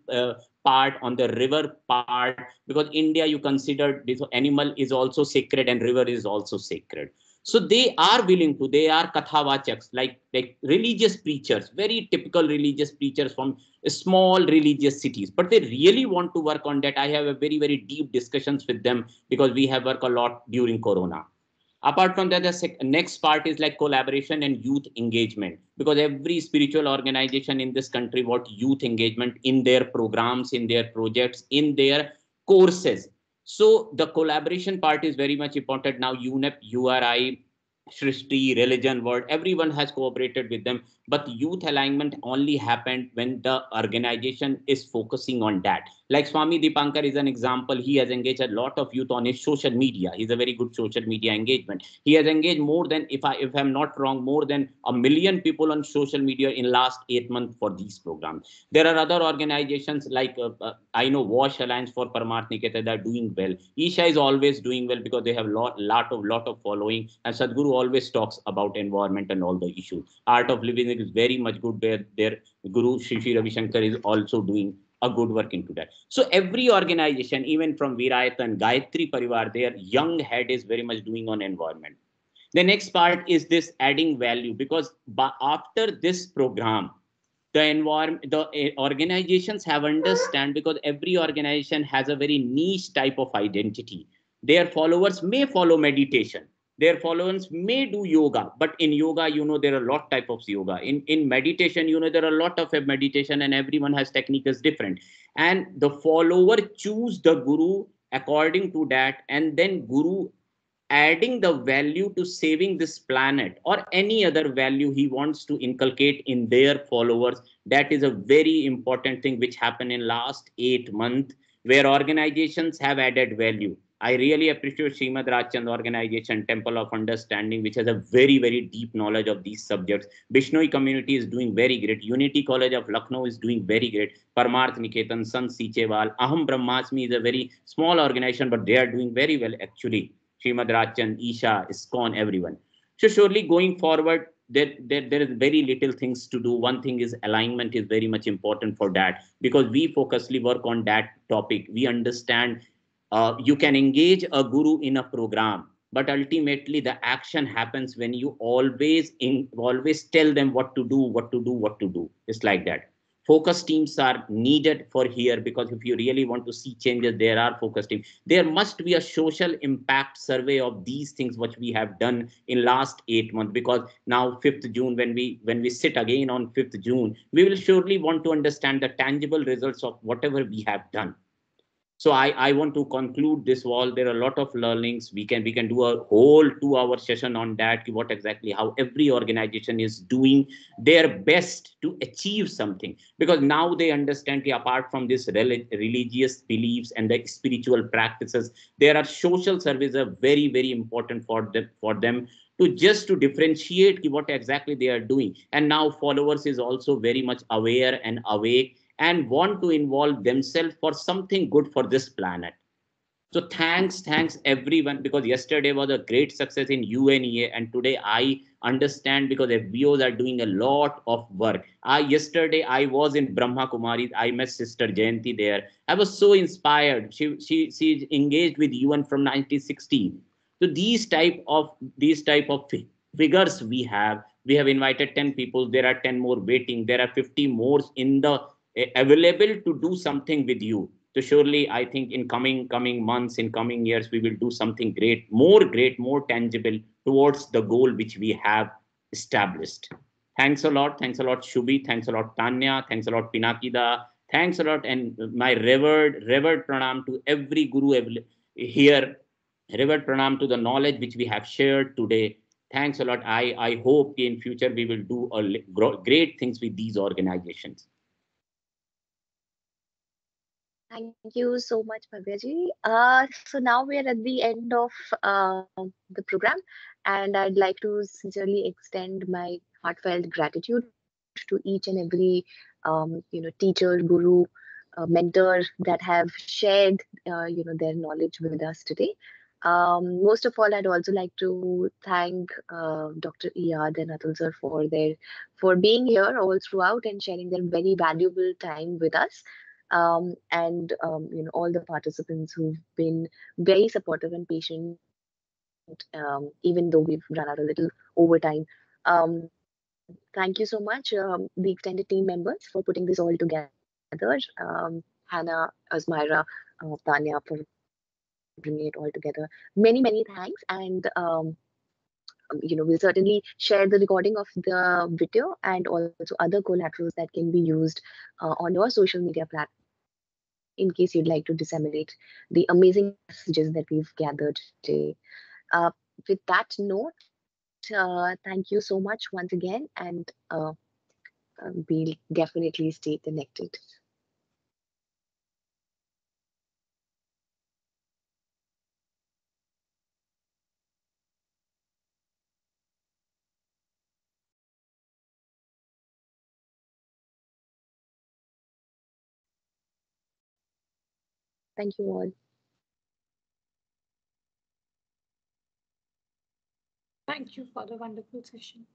part, on the river part, because India, you consider this animal is also sacred and river is also sacred. So they are willing to, they are kathavachaks, like religious preachers, very typical religious preachers from small religious cities, but they really want to work on that. I have a very, very deep discussions with them because we have worked a lot during corona. Apart from that, the next part is like collaboration and youth engagement, because every spiritual organization in this country want youth engagement in their programs, in their projects, in their courses. So the collaboration part is very much important. Now UNEP, URI, Shrishti, Religion World, everyone has cooperated with them. But youth alignment only happened when the organization is focusing on that. Like Swami Dipankar is an example. He has engaged a lot of youth on his social media. He's a very good social media engagement. He has engaged more than, if I'm not wrong, more than 1 million people on social media in last 8 months for these programs. There are other organizations like I know Wash Alliance for Paramath Niketa, they're doing well. Isha is always doing well because they have lot of following, and Sadhguru always talks about environment and all the issues. Art of Living is very much good. Their Guru Shri Ravi Shankar is also doing a good work into that. So every organization, even from Virayat and Gayatri Parivar, their young head is very much doing on environment. The next part is this adding value, because after this program, the organizations have understand, because every organization has a very niche type of identity. Their followers may follow meditation. Their followers may do yoga, but in yoga, there are a lot type of yoga. In meditation, there are a lot of meditation, and everyone has techniques different. And the follower choose the guru according to that, and then guru adding the value to saving this planet or any other value he wants to inculcate in their followers. That is a very important thing which happened in last 8 months, where organizations have added value. I really appreciate Srimad Rajchand organization, Temple of Understanding, which has a very, very deep knowledge of these subjects. Bishnoi community is doing very great. Unity College of Lucknow is doing very great. Parmarth Niketan, Sant Sichewal, Aham Brahmasmi is a very small organization, but they are doing very well actually. Srimad Rajchand, Isha, ISKCON, everyone. So surely going forward, there is very little things to do. One thing is alignment is very much important for that, because we focusly work on that topic. We understand you can engage a guru in a program, but ultimately the action happens when you always tell them what to do. It's like that. Focus teams are needed for here, because if you really want to see changes, there are focus teams. There must be a social impact survey of these things which we have done in last 8 months, because now 5th June, when we sit again on 5th June, we will surely want to understand the tangible results of whatever we have done. So I want to conclude this wall. There are a lot of learnings. We can do a whole 2-hour session on that, how every organization is doing their best to achieve something, because now they understand that apart from this religious beliefs and the spiritual practices, there are social services are very, very important for them to differentiate what exactly they are doing. And now followers is also very much aware and awake and want to involve themselves for something good for this planet. So thanks everyone, because yesterday was a great success in UNEA, and today I understand because FBOs are doing a lot of work. Yesterday I was in Brahma Kumaris. I met Sister Jayanti there. I was so inspired. She engaged with UN from 1960. So these type of figures we have invited 10 people. There are 10 more waiting. There are 50 more in the available to do something with you. So surely, I think in coming months, in coming years, we will do something great, more tangible towards the goal which we have established. Thanks a lot, Shubhi. Thanks a lot, Tanya. Thanks a lot, Pinakida. Thanks a lot, and my revered pranam to every guru here. Revered pranam to the knowledge which we have shared today. Thanks a lot. I hope in future we will do great things with these organizations. Thank you so much, Bhavyaji. So now we are at the end of the program, and I'd like to sincerely extend my heartfelt gratitude to each and every teacher, guru, mentor that have shared their knowledge with us today. Most of all, I'd also like to thank Dr. Iyad and Atul sir for being here all throughout and sharing their very valuable time with us. And all the participants who've been very supportive and patient, even though we've run out a little over time. Thank you so much, the extended team members, for putting this all together. Hannah, Azmira, Tanya, for bringing it all together. Many thanks. And we'll certainly share the recording of the video and also other collaterals that can be used on your social media platforms in case you'd like to disseminate the amazing messages that we've gathered today. With that note, thank you so much once again, and we'll definitely stay connected. Thank you all. Thank you for the wonderful session.